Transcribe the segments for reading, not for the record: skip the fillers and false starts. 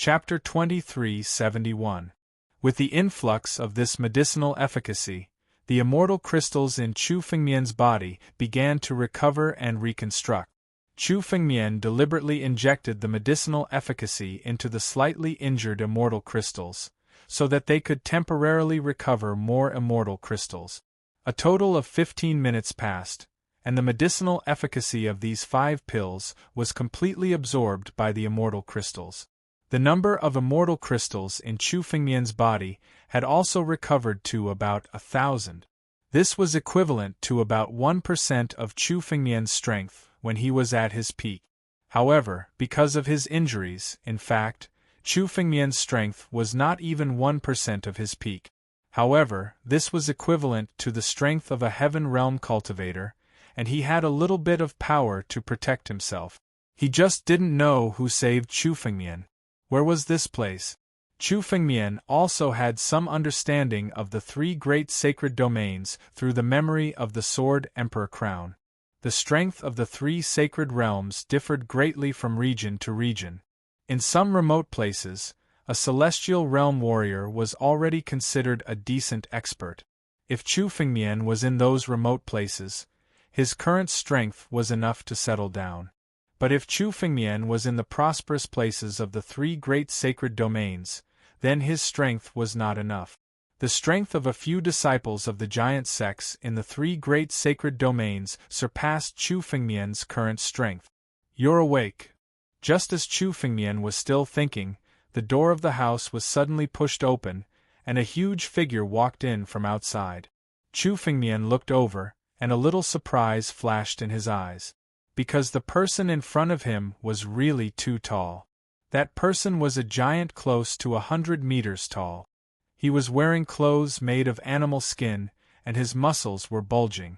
Chapter 2371. With the influx of this medicinal efficacy, the immortal crystals in Chu Fengmian's body began to recover and reconstruct. Chu Fengmian deliberately injected the medicinal efficacy into the slightly injured immortal crystals, so that they could temporarily recover more immortal crystals. A total of 15 minutes passed, and the medicinal efficacy of these 5 pills was completely absorbed by the immortal crystals. The number of immortal crystals in Chu Fengmian's body had also recovered to about 1,000. This was equivalent to about 1% of Chu Fengmian's strength when he was at his peak. However, because of his injuries, in fact, Chu Fengmian's strength was not even 1% of his peak. However, this was equivalent to the strength of a heaven realm cultivator, and he had a little bit of power to protect himself. He just didn't know who saved Chu Fengmian. Where was this place? Chu Fengmian also had some understanding of the 3 great sacred domains through the memory of the Sword Emperor crown. The strength of the 3 sacred realms differed greatly from region to region. In some remote places, a celestial realm warrior was already considered a decent expert. If Chu Fengmian was in those remote places, his current strength was enough to settle down. But if Chu Fengmian was in the prosperous places of the 3 great sacred domains, then his strength was not enough. The strength of a few disciples of the giant sects in the 3 great sacred domains surpassed Chu Fengmian's current strength. "You're awake." Just as Chu Fengmian was still thinking, the door of the house was suddenly pushed open, and a huge figure walked in from outside. Chu Fengmian looked over, and a little surprise flashed in his eyes. Because the person in front of him was really too tall. That person was a giant close to 100 meters tall. He was wearing clothes made of animal skin, and his muscles were bulging.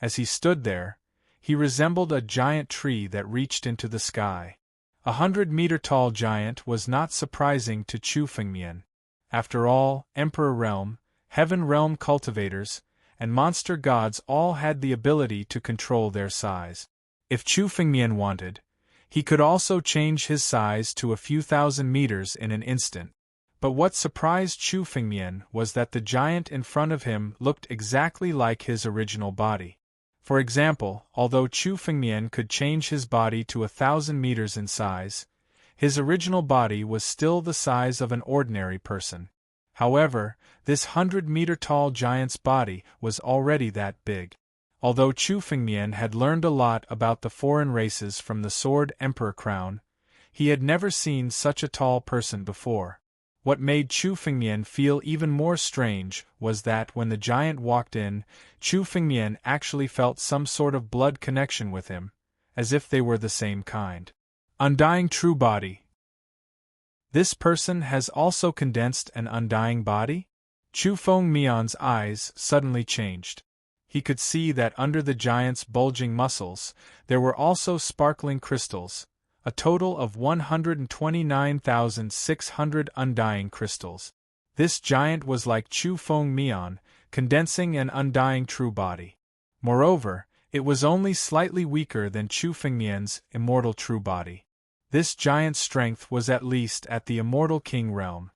As he stood there, he resembled a giant tree that reached into the sky. 100-meter-tall giant was not surprising to Chu Fengmian. After all, Emperor Realm, Heaven Realm cultivators, and monster gods all had the ability to control their size. If Chu Fengmian wanted, he could also change his size to a few thousand meters in an instant. But what surprised Chu Fengmian was that the giant in front of him looked exactly like his original body. For example, although Chu Fengmian could change his body to 1,000 meters in size, his original body was still the size of an ordinary person. However, this 100-meter-tall giant's body was already that big. Although Chu Fengmian had learned a lot about the foreign races from the Sword Emperor crown, he had never seen such a tall person before. What made Chu Fengmian feel even more strange was that when the giant walked in, Chu Fengmian actually felt some sort of blood connection with him, as if they were the same kind. Undying true body. This person has also condensed an undying body? Chu Fengmian's eyes suddenly changed. He could see that under the giant's bulging muscles, there were also sparkling crystals, a total of 129,600 undying crystals. This giant was like Chu Fengmian, condensing an undying true body. Moreover, it was only slightly weaker than Chu Fengmian's immortal true body. This giant's strength was at least at the immortal king realm.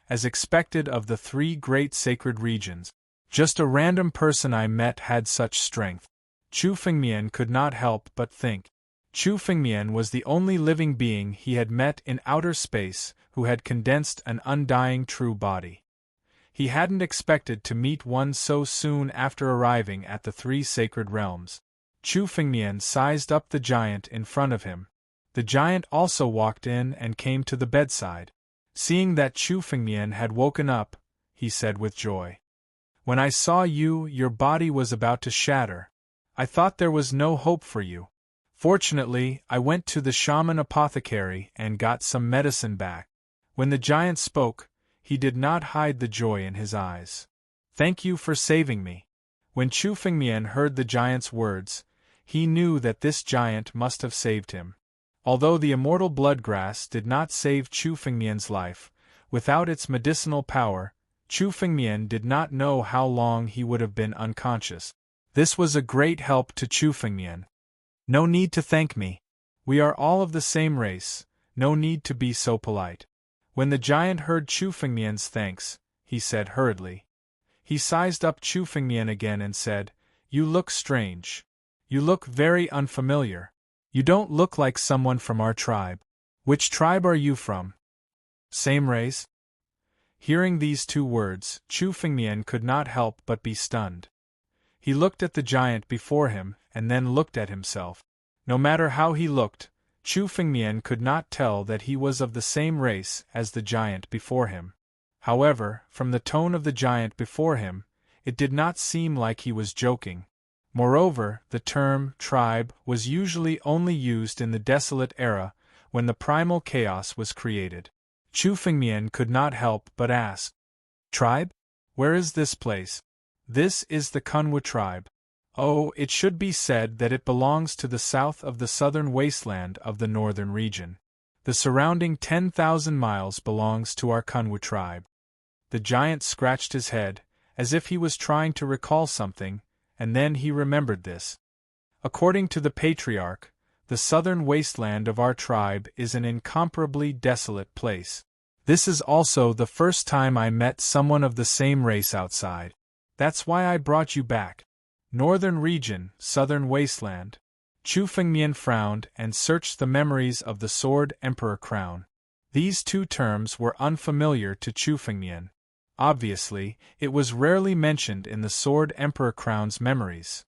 As expected of the 3 great sacred regions, just a random person I met had such strength. Chu Fengmian could not help but think. Chu Fengmian was the only living being he had met in outer space who had condensed an undying true body. He hadn't expected to meet one so soon after arriving at the 3 sacred realms. Chu Fengmian sized up the giant in front of him. The giant also walked in and came to the bedside. Seeing that Chu Fengmian had woken up, he said with joy, "When I saw you, your body was about to shatter. I thought there was no hope for you. Fortunately, I went to the shaman apothecary and got some medicine back." When the giant spoke, he did not hide the joy in his eyes. "Thank you for saving me." When Chu Fengmian heard the giant's words, he knew that this giant must have saved him. Although the immortal bloodgrass did not save Chu Fengmian's life, without its medicinal power, Chu Fengmian did not know how long he would have been unconscious. This was a great help to Chu Fengmian. "No need to thank me. We are all of the same race, no need to be so polite." When the giant heard Chu Fengmian's thanks, he said hurriedly. He sized up Chu Fengmian again and said, "You look strange. You look very unfamiliar. You don't look like someone from our tribe. Which tribe are you from?" "Same race?" Hearing these two words, Chu Fengmian could not help but be stunned. He looked at the giant before him, and then looked at himself. No matter how he looked, Chu Fengmian could not tell that he was of the same race as the giant before him. However, from the tone of the giant before him, it did not seem like he was joking. Moreover, the term tribe was usually only used in the desolate era, when the primal chaos was created. Chu Fengmian could not help but ask, "Tribe? Where is this place?" "This is the Kunwa tribe. Oh, it should be said that it belongs to the south of the southern wasteland of the northern region. The surrounding 10,000 miles belongs to our Kunwa tribe." The giant scratched his head, as if he was trying to recall something, and then he remembered this. "According to the patriarch, the southern wasteland of our tribe is an incomparably desolate place. This is also the first time I met someone of the same race outside. That's why I brought you back. Northern region, southern wasteland." Chu Fengmian frowned and searched the memories of the Sword Emperor crown. These two terms were unfamiliar to Chu Fengmian. Obviously, it was rarely mentioned in the Sword Emperor crown's memories.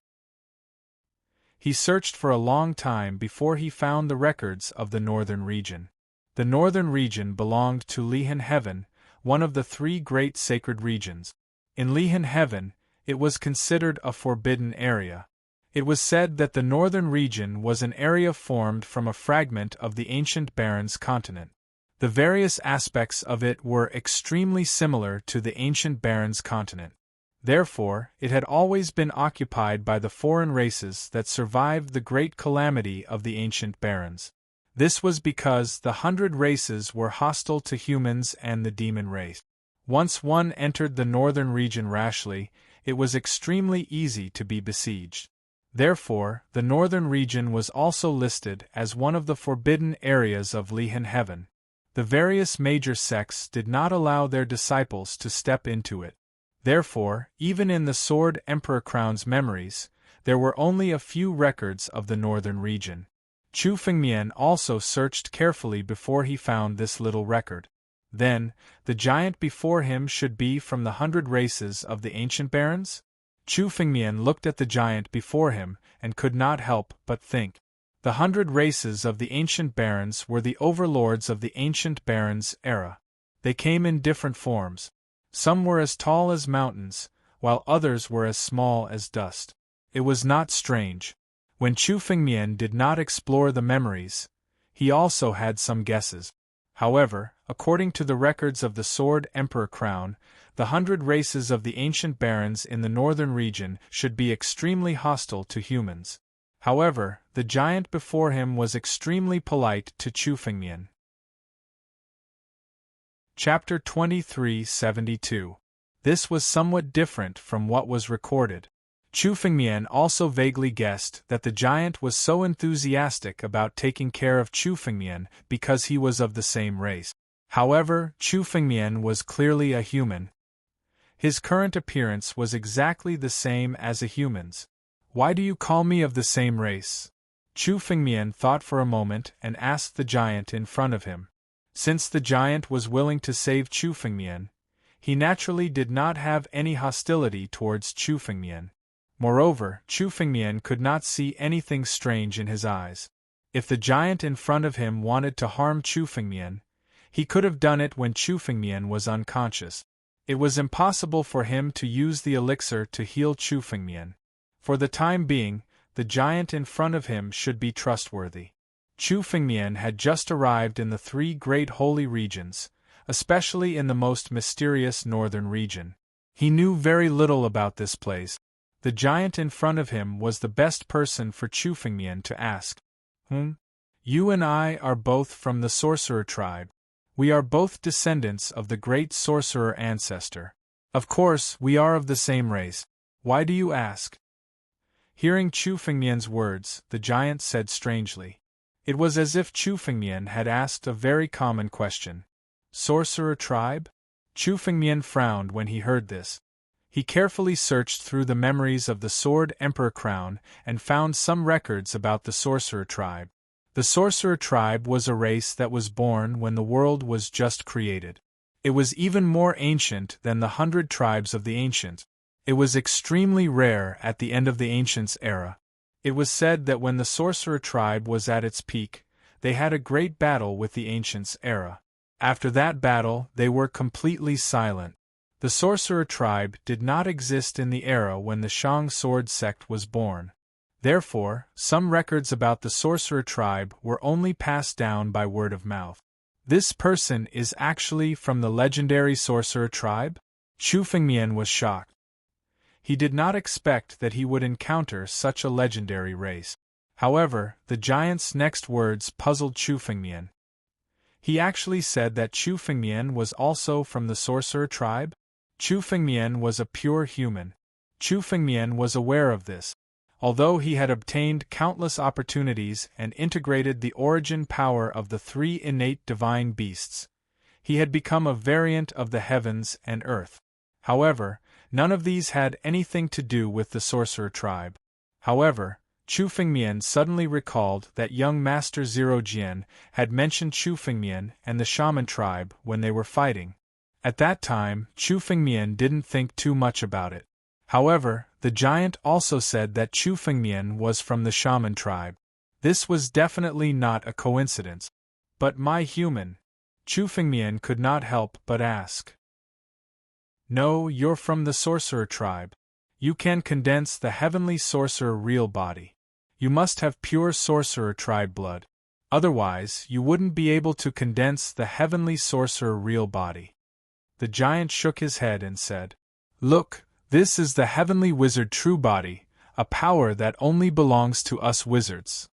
He searched for a long time before he found the records of the northern region. The northern region belonged to Lihan Heaven, one of the three great sacred regions. In Lihan Heaven, it was considered a forbidden area. It was said that the northern region was an area formed from a fragment of the ancient Barrens continent. The various aspects of it were extremely similar to the ancient Barrens continent. Therefore, it had always been occupied by the foreign races that survived the great calamity of the ancient Barrens. This was because the 100 races were hostile to humans and the demon race. Once one entered the northern region rashly, it was extremely easy to be besieged. Therefore, the northern region was also listed as one of the forbidden areas of Lihan Heaven. The various major sects did not allow their disciples to step into it. Therefore, even in the Sword Emperor crown's memories, there were only a few records of the northern region. Chu Fengmian also searched carefully before he found this little record. Then, the giant before him should be from the 100 races of the ancient Barrens? Chu Fengmian looked at the giant before him and could not help but think. The 100 races of the ancient Barrens were the overlords of the ancient Barrens era. They came in different forms. Some were as tall as mountains, while others were as small as dust. It was not strange. When Chu Fengmian did not explore the memories, he also had some guesses. However, according to the records of the Sword Emperor crown, the 100 races of the ancient Barrens in the northern region should be extremely hostile to humans. However, the giant before him was extremely polite to Chu Fengmian. Chapter 2372. This was somewhat different from what was recorded. Chu Fengmian also vaguely guessed that the giant was so enthusiastic about taking care of Chu Fengmian because he was of the same race. However, Chu Fengmian was clearly a human. His current appearance was exactly the same as a human's. "Why do you call me of the same race?" Chu Fengmian thought for a moment and asked the giant in front of him. Since the giant was willing to save Chu Fengmian, he naturally did not have any hostility towards Chu Fengmian. Moreover, Chu Fengmian could not see anything strange in his eyes. If the giant in front of him wanted to harm Chu Fengmian, he could have done it when Chu Fengmian was unconscious. It was impossible for him to use the elixir to heal Chu Fengmian. For the time being, the giant in front of him should be trustworthy. Chu Fengmian had just arrived in the three great holy regions, especially in the most mysterious northern region. He knew very little about this place. The giant in front of him was the best person for Chu Fengmian to ask. You and I are both from the sorcerer tribe. We are both descendants of the great sorcerer ancestor. Of course, we are of the same race. Why do you ask?" Hearing Chu Fengmian's words, the giant said strangely. It was as if Chu Fengmian had asked a very common question. Sorcerer tribe? Chu Fengmian frowned when he heard this. He carefully searched through the memories of the Sword Emperor crown and found some records about the Sorcerer tribe. The Sorcerer tribe was a race that was born when the world was just created. It was even more ancient than the 100 tribes of the Ancients. It was extremely rare at the end of the Ancients' era. It was said that when the Sorcerer tribe was at its peak, they had a great battle with the Ancients' era. After that battle, they were completely silent. The Sorcerer tribe did not exist in the era when the Shang sword sect was born. Therefore, some records about the Sorcerer tribe were only passed down by word of mouth. This person is actually from the legendary Sorcerer tribe? Chu Fengmian was shocked. He did not expect that he would encounter such a legendary race. However, the giant's next words puzzled Chu Fengmian. He actually said that Chu Fengmian was also from the Sorcerer tribe? Chu Fengmian was a pure human. Chu Fengmian was aware of this. Although he had obtained countless opportunities and integrated the origin power of the 3 innate divine beasts, he had become a variant of the heavens and earth. However, none of these had anything to do with the Sorcerer tribe. However, Chu Fengmian suddenly recalled that young Master Zero Jian had mentioned Chu Fengmian and the Shaman tribe when they were fighting. At that time, Chu Fengmian didn't think too much about it. However, the giant also said that Chu Fengmian was from the Shaman tribe. This was definitely not a coincidence. But my human, Chu Fengmian could not help but ask. No, you're from the Sorcerer tribe. You can condense the heavenly Sorcerer real body. You must have pure Sorcerer tribe blood. Otherwise, you wouldn't be able to condense the heavenly Sorcerer real body. The giant shook his head and said, Look, this is the heavenly wizard true body, a power that only belongs to us wizards.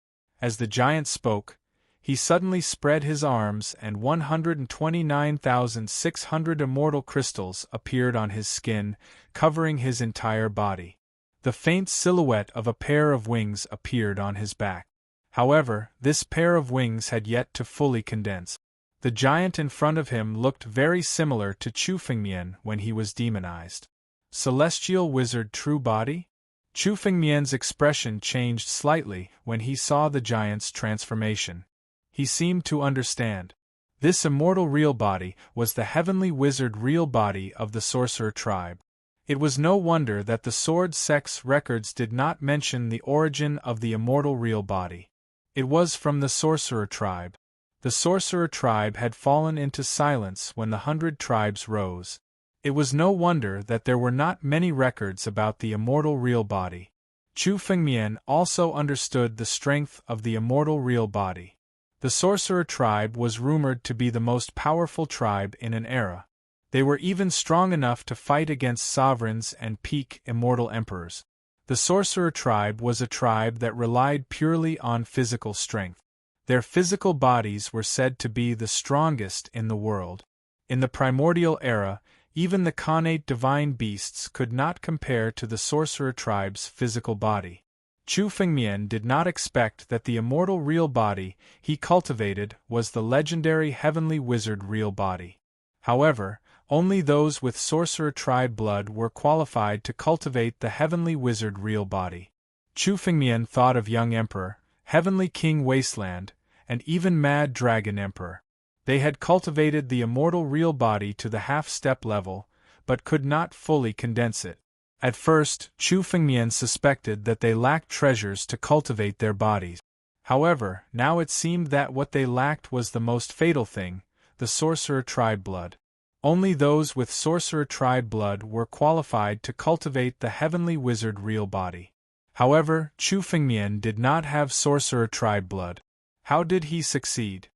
As the giant spoke, he suddenly spread his arms and 129,600 immortal crystals appeared on his skin, covering his entire body. The faint silhouette of a pair of wings appeared on his back. However, this pair of wings had yet to fully condense. The giant in front of him looked very similar to Chu Fengmian when he was demonized. Celestial wizard true body? Chu Fengmian's expression changed slightly when he saw the giant's transformation. He seemed to understand. This immortal real body was the heavenly wizard real body of the Sorcerer tribe. It was no wonder that the sword sect's records did not mention the origin of the immortal real body. It was from the Sorcerer tribe. The Sorcerer tribe had fallen into silence when the 100 tribes rose. It was no wonder that there were not many records about the immortal real body. Chu Fengmian also understood the strength of the immortal real body. The Sorcerer tribe was rumored to be the most powerful tribe in an era. They were even strong enough to fight against sovereigns and peak immortal emperors. The Sorcerer tribe was a tribe that relied purely on physical strength. Their physical bodies were said to be the strongest in the world. In the primordial era, even the connate divine beasts could not compare to the Sorcerer tribe's physical body. Chu Fengmian did not expect that the immortal real body he cultivated was the legendary heavenly wizard real body. However, only those with Sorcerer tribe blood were qualified to cultivate the heavenly wizard real body. Chu Fengmian thought of young emperor, heavenly king wasteland, and even mad dragon emperor. They had cultivated the immortal real body to the half-step level, but could not fully condense it. At first, Chu Fengmian suspected that they lacked treasures to cultivate their bodies. However, now it seemed that what they lacked was the most fatal thing, the Sorcerer tribe blood. Only those with Sorcerer tribe blood were qualified to cultivate the heavenly wizard real body. However, Chu Fengmian did not have Sorcerer tribe blood. How did he succeed?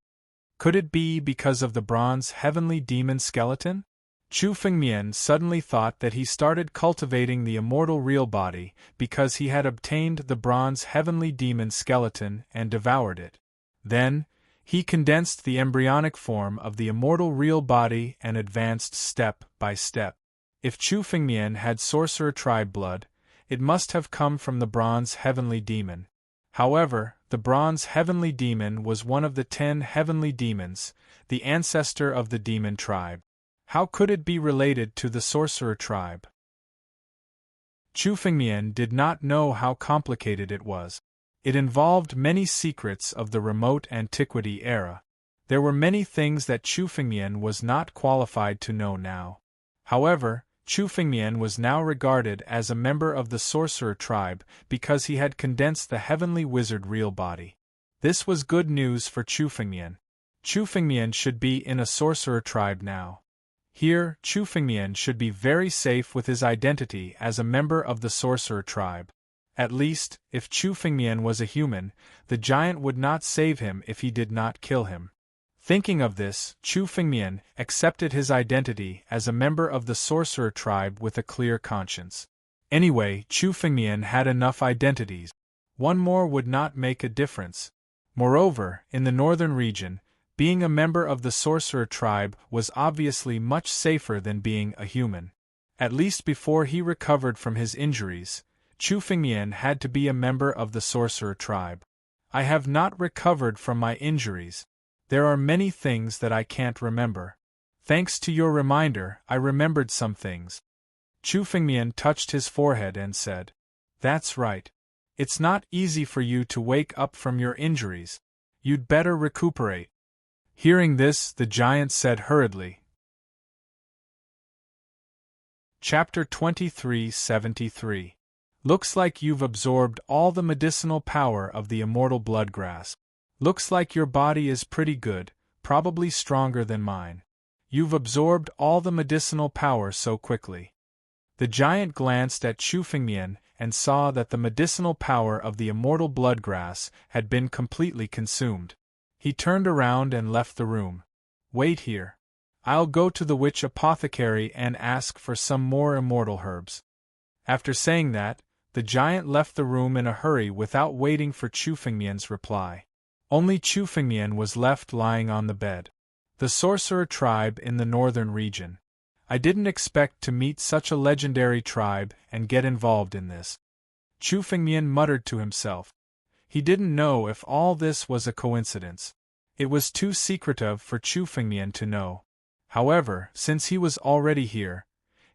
Could it be because of the bronze heavenly demon skeleton? Chu Fengmian suddenly thought that he started cultivating the immortal real body because he had obtained the bronze heavenly demon skeleton and devoured it. Then, he condensed the embryonic form of the immortal real body and advanced step by step. If Chu Fengmian had Sorcerer tribe blood, it must have come from the bronze heavenly demon. However, The bronze heavenly demon was one of the 10 heavenly demons, the ancestor of the demon tribe. How could it be related to the sorcerer tribe? Chu Fengmian did not know how complicated it was. It involved many secrets of the remote antiquity era. There were many things that Chu Fengmian was not qualified to know now. However, Chu Fengmian was now regarded as a member of the sorcerer tribe because he had condensed the heavenly wizard real body. This was good news for Chu Fengmian. Chu Fengmian should be in a sorcerer tribe now. Here, Chu Fengmian should be very safe with his identity as a member of the sorcerer tribe. At least, if Chu Fengmian was a human, the giant would not save him if he did not kill him. Thinking of this, Chu Fengmian accepted his identity as a member of the sorcerer tribe with a clear conscience. Anyway, Chu Fengmian had enough identities. One more would not make a difference. Moreover, in the northern region, being a member of the sorcerer tribe was obviously much safer than being a human. At least before he recovered from his injuries, Chu Fengmian had to be a member of the sorcerer tribe. I have not recovered from my injuries. There are many things that I can't remember. Thanks to your reminder, I remembered some things. Chu Fengmian touched his forehead and said, "That's right. It's not easy for you to wake up from your injuries. You'd better recuperate." Hearing this, the giant said hurriedly. Chapter 2373. Looks like you've absorbed all the medicinal power of the immortal bloodgrass. Looks like your body is pretty good, probably stronger than mine. You've absorbed all the medicinal power so quickly. The giant glanced at Chu Fengmian and saw that the medicinal power of the immortal bloodgrass had been completely consumed. He turned around and left the room. "Wait here. I'll go to the witch apothecary and ask for some more immortal herbs." After saying that, the giant left the room in a hurry without waiting for Chu Fengmian's reply. Only Chu Fengmian was left lying on the bed. The sorcerer tribe in the northern region. I didn't expect to meet such a legendary tribe and get involved in this. Chu Fengmian muttered to himself. He didn't know if all this was a coincidence. It was too secretive for Chu Fengmian to know. However, since he was already here,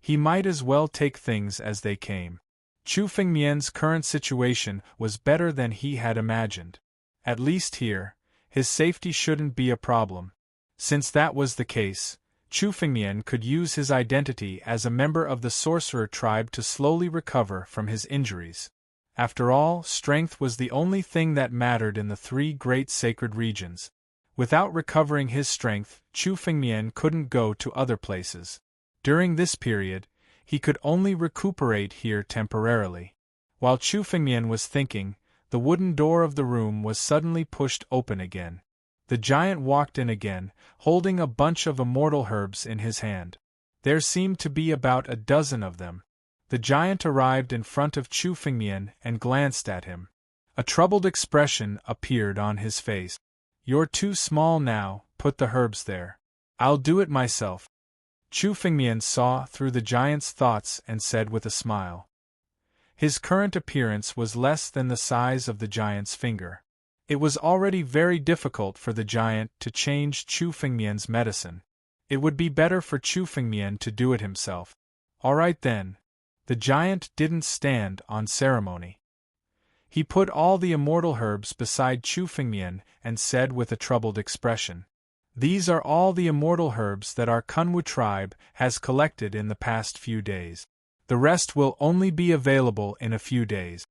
he might as well take things as they came. Chu Fengmian's current situation was better than he had imagined. At least here, his safety shouldn't be a problem. Since that was the case, Chu Fengmian could use his identity as a member of the sorcerer tribe to slowly recover from his injuries. After all, strength was the only thing that mattered in the 3 great sacred regions. Without recovering his strength, Chu Fengmian couldn't go to other places. During this period, he could only recuperate here temporarily. While Chu Fengmian was thinking, the wooden door of the room was suddenly pushed open again. The giant walked in again, holding a bunch of immortal herbs in his hand. There seemed to be about a dozen of them. The giant arrived in front of Chu Fengmian and glanced at him. A troubled expression appeared on his face. "You're too small now, put the herbs there. I'll do it myself." Chu Fengmian saw through the giant's thoughts and said with a smile. His current appearance was less than the size of the giant's finger. It was already very difficult for the giant to change Chu Fengmian's medicine. It would be better for Chu Fengmian to do it himself. All right then. The giant didn't stand on ceremony. He put all the immortal herbs beside Chu Fengmian and said with a troubled expression, "These are all the immortal herbs that our Kunwu tribe has collected in the past few days. The rest will only be available in a few days."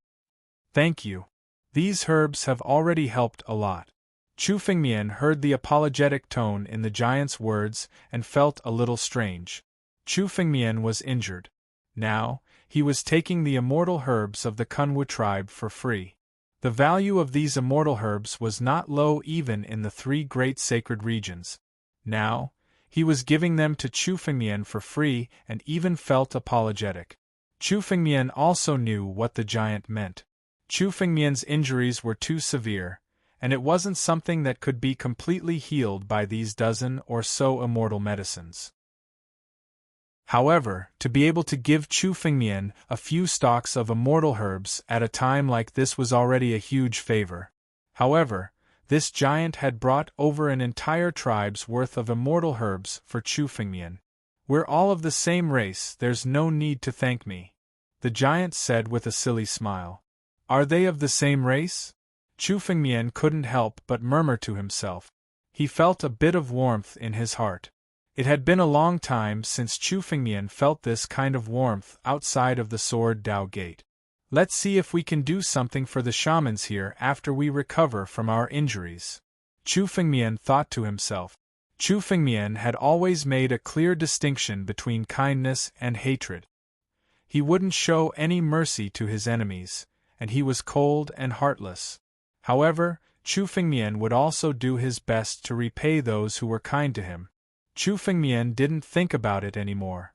"Thank you. These herbs have already helped a lot." Chu Fengmian heard the apologetic tone in the giant's words and felt a little strange. Chu Fengmian was injured. Now, he was taking the immortal herbs of the Kunwu tribe for free. The value of these immortal herbs was not low even in the 3 great sacred regions. Now, he was giving them to Chu Fengmian for free and even felt apologetic. Chu Fengmian also knew what the giant meant. Chu Fengmian's injuries were too severe, and it wasn't something that could be completely healed by these dozen or so immortal medicines. However, to be able to give Chu Fengmian a few stalks of immortal herbs at a time like this was already a huge favor. However, this giant had brought over an entire tribe's worth of immortal herbs for Chu Fengmian. "We're all of the same race, there's no need to thank me," the giant said with a silly smile. "Are they of the same race?" Chu Fengmian couldn't help but murmur to himself. He felt a bit of warmth in his heart. It had been a long time since Chu Fengmian felt this kind of warmth outside of the Sword Dao Gate. "Let's see if we can do something for the shamans here after we recover from our injuries," Chu Fengmian thought to himself. Chu Fengmian had always made a clear distinction between kindness and hatred. He wouldn't show any mercy to his enemies, and he was cold and heartless. However, Chu Fengmian would also do his best to repay those who were kind to him. Chu Fengmian didn't think about it anymore.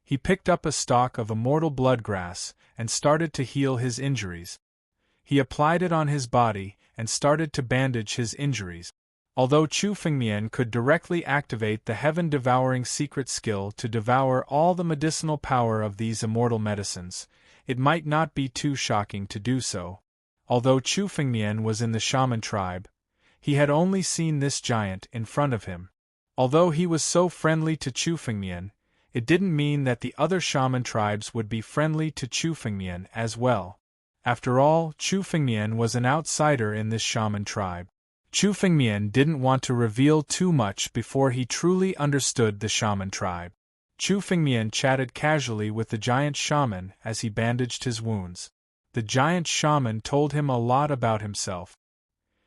He picked up a stalk of immortal bloodgrass and started to heal his injuries. He applied it on his body and started to bandage his injuries. Although Chu Fengmian could directly activate the heaven-devouring secret skill to devour all the medicinal power of these immortal medicines, it might not be too shocking to do so. Although Chu Fengmian was in the shaman tribe, he had only seen this giant in front of him. Although he was so friendly to Chu Fengmian, it didn't mean that the other shaman tribes would be friendly to Chu Fengmian as well. After all, Chu Fengmian was an outsider in this shaman tribe. Chu Fengmian didn't want to reveal too much before he truly understood the shaman tribe. Chu Fengmian chatted casually with the giant shaman as he bandaged his wounds. The giant shaman told him a lot about himself.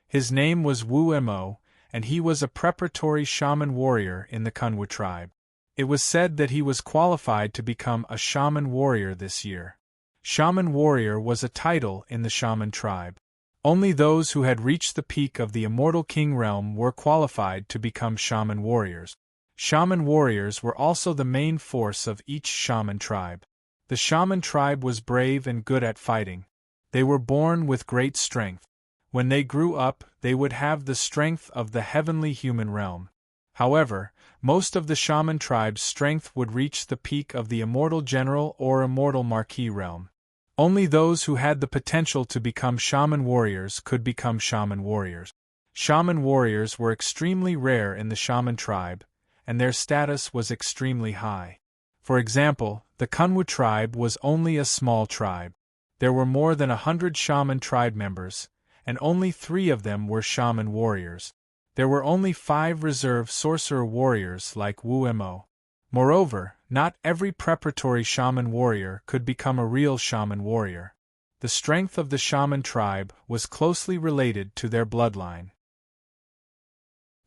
His name was Wu Mo, and he was a preparatory shaman warrior in the Kunwu tribe. It was said that he was qualified to become a shaman warrior this year. Shaman warrior was a title in the shaman tribe. Only those who had reached the peak of the immortal king realm were qualified to become shaman warriors. Shaman warriors were also the main force of each shaman tribe. The shaman tribe was brave and good at fighting. They were born with great strength. When they grew up, they would have the strength of the heavenly human realm. However, most of the shaman tribe's strength would reach the peak of the immortal general or immortal marquis realm. Only those who had the potential to become shaman warriors could become shaman warriors. Shaman warriors were extremely rare in the shaman tribe, and their status was extremely high. For example, the Kunwu tribe was only a small tribe. There were more than 100 shaman tribe members, and only 3 of them were shaman warriors. There were only 5 reserve sorcerer warriors like Wu Mo. Moreover, not every preparatory shaman warrior could become a real shaman warrior. The strength of the shaman tribe was closely related to their bloodline.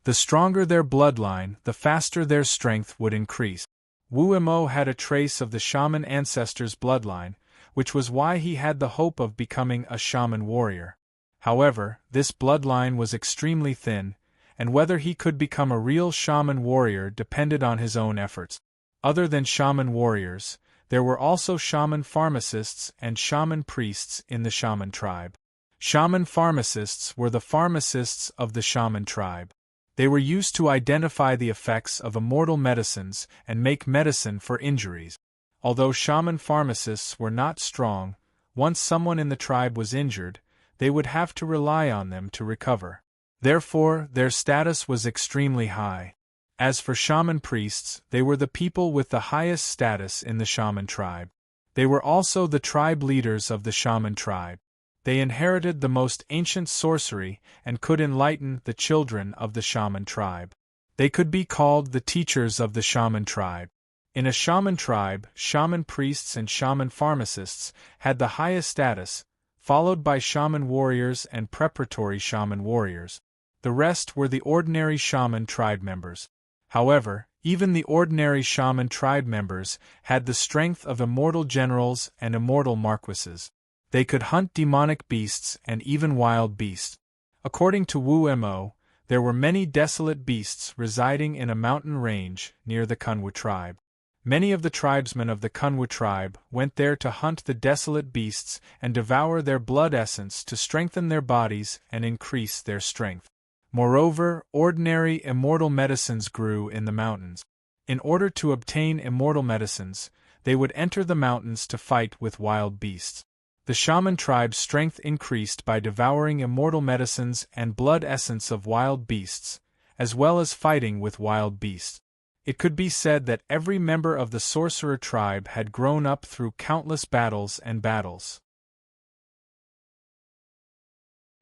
The stronger their bloodline, the faster their strength would increase. Wu Mo had a trace of the shaman ancestors' bloodline, which was why he had the hope of becoming a shaman warrior. However, this bloodline was extremely thin, and whether he could become a real shaman warrior depended on his own efforts. Other than shaman warriors, there were also shaman pharmacists and shaman priests in the shaman tribe. Shaman pharmacists were the pharmacists of the shaman tribe. They were used to identify the effects of immortal medicines and make medicine for injuries. Although shaman pharmacists were not strong, once someone in the tribe was injured, they would have to rely on them to recover. Therefore, their status was extremely high. As for shaman priests, they were the people with the highest status in the shaman tribe. They were also the tribe leaders of the shaman tribe. They inherited the most ancient sorcery and could enlighten the children of the shaman tribe. They could be called the teachers of the shaman tribe. In a shaman tribe, shaman priests and shaman pharmacists had the highest status, followed by shaman warriors and preparatory shaman warriors. The rest were the ordinary shaman tribe members. However, even the ordinary shaman tribe members had the strength of immortal generals and immortal marquises. They could hunt demonic beasts and even wild beasts. According to Wu Mo, there were many desolate beasts residing in a mountain range near the Kunwu tribe. Many of the tribesmen of the Kunwu tribe went there to hunt the desolate beasts and devour their blood essence to strengthen their bodies and increase their strength. Moreover, ordinary immortal medicines grew in the mountains. In order to obtain immortal medicines, they would enter the mountains to fight with wild beasts. The shaman tribe's strength increased by devouring immortal medicines and blood essence of wild beasts, as well as fighting with wild beasts. It could be said that every member of the sorcerer tribe had grown up through countless battles and battles.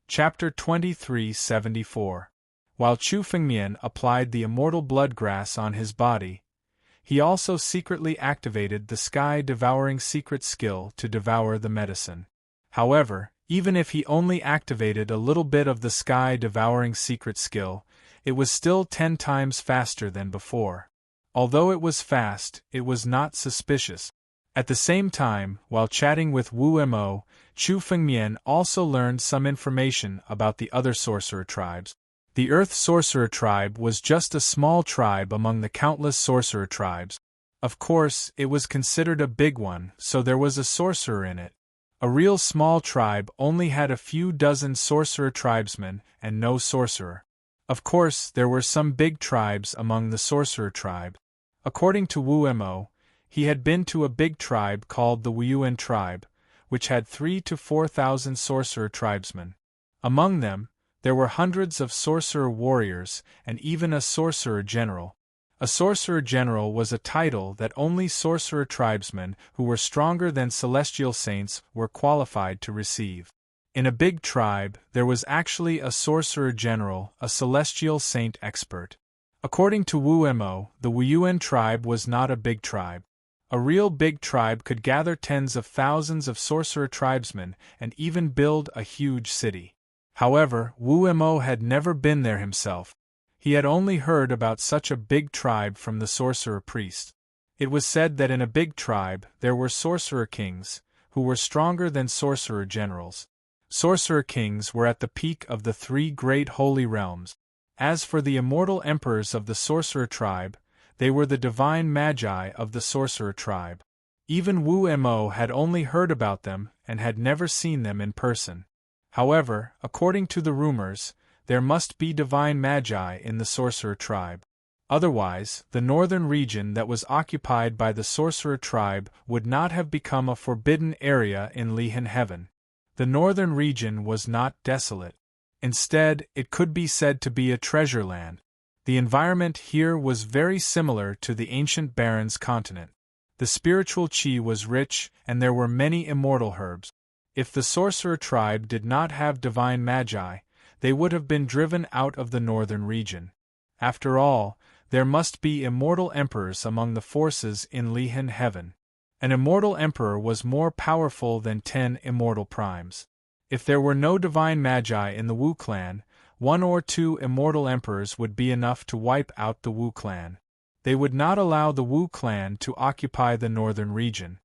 Chapter 2374. While Chu Fengmian applied the immortal bloodgrass on his body, he also secretly activated the sky-devouring secret skill to devour the medicine. However, even if he only activated a little bit of the sky-devouring secret skill, it was still 10 times faster than before. Although it was fast, it was not suspicious. At the same time, while chatting with Wu Mo, Chu Fengmian also learned some information about the other sorcerer tribes. The Earth Sorcerer tribe was just a small tribe among the countless sorcerer tribes. Of course, it was considered a big one, so there was a sorcerer in it. A real small tribe only had a few dozen sorcerer tribesmen and no sorcerer. Of course, there were some big tribes among the sorcerer tribe. According to Wu Mo, he had been to a big tribe called the Wuyuan tribe, which had 3,000 to 4,000 sorcerer tribesmen. Among them, there were hundreds of sorcerer warriors and even a sorcerer general. A sorcerer general was a title that only sorcerer tribesmen who were stronger than celestial saints were qualified to receive. In a big tribe, there was actually a sorcerer general, a celestial saint expert. According to Wu Mo, the Wuyuan tribe was not a big tribe. A real big tribe could gather tens of thousands of sorcerer tribesmen and even build a huge city. However, Wu Mo had never been there himself. He had only heard about such a big tribe from the sorcerer priest. It was said that in a big tribe there were sorcerer kings, who were stronger than sorcerer generals. Sorcerer kings were at the peak of the 3 great holy realms. As for the immortal emperors of the sorcerer tribe, they were the divine magi of the sorcerer tribe. Even Wu Mo had only heard about them and had never seen them in person. However, according to the rumors, there must be divine magi in the sorcerer tribe. Otherwise, the northern region that was occupied by the sorcerer tribe would not have become a forbidden area in Lihan heaven. The northern region was not desolate. Instead, it could be said to be a treasure land. The environment here was very similar to the ancient Barrens continent. The spiritual qi was rich, and there were many immortal herbs. If the sorcerer tribe did not have divine magi, they would have been driven out of the northern region. After all, there must be immortal emperors among the forces in Lihan heaven. An immortal emperor was more powerful than 10 immortal primes. If there were no divine magi in the Wu clan, 1 or 2 immortal emperors would be enough to wipe out the Wu clan. They would not allow the Wu clan to occupy the northern region.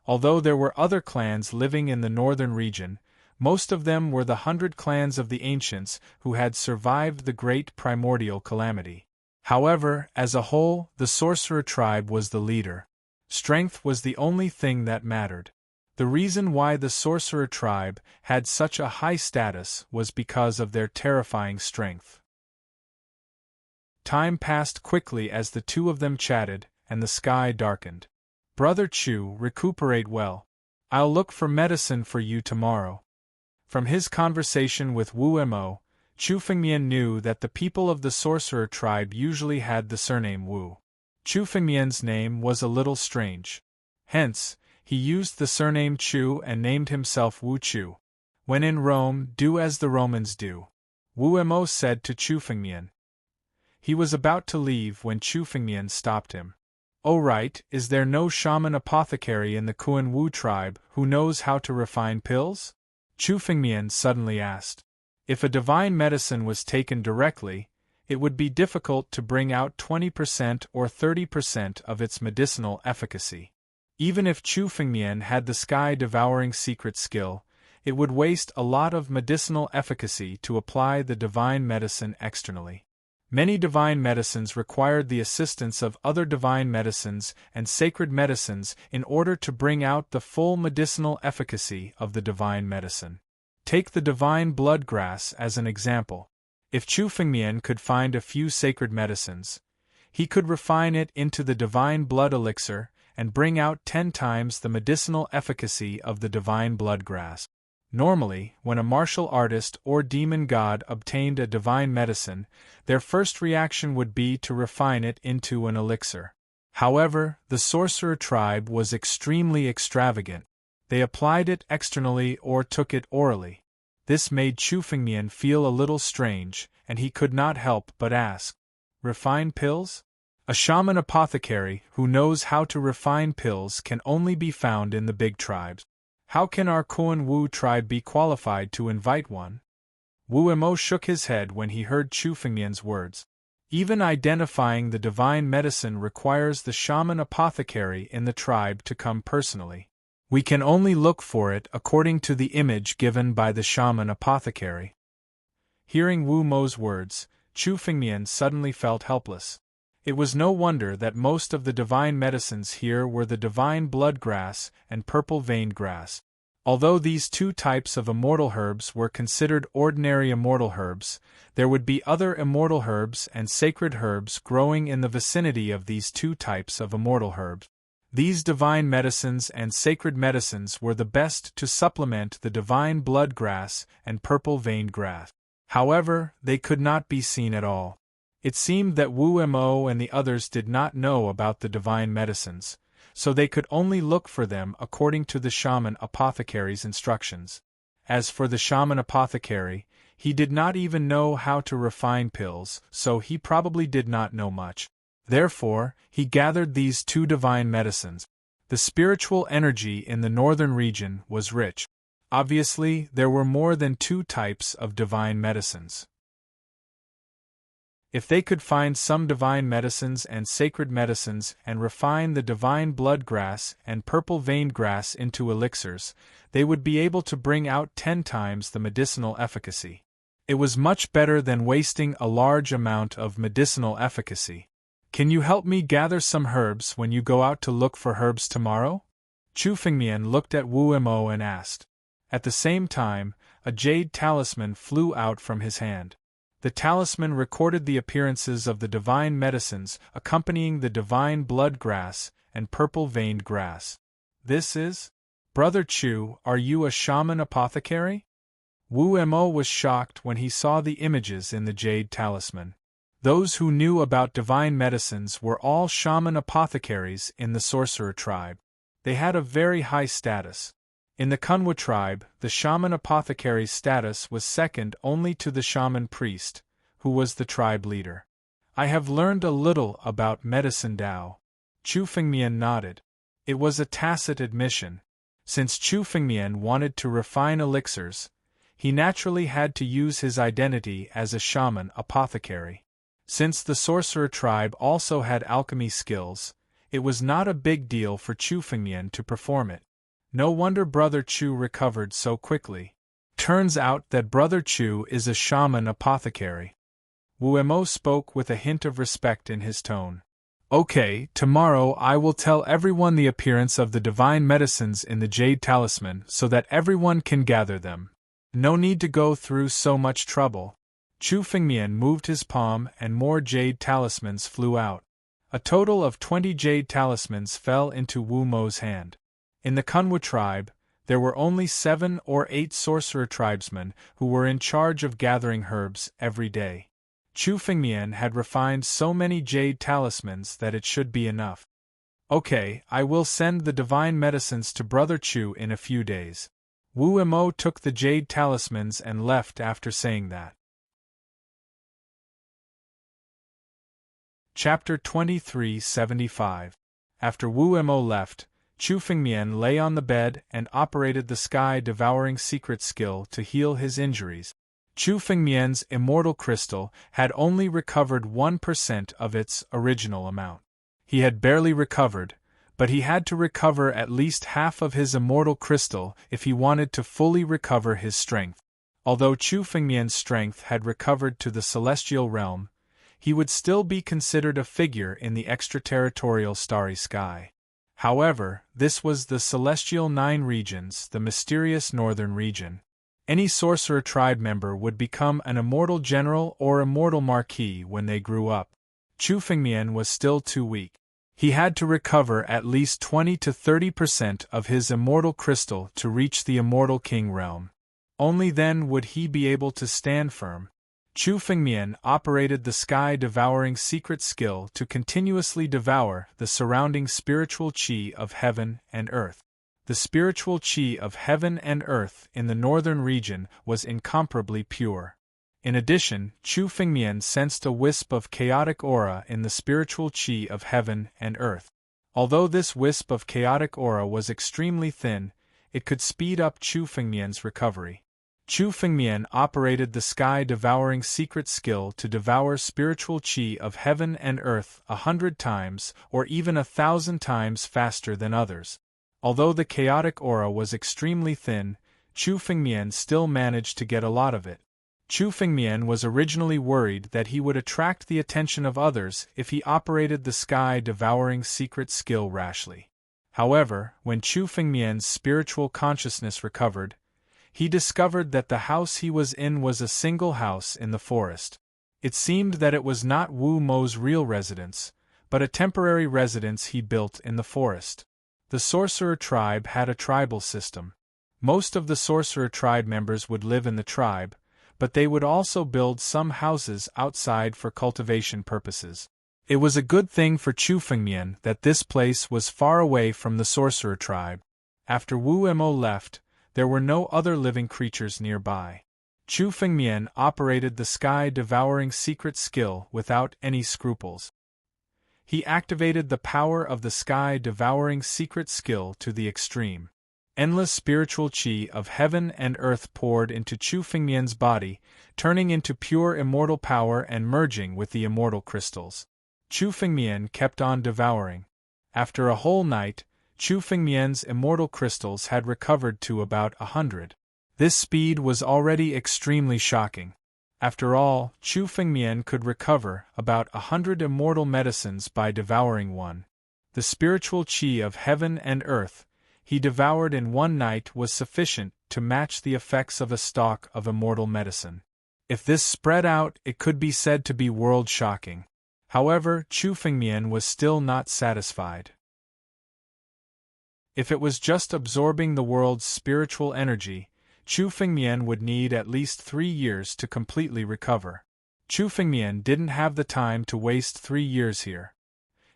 Although there were other clans living in the northern region, most of them were the 100 clans of the ancients who had survived the great primordial calamity. However, as a whole, the sorcerer tribe was the leader. Strength was the only thing that mattered. The reason why the sorcerer tribe had such a high status was because of their terrifying strength. Time passed quickly as the two of them chatted, and the sky darkened. "Brother Chu, recuperate well. I'll look for medicine for you tomorrow." From his conversation with Wu Mo, Chu Fengmian knew that the people of the sorcerer tribe usually had the surname Wu. Chu Fengmian's name was a little strange. Hence, he used the surname Chu and named himself Wu Chu. "When in Rome, do as the Romans do," Wu Mo said to Chu Fengmian. He was about to leave when Chu Fengmian stopped him. "Oh right, is there no shaman apothecary in the Kuan Wu tribe who knows how to refine pills?" Chu Fengmian suddenly asked. If a divine medicine was taken directly, it would be difficult to bring out 20% or 30% of its medicinal efficacy. Even if Chu Fengmian had the sky-devouring secret skill, it would waste a lot of medicinal efficacy to apply the divine medicine externally. Many divine medicines required the assistance of other divine medicines and sacred medicines in order to bring out the full medicinal efficacy of the divine medicine. Take the divine blood grass as an example. If Chu Fengmian could find a few sacred medicines, he could refine it into the divine blood elixir and bring out 10 times the medicinal efficacy of the divine blood grass. Normally, when a martial artist or demon god obtained a divine medicine, their first reaction would be to refine it into an elixir. However, the sorcerer tribe was extremely extravagant. They applied it externally or took it orally. This made Chu Fengmian feel a little strange, and he could not help but ask, "Refined pills?" A shaman apothecary who knows how to refine pills can only be found in the big tribes. How can our Kuan Wu tribe be qualified to invite one? Wu Mo shook his head when he heard Chu Fengmian's words. Even identifying the divine medicine requires the shaman apothecary in the tribe to come personally. We can only look for it according to the image given by the shaman apothecary. Hearing Wu Mo's words, Chu Fengmian suddenly felt helpless. It was no wonder that most of the divine medicines here were the divine blood grass and purple-veined grass. Although these two types of immortal herbs were considered ordinary immortal herbs, there would be other immortal herbs and sacred herbs growing in the vicinity of these two types of immortal herbs. These divine medicines and sacred medicines were the best to supplement the divine blood grass and purple-veined grass. However, they could not be seen at all. It seemed that Wu Mo and the others did not know about the divine medicines, so they could only look for them according to the shaman apothecary's instructions. As for the shaman apothecary, he did not even know how to refine pills, so he probably did not know much. Therefore, he gathered these two divine medicines. The spiritual energy in the northern region was rich. Obviously, there were more than two types of divine medicines. If they could find some divine medicines and sacred medicines and refine the divine blood grass and purple-veined grass into elixirs, they would be able to bring out 10 times the medicinal efficacy. It was much better than wasting a large amount of medicinal efficacy. Can you help me gather some herbs when you go out to look for herbs tomorrow? Chu Fengmian looked at Wu Mo and asked. At the same time, a jade talisman flew out from his hand. The talisman recorded the appearances of the divine medicines accompanying the divine blood grass and purple-veined grass. This is? Brother Chu, are you a shaman apothecary? Wu Mo was shocked when he saw the images in the jade talisman. Those who knew about divine medicines were all shaman apothecaries in the sorcerer tribe. They had a very high status. In the Kunwa tribe, the shaman apothecary's status was second only to the shaman priest, who was the tribe leader. I have learned a little about medicine Dao. Chu Fengmian nodded. It was a tacit admission. Since Chu Fengmian wanted to refine elixirs, he naturally had to use his identity as a shaman apothecary. Since the sorcerer tribe also had alchemy skills, it was not a big deal for Chu Fengmian to perform it. No wonder Brother Chu recovered so quickly. Turns out that Brother Chu is a shaman apothecary. Wu Mo spoke with a hint of respect in his tone. Okay, tomorrow I will tell everyone the appearance of the divine medicines in the jade talisman so that everyone can gather them. No need to go through so much trouble. Chu Fengmian moved his palm and more jade talismans flew out. A total of 20 jade talismans fell into Wu Mo's hand. In the Kunwa tribe, there were only 7 or 8 sorcerer tribesmen who were in charge of gathering herbs every day. Chu Fengmian had refined so many jade talismans that it should be enough. Okay, I will send the divine medicines to Brother Chu in a few days. Wu Mo took the jade talismans and left after saying that. Chapter 2375. After Wu Mo left, Chu Fengmian lay on the bed and operated the sky-devouring secret skill to heal his injuries. Chu Fengmian's immortal crystal had only recovered 1% of its original amount. He had barely recovered, but he had to recover at least half of his immortal crystal if he wanted to fully recover his strength. Although Chu Fengmian's strength had recovered to the celestial realm, he would still be considered a figure in the extraterritorial starry sky. However, this was the Celestial 9 regions, the mysterious northern region. Any sorcerer tribe member would become an immortal general or immortal marquis when they grew up. Chu Fengmian was still too weak. He had to recover at least 20 to 30% of his immortal crystal to reach the immortal king realm. Only then would he be able to stand firm. Chu Fengmian operated the sky-devouring secret skill to continuously devour the surrounding spiritual qi of heaven and earth. The spiritual qi of heaven and earth in the northern region was incomparably pure. In addition, Chu Fengmian sensed a wisp of chaotic aura in the spiritual qi of heaven and earth. Although this wisp of chaotic aura was extremely thin, it could speed up Chu Fengmian's recovery. Chu Fengmian operated the sky-devouring secret skill to devour spiritual qi of heaven and earth 100 times or even 1,000 times faster than others. Although the chaotic aura was extremely thin, Chu Fengmian still managed to get a lot of it. Chu Fengmian was originally worried that he would attract the attention of others if he operated the sky-devouring secret skill rashly. However, when Chu Fengmian's spiritual consciousness recovered, he discovered that the house he was in was a single house in the forest. It seemed that it was not Wu Mo's real residence, but a temporary residence he built in the forest. The sorcerer tribe had a tribal system. Most of the sorcerer tribe members would live in the tribe, but they would also build some houses outside for cultivation purposes. It was a good thing for Chu Fengmian that this place was far away from the sorcerer tribe. After Wu Mo left, there were no other living creatures nearby. Chu Fengmian operated the sky-devouring secret skill without any scruples. He activated the power of the sky-devouring secret skill to the extreme. Endless spiritual qi of heaven and earth poured into Chu Fengmian's body, turning into pure immortal power and merging with the immortal crystals. Chu Fengmian kept on devouring. After a whole night, Chu Fengmian's immortal crystals had recovered to about 100. This speed was already extremely shocking. After all, Chu Fengmian could recover about 100 immortal medicines by devouring one. The spiritual qi of heaven and earth he devoured in one night was sufficient to match the effects of a stalk of immortal medicine. If this spread out, it could be said to be world-shocking. However, Chu Fengmian was still not satisfied. If it was just absorbing the world's spiritual energy, Chu Fengmian would need at least 3 years to completely recover. Chu Fengmian didn't have the time to waste 3 years here.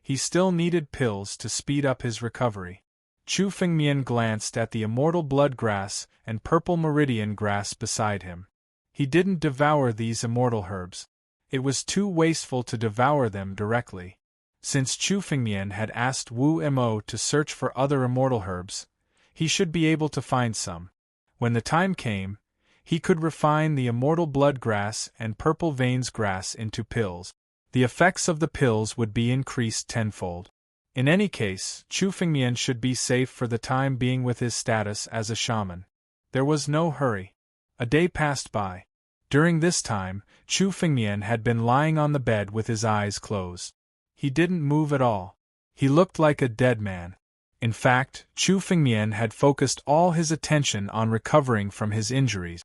He still needed pills to speed up his recovery. Chu Fengmian glanced at the immortal blood grass and purple meridian grass beside him. He didn't devour these immortal herbs. It was too wasteful to devour them directly. Since Chu Fengmian had asked Wu Mo to search for other immortal herbs, he should be able to find some. When the time came, he could refine the immortal blood grass and purple veins grass into pills. The effects of the pills would be increased tenfold. In any case, Chu Fengmian should be safe for the time being with his status as a shaman. There was no hurry. A day passed by. During this time, Chu Fengmian had been lying on the bed with his eyes closed. He didn't move at all. He looked like a dead man. In fact, Chu Fengmian had focused all his attention on recovering from his injuries.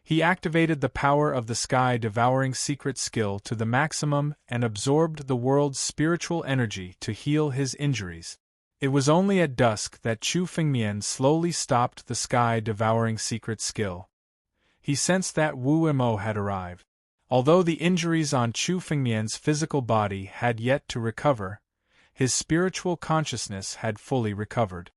He activated the power of the sky-devouring secret skill to the maximum and absorbed the world's spiritual energy to heal his injuries. It was only at dusk that Chu Fengmian slowly stopped the sky-devouring secret skill. He sensed that Wu Mo had arrived. Although the injuries on Chu Fengmian's physical body had yet to recover, his spiritual consciousness had fully recovered.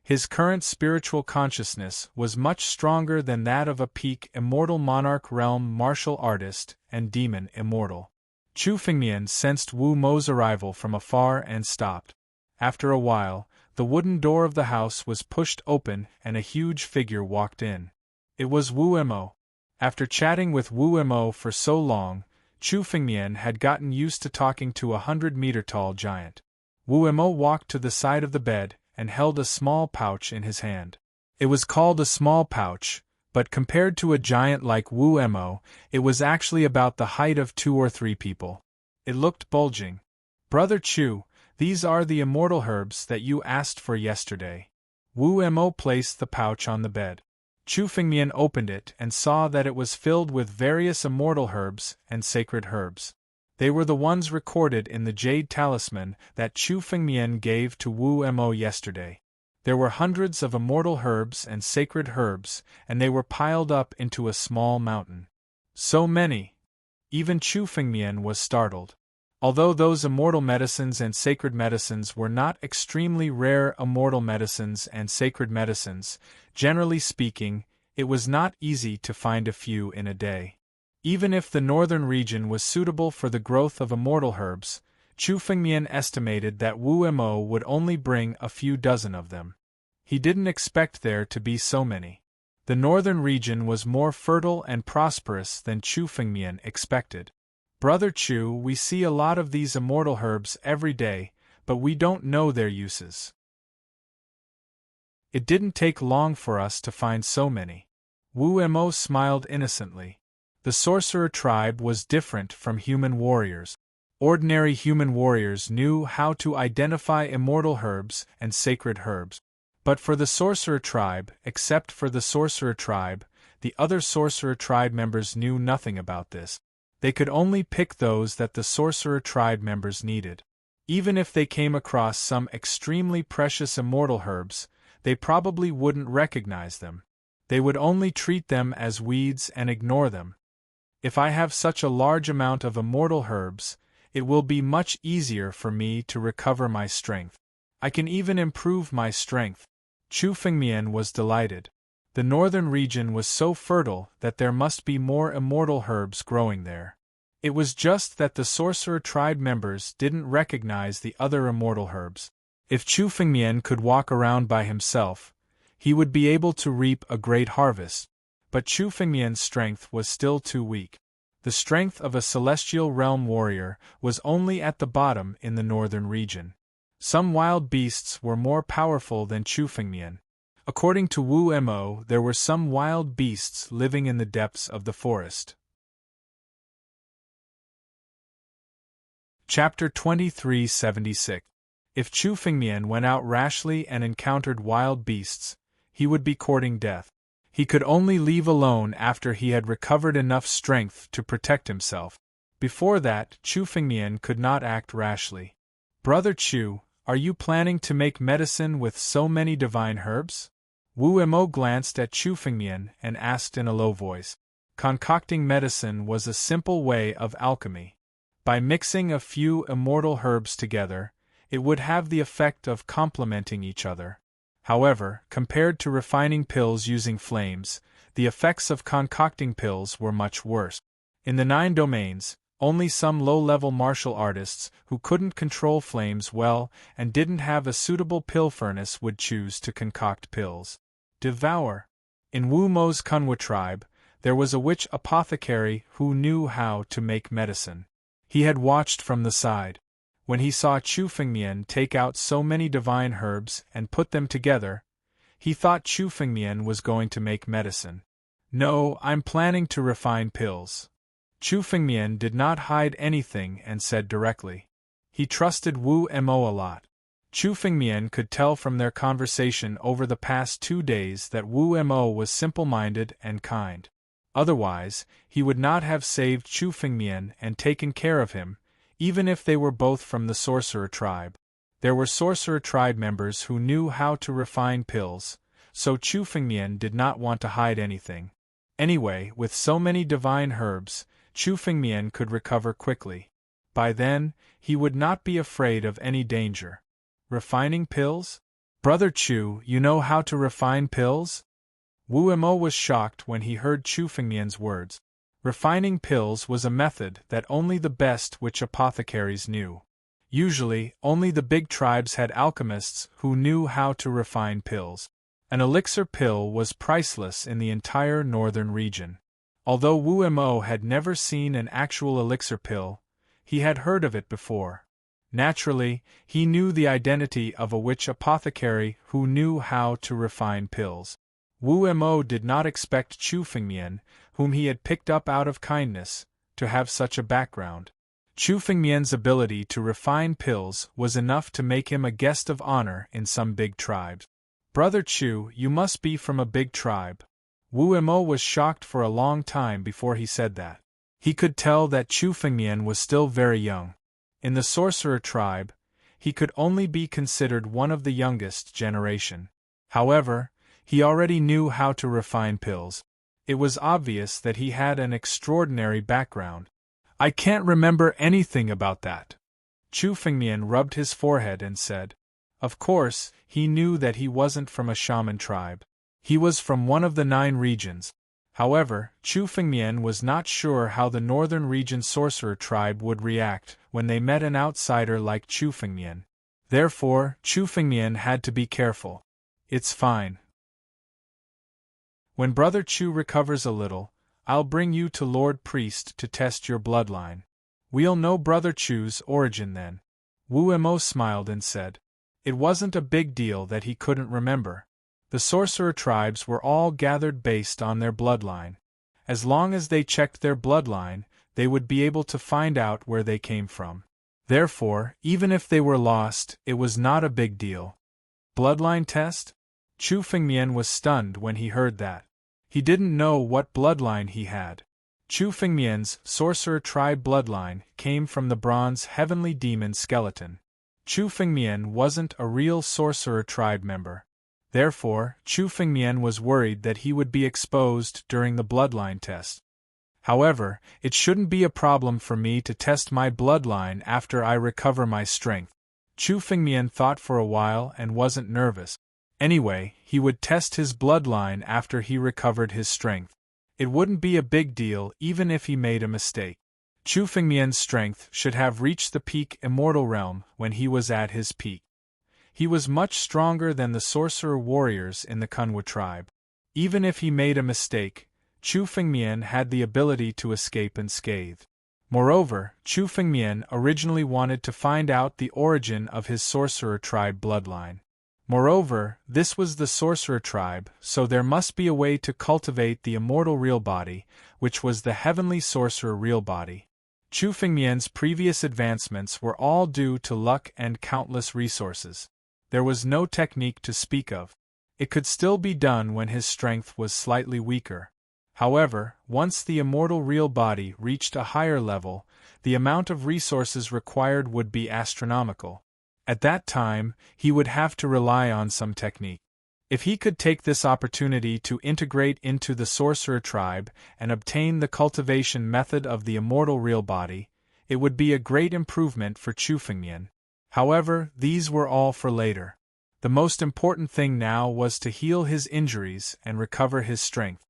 His current spiritual consciousness was much stronger than that of a peak immortal monarch realm martial artist and demon immortal. Chu Fengmian sensed Wu Mo's arrival from afar and stopped. After a while, the wooden door of the house was pushed open and a huge figure walked in. It was Wu Mo. After chatting with Wu Mo for so long, Chu Fengmian had gotten used to talking to a 100-meter-tall giant. Wu Mo walked to the side of the bed and held a small pouch in his hand. It was called a small pouch, but compared to a giant like Wu Mo, it was actually about the height of 2 or 3 people. It looked bulging. "Brother Chu, these are the immortal herbs that you asked for yesterday." Wu Mo placed the pouch on the bed. Chu Fengmian opened it and saw that it was filled with various immortal herbs and sacred herbs. They were the ones recorded in the jade talisman that Chu Fengmian gave to Wu Mo yesterday. There were hundreds of immortal herbs and sacred herbs, and they were piled up into a small mountain. So many! Even Chu Fengmian was startled. Although those immortal medicines and sacred medicines were not extremely rare immortal medicines and sacred medicines, generally speaking, it was not easy to find a few in a day. Even if the northern region was suitable for the growth of immortal herbs, Chu Fengmian estimated that Wu Mo would only bring a few dozen of them. He didn't expect there to be so many. The northern region was more fertile and prosperous than Chu Fengmian expected. Brother Chu, we see a lot of these immortal herbs every day, but we don't know their uses. It didn't take long for us to find so many. Wu Mo smiled innocently. The sorcerer tribe was different from human warriors. Ordinary human warriors knew how to identify immortal herbs and sacred herbs. But for the sorcerer tribe, except for the sorcerer tribe, the other sorcerer tribe members knew nothing about this. They could only pick those that the sorcerer tribe members needed. Even if they came across some extremely precious immortal herbs, they probably wouldn't recognize them. They would only treat them as weeds and ignore them. If I have such a large amount of immortal herbs, it will be much easier for me to recover my strength. I can even improve my strength. Chu Fengmian was delighted. The northern region was so fertile that there must be more immortal herbs growing there. It was just that the sorcerer tribe members didn't recognize the other immortal herbs. If Chu Fengmian could walk around by himself, he would be able to reap a great harvest. But Chu Fengmian's strength was still too weak. The strength of a celestial realm warrior was only at the bottom in the northern region. Some wild beasts were more powerful than Chu Fengmian. According to Wu Mo, there were some wild beasts living in the depths of the forest. Chapter 2376. If Chu Fengmian went out rashly and encountered wild beasts, he would be courting death. He could only leave alone after he had recovered enough strength to protect himself. Before that, Chu Fengmian could not act rashly. Brother Chu, are you planning to make medicine with so many divine herbs? Wu Mo glanced at Chu Fengmian and asked in a low voice. Concocting medicine was a simple way of alchemy. By mixing a few immortal herbs together, it would have the effect of complementing each other. However, compared to refining pills using flames, the effects of concocting pills were much worse. In the 9 domains, only some low-level martial artists who couldn't control flames well and didn't have a suitable pill furnace would choose to concoct pills. Devour. In Wu Mo's Kunwa tribe, there was a witch apothecary who knew how to make medicine. He had watched from the side. When he saw Chu Fengmian take out so many divine herbs and put them together, he thought Chu Fengmian was going to make medicine. No, I'm planning to refine pills. Chu Fengmian did not hide anything and said directly. He trusted Wu Mo a lot. Chu Fengmian could tell from their conversation over the past 2 days that Wu Mo was simple-minded and kind. Otherwise, he would not have saved Chu Fengmian and taken care of him, even if they were both from the sorcerer tribe. There were sorcerer tribe members who knew how to refine pills, so Chu Fengmian did not want to hide anything. Anyway, with so many divine herbs, Chu Fengmian could recover quickly. By then, he would not be afraid of any danger. Refining pills? Brother Chu, you know how to refine pills? Wu Mo was shocked when he heard Chu Fengmian's words. Refining pills was a method that only the best witch apothecaries knew. Usually, only the big tribes had alchemists who knew how to refine pills. An elixir pill was priceless in the entire northern region. Although Wu Mo had never seen an actual elixir pill, he had heard of it before. Naturally, he knew the identity of a witch apothecary who knew how to refine pills. Wu Mo did not expect Chu Fengmian, whom he had picked up out of kindness, to have such a background. Chu Fengmian's ability to refine pills was enough to make him a guest of honor in some big tribes. Brother Chu, you must be from a big tribe. Wu Mo was shocked for a long time before he said that. He could tell that Chu Fengmian was still very young. In the sorcerer tribe, he could only be considered one of the youngest generation. However, he already knew how to refine pills. It was obvious that he had an extraordinary background. I can't remember anything about that. Chu Fengmian rubbed his forehead and said. Of course, he knew that he wasn't from a shaman tribe. He was from one of the 9 regions. However, Chu Fengmian was not sure how the northern region sorcerer tribe would react when they met an outsider like Chu Fengmian. Therefore, Chu Fengmian had to be careful. It's fine. When Brother Chu recovers a little, I'll bring you to Lord Priest to test your bloodline. We'll know Brother Chu's origin then. Wu Mo smiled and said. It wasn't a big deal that he couldn't remember. The sorcerer tribes were all gathered based on their bloodline. As long as they checked their bloodline, they would be able to find out where they came from. Therefore, even if they were lost, it was not a big deal. Bloodline test? Chu Fengmian was stunned when he heard that. He didn't know what bloodline he had. Chu Fengmian's sorcerer tribe bloodline came from the bronze heavenly demon skeleton. Chu Fengmian wasn't a real sorcerer tribe member. Therefore, Chu Fengmian was worried that he would be exposed during the bloodline test. However, it shouldn't be a problem for me to test my bloodline after I recover my strength. Chu Fengmian thought for a while and wasn't nervous. Anyway, he would test his bloodline after he recovered his strength. It wouldn't be a big deal even if he made a mistake. Chu Fengmian's strength should have reached the peak immortal realm when he was at his peak. He was much stronger than the sorcerer warriors in the Kunwa tribe. Even if he made a mistake, Chu Fengmian had the ability to escape unscathed. Moreover, Chu Fengmian originally wanted to find out the origin of his sorcerer tribe bloodline. Moreover, this was the sorcerer tribe, so there must be a way to cultivate the immortal real body, which was the heavenly sorcerer real body. Chu Fengmian's previous advancements were all due to luck and countless resources. There was no technique to speak of. It could still be done when his strength was slightly weaker. However, once the immortal real body reached a higher level, the amount of resources required would be astronomical. At that time, he would have to rely on some technique. If he could take this opportunity to integrate into the sorcerer tribe and obtain the cultivation method of the immortal real body, it would be a great improvement for Chu Fengmian. However, these were all for later. The most important thing now was to heal his injuries and recover his strength.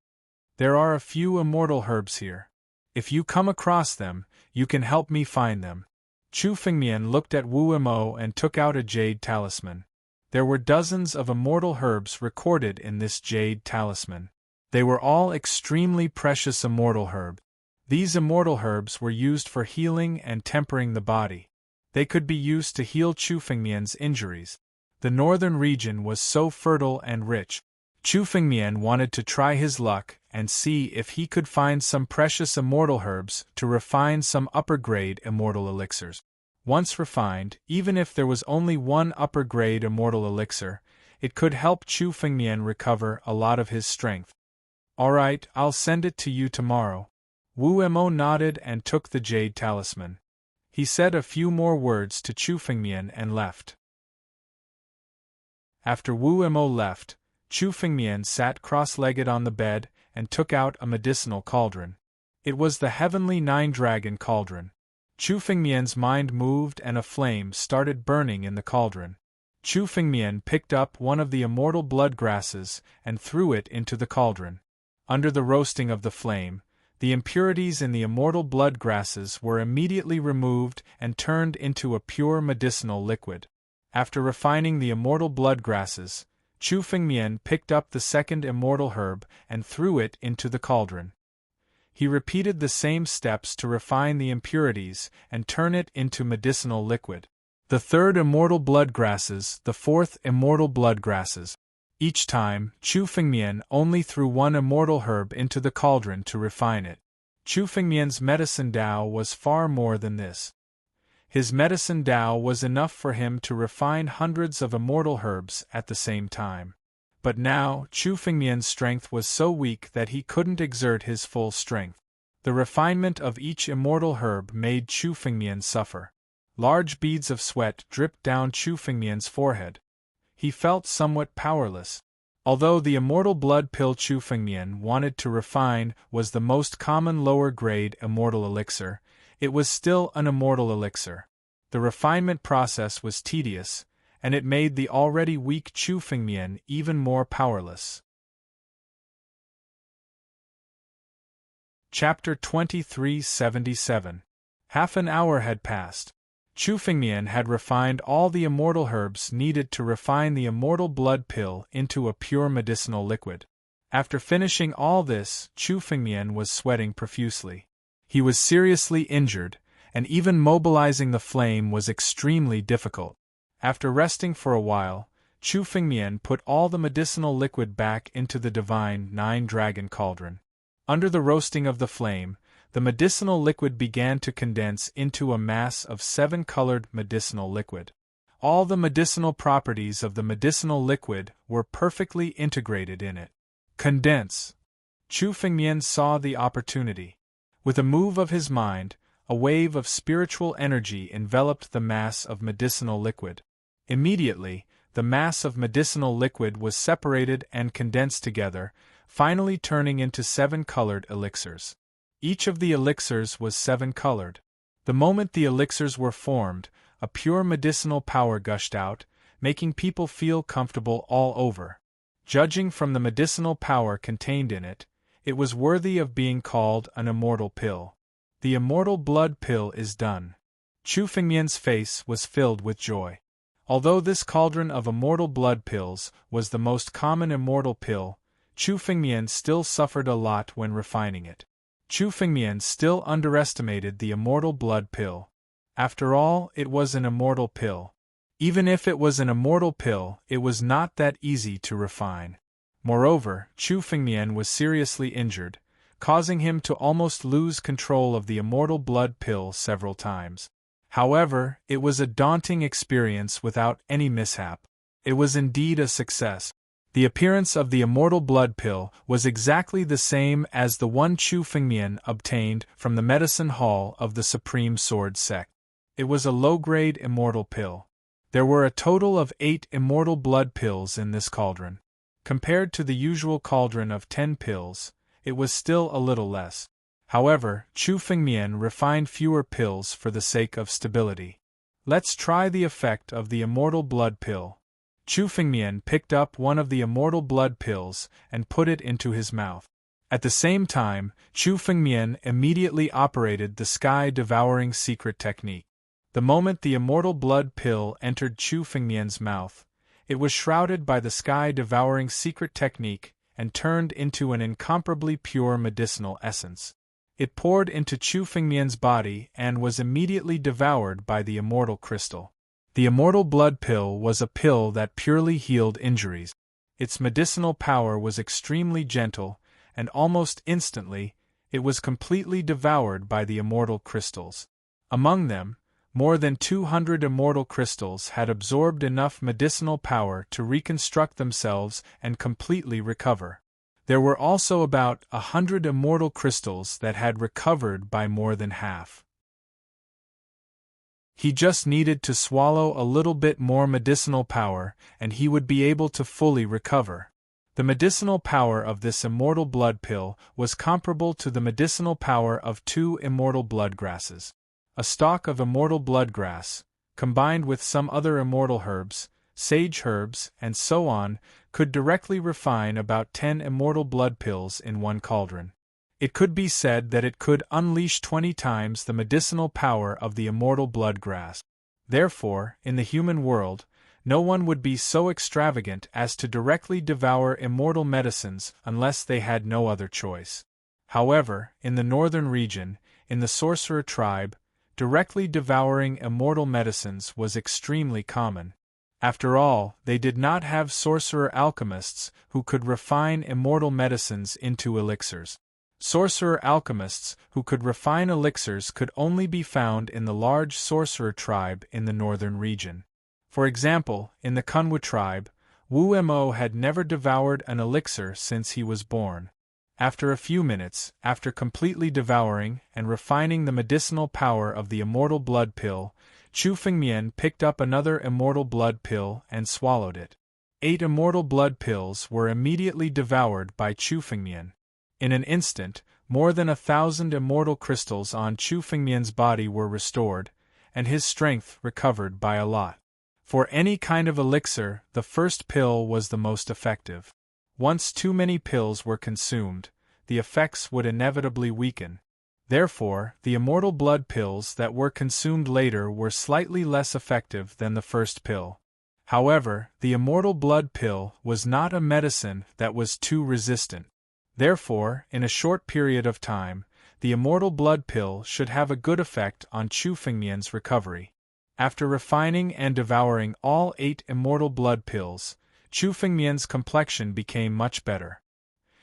There are a few immortal herbs here. If you come across them, you can help me find them. Chu Fengmian looked at Wu Mo and took out a jade talisman. There were dozens of immortal herbs recorded in this jade talisman. They were all extremely precious immortal herbs. These immortal herbs were used for healing and tempering the body. They could be used to heal Chu Fengmian's injuries. The northern region was so fertile and rich. Chu Fengmian wanted to try his luck and see if he could find some precious immortal herbs to refine some upper-grade immortal elixirs. Once refined, even if there was only one upper-grade immortal elixir, it could help Chu Fengmian recover a lot of his strength. Alright, I'll send it to you tomorrow. Wu Mo nodded and took the jade talisman. He said a few more words to Chu Fengmian and left. After Wu Mo left, Chu Fengmian sat cross-legged on the bed and took out a medicinal cauldron. It was the heavenly 9-dragon cauldron. Chu Fengmian's mind moved and a flame started burning in the cauldron. Chu Fengmian picked up one of the immortal blood grasses and threw it into the cauldron. Under the roasting of the flame, the impurities in the immortal blood grasses were immediately removed and turned into a pure medicinal liquid. After refining the immortal blood grasses, Chu Fengmian picked up the second immortal herb and threw it into the cauldron. He repeated the same steps to refine the impurities and turn it into medicinal liquid. The third immortal blood grasses, the fourth immortal blood grasses. Each time, Chu Fengmian only threw one immortal herb into the cauldron to refine it. Chu Fengmian's medicine Dao was far more than this. His medicine Dao was enough for him to refine hundreds of immortal herbs at the same time. But now, Chu Fengmian's strength was so weak that he couldn't exert his full strength. The refinement of each immortal herb made Chu Fengmian suffer. Large beads of sweat dripped down Chu Fengmian's forehead. He felt somewhat powerless. Although the immortal blood pill Chu Fengmian wanted to refine was the most common lower-grade immortal elixir, it was still an immortal elixir. The refinement process was tedious, and it made the already weak Chu Fengmian even more powerless. Chapter 2377. Half an hour had passed. Chu Fengmian had refined all the immortal herbs needed to refine the immortal blood pill into a pure medicinal liquid. After finishing all this, Chu Fengmian was sweating profusely. He was seriously injured, and even mobilizing the flame was extremely difficult. After resting for a while, Chu Fengmian put all the medicinal liquid back into the divine nine-dragon cauldron. Under the roasting of the flame, the medicinal liquid began to condense into a mass of 7-colored medicinal liquid. All the medicinal properties of the medicinal liquid were perfectly integrated in it. Condense! Chu Fengmian saw the opportunity. With a move of his mind, a wave of spiritual energy enveloped the mass of medicinal liquid. Immediately, the mass of medicinal liquid was separated and condensed together, finally turning into 7-colored elixirs. Each of the elixirs was 7-colored. The moment the elixirs were formed, a pure medicinal power gushed out, making people feel comfortable all over. Judging from the medicinal power contained in it, it was worthy of being called an immortal pill. The immortal blood pill is done. Chu Fengmian's face was filled with joy. Although this cauldron of immortal blood pills was the most common immortal pill, Chu Fengmian still suffered a lot when refining it. Chu Fengmian still underestimated the immortal blood pill. After all, it was an immortal pill. Even if it was an immortal pill, it was not that easy to refine. Moreover, Chu Fengmian was seriously injured, causing him to almost lose control of the immortal blood pill several times. However, it was a daunting experience without any mishap. It was indeed a success. The appearance of the immortal blood pill was exactly the same as the one Chu Fengmian obtained from the medicine hall of the Supreme Sword Sect. It was a low-grade immortal pill. There were a total of 8 immortal blood pills in this cauldron. Compared to the usual cauldron of 10 pills, it was still a little less. However, Chu Fengmian refined fewer pills for the sake of stability. Let's try the effect of the immortal blood pill. Chu Fengmian picked up one of the immortal blood pills and put it into his mouth. At the same time, Chu Fengmian immediately operated the sky-devouring secret technique. The moment the immortal blood pill entered Chu Fengmian's mouth, it was shrouded by the sky-devouring secret technique and turned into an incomparably pure medicinal essence. It poured into Chu Fengmian's body and was immediately devoured by the immortal crystal. The immortal blood pill was a pill that purely healed injuries. Its medicinal power was extremely gentle, and almost instantly, it was completely devoured by the immortal crystals. Among them, more than 200 immortal crystals had absorbed enough medicinal power to reconstruct themselves and completely recover. There were also about 100 immortal crystals that had recovered by more than half. He just needed to swallow a little bit more medicinal power, and he would be able to fully recover. The medicinal power of this immortal blood pill was comparable to the medicinal power of 2 immortal blood grasses. A stalk of immortal blood grass, combined with some other immortal herbs, sage herbs, and so on, could directly refine about 10 immortal blood pills in one cauldron. It could be said that it could unleash 20 times the medicinal power of the immortal blood grass. Therefore, in the human world, no one would be so extravagant as to directly devour immortal medicines unless they had no other choice. However, in the northern region, in the sorcerer tribe, directly devouring immortal medicines was extremely common. After all, they did not have sorcerer alchemists who could refine immortal medicines into elixirs. Sorcerer alchemists who could refine elixirs could only be found in the large sorcerer tribe in the northern region. For example, in the Kunwa tribe, Wu Mo had never devoured an elixir since he was born. After a few minutes, after completely devouring and refining the medicinal power of the immortal blood pill, Chu Fengmian picked up another immortal blood pill and swallowed it. 8 immortal blood pills were immediately devoured by Chu Fengmian. In an instant, more than 1,000 immortal crystals on Chu Fengmian's body were restored, and his strength recovered by a lot. For any kind of elixir, the first pill was the most effective. Once too many pills were consumed, the effects would inevitably weaken. Therefore, the immortal blood pills that were consumed later were slightly less effective than the first pill. However, the immortal blood pill was not a medicine that was too resistant. Therefore, in a short period of time, the immortal blood pill should have a good effect on Chu Fengmian's recovery. After refining and devouring all 8 immortal blood pills, Chu Fengmian's complexion became much better.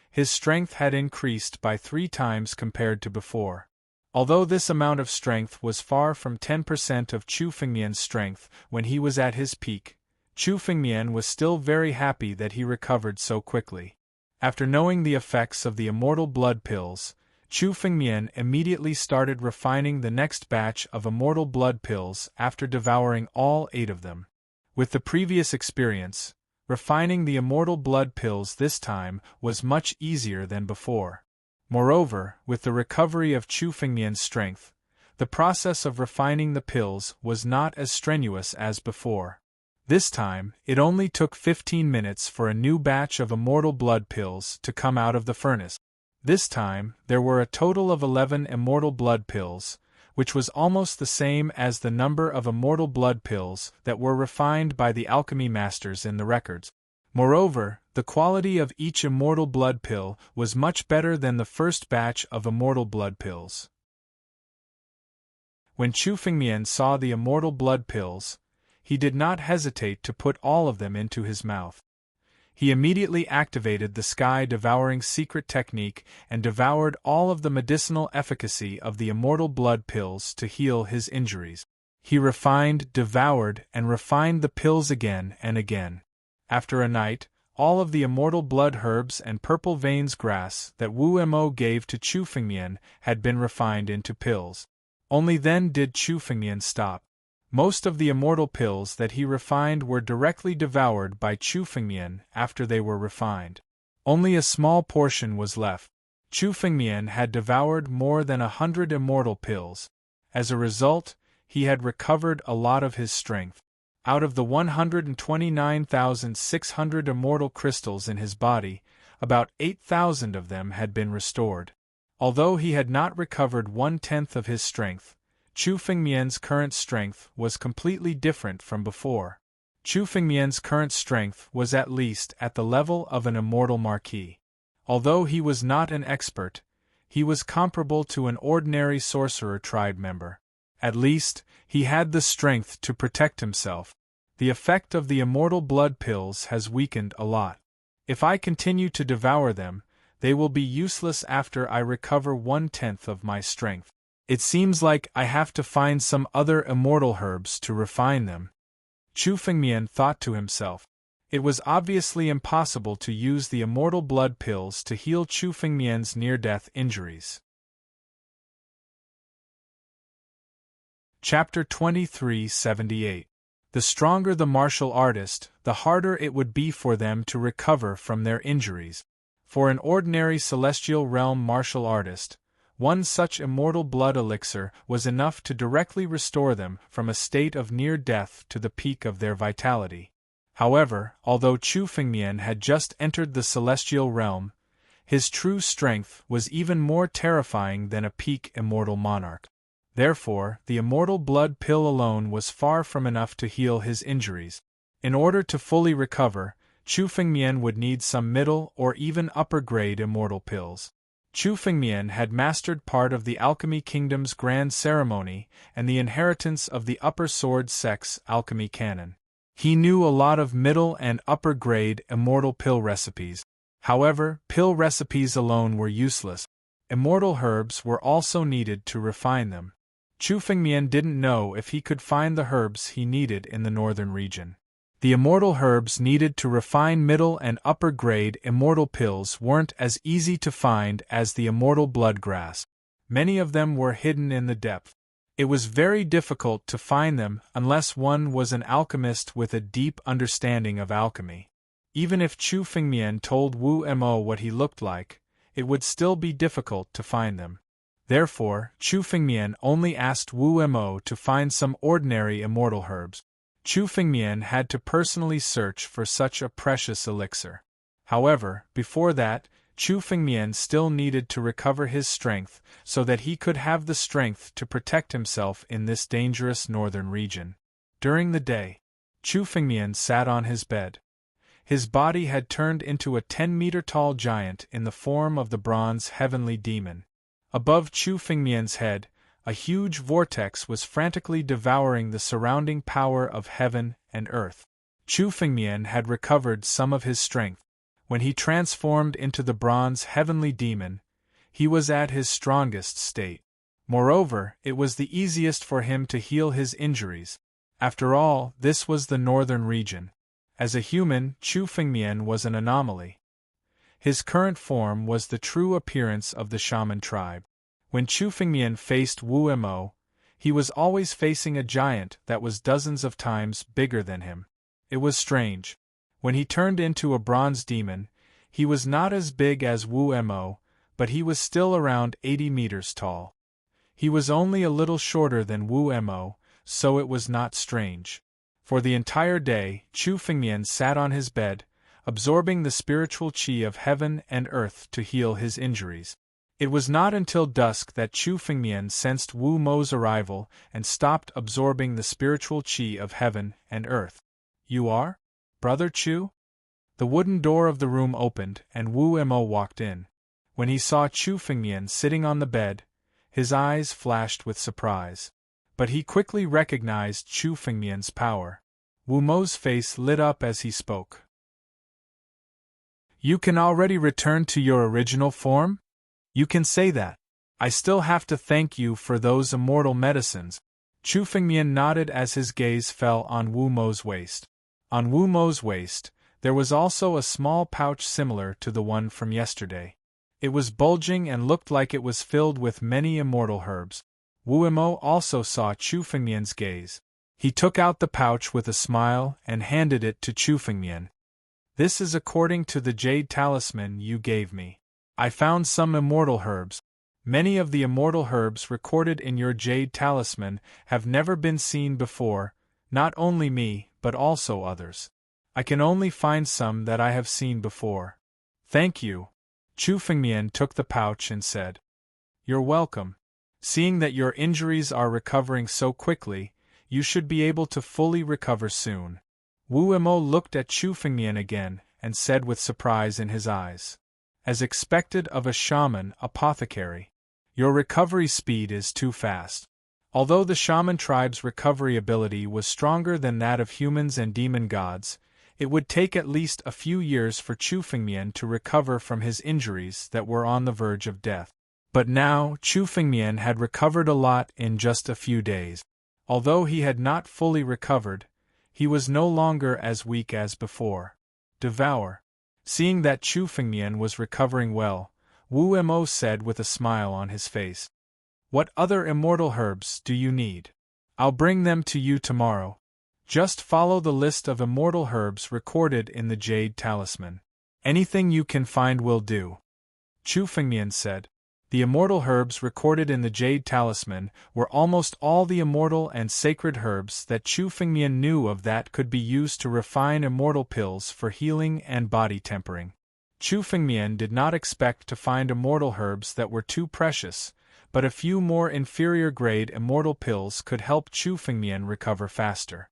His strength had increased by 3 times compared to before. Although this amount of strength was far from 10% of Chu Fengmian's strength when he was at his peak, Chu Fengmian was still very happy that he recovered so quickly. After knowing the effects of the immortal blood pills, Chu Fengmian immediately started refining the next batch of immortal blood pills after devouring all 8 of them. With the previous experience, refining the immortal blood pills this time was much easier than before. Moreover, with the recovery of Chu Fengmian's strength, the process of refining the pills was not as strenuous as before. This time, it only took 15 minutes for a new batch of immortal blood pills to come out of the furnace. This time, there were a total of 11 immortal blood pills, which was almost the same as the number of immortal blood pills that were refined by the alchemy masters in the records. Moreover, the quality of each immortal blood pill was much better than the first batch of immortal blood pills. When Chu Fengmian saw the immortal blood pills, he did not hesitate to put all of them into his mouth. He immediately activated the sky-devouring secret technique and devoured all of the medicinal efficacy of the immortal blood pills to heal his injuries. He refined, devoured, and refined the pills again and again. After a night, all of the immortal blood herbs and purple veins grass that Wu Mo gave to Chu Fengmian had been refined into pills. Only then did Chu Fengmian stop. Most of the immortal pills that he refined were directly devoured by Chu Fengmian after they were refined. Only a small portion was left. Chu Fengmian had devoured more than 100 immortal pills. As a result, he had recovered a lot of his strength. Out of the 129,600 immortal crystals in his body, about 8,000 of them had been restored. Although he had not recovered 1/10 of his strength, Chu Fengmian's current strength was completely different from before. Chu Fengmian's current strength was at least at the level of an immortal marquis. Although he was not an expert, he was comparable to an ordinary sorcerer tribe member. At least, he had the strength to protect himself. The effect of the immortal blood pills has weakened a lot. If I continue to devour them, they will be useless after I recover 1/10 of my strength. It seems like I have to find some other immortal herbs to refine them. Chu Fengmian thought to himself. It was obviously impossible to use the immortal blood pills to heal Chu Fengmian's near-death injuries. Chapter 2378. The stronger the martial artist, the harder it would be for them to recover from their injuries. For an ordinary celestial realm martial artist, one such immortal blood elixir was enough to directly restore them from a state of near death to the peak of their vitality. However, although Chu Fengmian had just entered the celestial realm, his true strength was even more terrifying than a peak immortal monarch. Therefore, the immortal blood pill alone was far from enough to heal his injuries. In order to fully recover, Chu Fengmian would need some middle or even upper-grade immortal pills. Chu Fengmian had mastered part of the Alchemy Kingdom's grand ceremony and the inheritance of the upper sword sect's alchemy canon. He knew a lot of middle and upper-grade immortal pill recipes. However, pill recipes alone were useless. Immortal herbs were also needed to refine them. Chu Fengmian didn't know if he could find the herbs he needed in the northern region. The immortal herbs needed to refine middle and upper grade immortal pills weren't as easy to find as the immortal blood grass. Many of them were hidden in the depth. It was very difficult to find them unless one was an alchemist with a deep understanding of alchemy. Even if Chu Fengmian told Wu Mo what he looked like, it would still be difficult to find them. Therefore, Chu Fengmian only asked Wu Mo to find some ordinary immortal herbs. Chu Fengmian had to personally search for such a precious elixir. However, before that, Chu Fengmian still needed to recover his strength so that he could have the strength to protect himself in this dangerous northern region. During the day, Chu Fengmian sat on his bed. His body had turned into a 10-meter-tall giant in the form of the bronze heavenly demon. Above Chu Fengmian's head, a huge vortex was frantically devouring the surrounding power of heaven and earth. Chu Fengmian had recovered some of his strength. When he transformed into the bronze heavenly demon, he was at his strongest state. Moreover, it was the easiest for him to heal his injuries. After all, this was the northern region. As a human, Chu Fengmian was an anomaly. His current form was the true appearance of the shaman tribe. When Chu Fengmian faced Wu Mo, he was always facing a giant that was dozens of times bigger than him. It was strange. When he turned into a bronze demon, he was not as big as Wu Mo, but he was still around 80 meters tall. He was only a little shorter than Wu Mo, so it was not strange. For the entire day, Chu Fengmian sat on his bed, absorbing the spiritual qi of heaven and earth to heal his injuries. It was not until dusk that Chu Fengmian sensed Wu Mo's arrival and stopped absorbing the spiritual qi of heaven and earth. "You are? Brother Chu?" The wooden door of the room opened and Wu Mo walked in. When he saw Chu Fengmian sitting on the bed, his eyes flashed with surprise. But he quickly recognized Chu Fengmian's power. Wu Mo's face lit up as he spoke. "You can already return to your original form? You can say that. I still have to thank you for those immortal medicines." Chu Fengmian nodded as his gaze fell on Wu Mo's waist. On Wu Mo's waist, there was also a small pouch similar to the one from yesterday. It was bulging and looked like it was filled with many immortal herbs. Wu Mo also saw Chu Fengmian's gaze. He took out the pouch with a smile and handed it to Chu Fengmian. "This is according to the jade talisman you gave me. I found some immortal herbs. Many of the immortal herbs recorded in your jade talisman have never been seen before, not only me, but also others. I can only find some that I have seen before." "Thank you." Chu Fengmian took the pouch and said, "You're welcome. Seeing that your injuries are recovering so quickly, you should be able to fully recover soon." Wu Mo looked at Chu Fengmian again and said with surprise in his eyes, "As expected of a shaman apothecary, your recovery speed is too fast." Although the shaman tribe's recovery ability was stronger than that of humans and demon gods, it would take at least a few years for Chu Fengmian to recover from his injuries that were on the verge of death. But now, Chu Fengmian had recovered a lot in just a few days. Although he had not fully recovered, he was no longer as weak as before. "Devour." Seeing that Chu Fengmian was recovering well, Wu Mo said with a smile on his face, "What other immortal herbs do you need? I'll bring them to you tomorrow. Just follow the list of immortal herbs recorded in the jade talisman. Anything you can find will do." Chu Fengmian said. The immortal herbs recorded in the jade talisman were almost all the immortal and sacred herbs that Chu Fengmian knew of that could be used to refine immortal pills for healing and body tempering. Chu Fengmian did not expect to find immortal herbs that were too precious, but a few more inferior-grade immortal pills could help Chu Fengmian recover faster.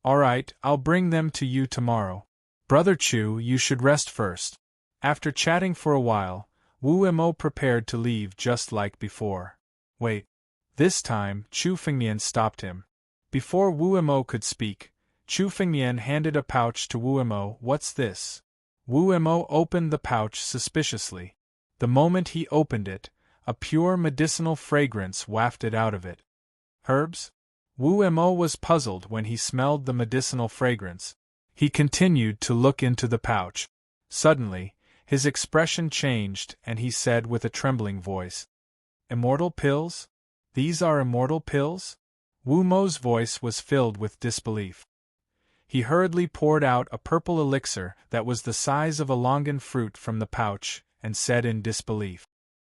"All right, I'll bring them to you tomorrow. Brother Chu, you should rest first." After chatting for a while, Wu Mo prepared to leave just like before. "Wait." This time, Chu Fengmian stopped him. Before Wu Mo could speak, Chu Fengmian handed a pouch to Wu Mo. "What's this?" Wu Mo opened the pouch suspiciously. The moment he opened it, a pure medicinal fragrance wafted out of it. "Herbs?" Wu Mo was puzzled when he smelled the medicinal fragrance. He continued to look into the pouch. Suddenly, his expression changed and he said with a trembling voice, "Immortal pills? These are immortal pills?" Wu Mo's voice was filled with disbelief. He hurriedly poured out a purple elixir that was the size of a longan fruit from the pouch and said in disbelief,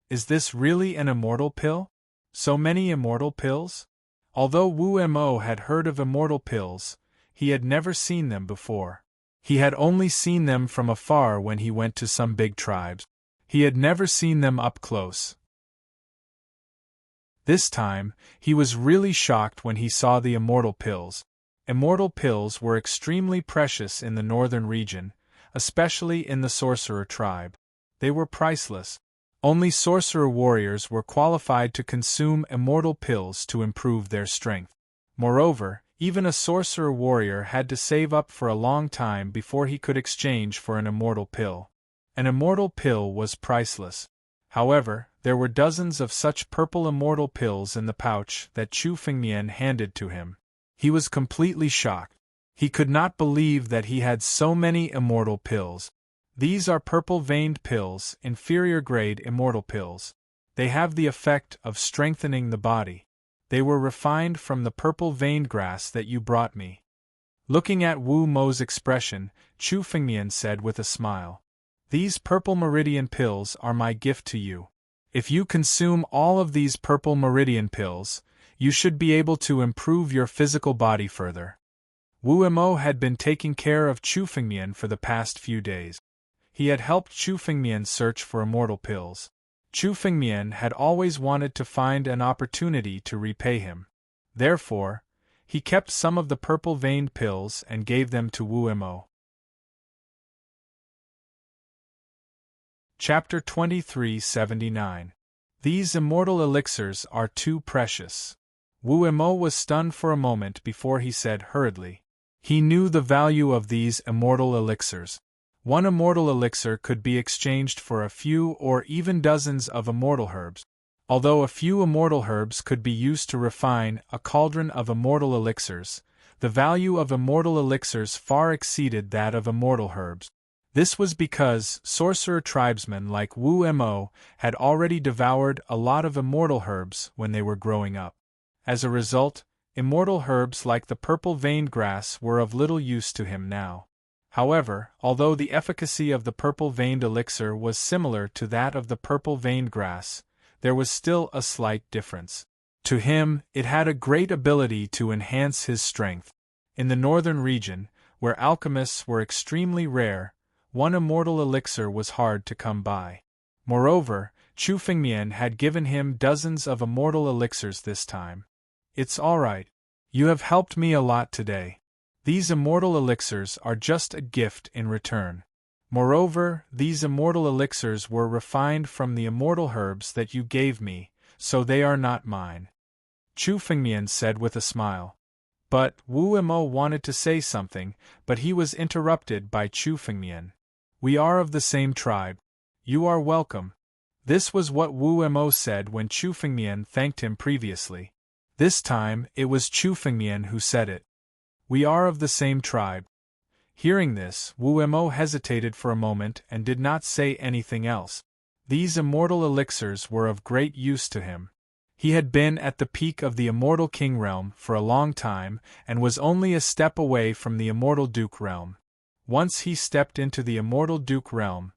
"Is this really an immortal pill? So many immortal pills?" Although Wu Mo had heard of immortal pills, he had never seen them before. He had only seen them from afar when he went to some big tribes. He had never seen them up close. This time, he was really shocked when he saw the immortal pills. Immortal pills were extremely precious in the northern region, especially in the sorcerer tribe. They were priceless. Only sorcerer warriors were qualified to consume immortal pills to improve their strength. Moreover, even a sorcerer warrior had to save up for a long time before he could exchange for an immortal pill. An immortal pill was priceless. However, there were dozens of such purple immortal pills in the pouch that Chu Fengmian handed to him. He was completely shocked. He could not believe that he had so many immortal pills. These are purple-veined pills, inferior grade immortal pills. They have the effect of strengthening the body. They were refined from the purple-veined grass that you brought me. Looking at Wu Mo's expression, Chu Fengmian said with a smile, "These purple meridian pills are my gift to you. If you consume all of these purple meridian pills, you should be able to improve your physical body further." Wu Mo had been taking care of Chu Fengmian for the past few days. He had helped Chu Fengmian search for immortal pills. Chu Fengmian had always wanted to find an opportunity to repay him. Therefore, he kept some of the purple-veined pills and gave them to Wu Mo. Chapter 2379. These immortal elixirs are too precious. Wu Mo was stunned for a moment before he said hurriedly. He knew the value of these immortal elixirs. One immortal elixir could be exchanged for a few or even dozens of immortal herbs. Although a few immortal herbs could be used to refine a cauldron of immortal elixirs, the value of immortal elixirs far exceeded that of immortal herbs. This was because sorcerer tribesmen like Wu Mo had already devoured a lot of immortal herbs when they were growing up. As a result, immortal herbs like the purple-veined grass were of little use to him now. However, although the efficacy of the purple-veined elixir was similar to that of the purple-veined grass, there was still a slight difference. To him, it had a great ability to enhance his strength. In the northern region, where alchemists were extremely rare, one immortal elixir was hard to come by. Moreover, Chu Fengmian had given him dozens of immortal elixirs this time. "It's all right. You have helped me a lot today. These immortal elixirs are just a gift in return. Moreover, these immortal elixirs were refined from the immortal herbs that you gave me, so they are not mine," Chu Fengmian said with a smile. But Wu Mo wanted to say something, but he was interrupted by Chu Fengmian. "We are of the same tribe. You are welcome." This was what Wu Mo said when Chu Fengmian thanked him previously. This time, it was Chu Fengmian who said it. "We are of the same tribe." Hearing this, Wu Mo hesitated for a moment and did not say anything else. These immortal elixirs were of great use to him. He had been at the peak of the immortal king realm for a long time and was only a step away from the immortal duke realm. Once he stepped into the immortal duke realm,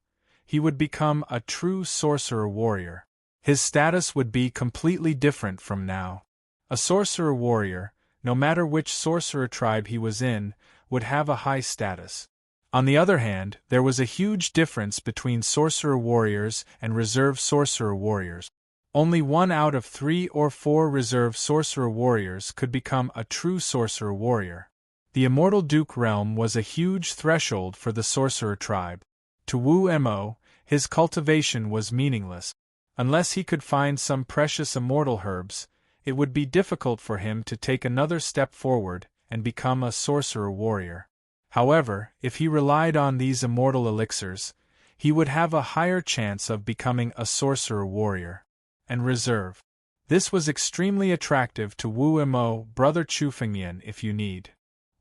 he would become a true sorcerer warrior. His status would be completely different from now. A sorcerer warrior, no matter which sorcerer tribe he was in, would have a high status. On the other hand, there was a huge difference between sorcerer warriors and reserve sorcerer warriors. Only 1 out of 3 or 4 reserve sorcerer warriors could become a true sorcerer warrior. The Immortal Duke realm was a huge threshold for the sorcerer tribe. To Wu Mo, his cultivation was meaningless. Unless he could find some precious immortal herbs, it would be difficult for him to take another step forward and become a sorcerer warrior. However, if he relied on these immortal elixirs, he would have a higher chance of becoming a sorcerer warrior. And reserve. This was extremely attractive to Wu Mo, brother Chu Fengmian if you need.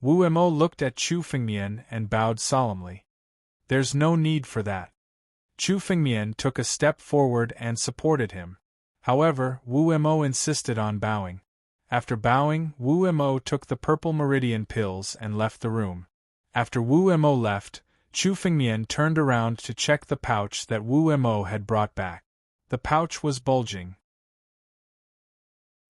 Wu Mo looked at Chu Fengmian and bowed solemnly. There's no need for that. Chu Fengmian took a step forward and supported him. However, Wu Mo insisted on bowing. After bowing, Wu Mo took the purple meridian pills and left the room. After Wu Mo left, Chu Fengmian turned around to check the pouch that Wu Mo had brought back. The pouch was bulging.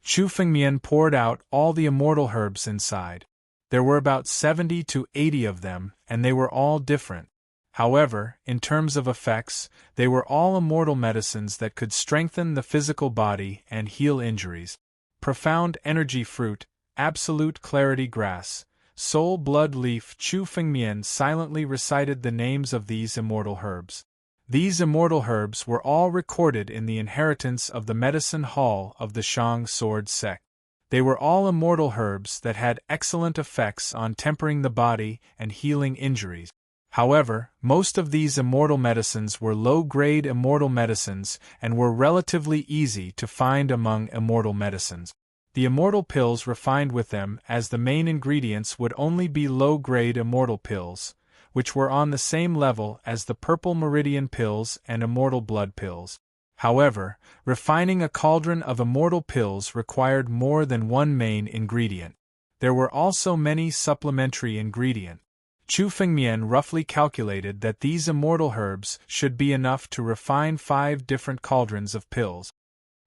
Chu Fengmian poured out all the immortal herbs inside. There were about 70 to 80 of them, and they were all different. However, in terms of effects, they were all immortal medicines that could strengthen the physical body and heal injuries. Profound energy fruit, absolute clarity grass, soul blood leaf. Chu Fengmian silently recited the names of these immortal herbs. These immortal herbs were all recorded in the inheritance of the medicine hall of the Shang Sword sect. They were all immortal herbs that had excellent effects on tempering the body and healing injuries. However, most of these immortal medicines were low-grade immortal medicines and were relatively easy to find among immortal medicines. The immortal pills refined with them as the main ingredients would only be low-grade immortal pills, which were on the same level as the purple meridian pills and immortal blood pills. However, refining a cauldron of immortal pills required more than one main ingredient. There were also many supplementary ingredients. Chu Fengmian roughly calculated that these immortal herbs should be enough to refine 5 different cauldrons of pills.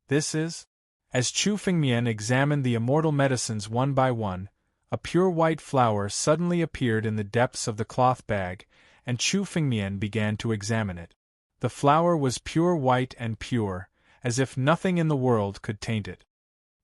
This is? As Chu Fengmian examined the immortal medicines one by one, a pure white flower suddenly appeared in the depths of the cloth bag, and Chu Fengmian began to examine it. The flower was pure white and pure, as if nothing in the world could taint it.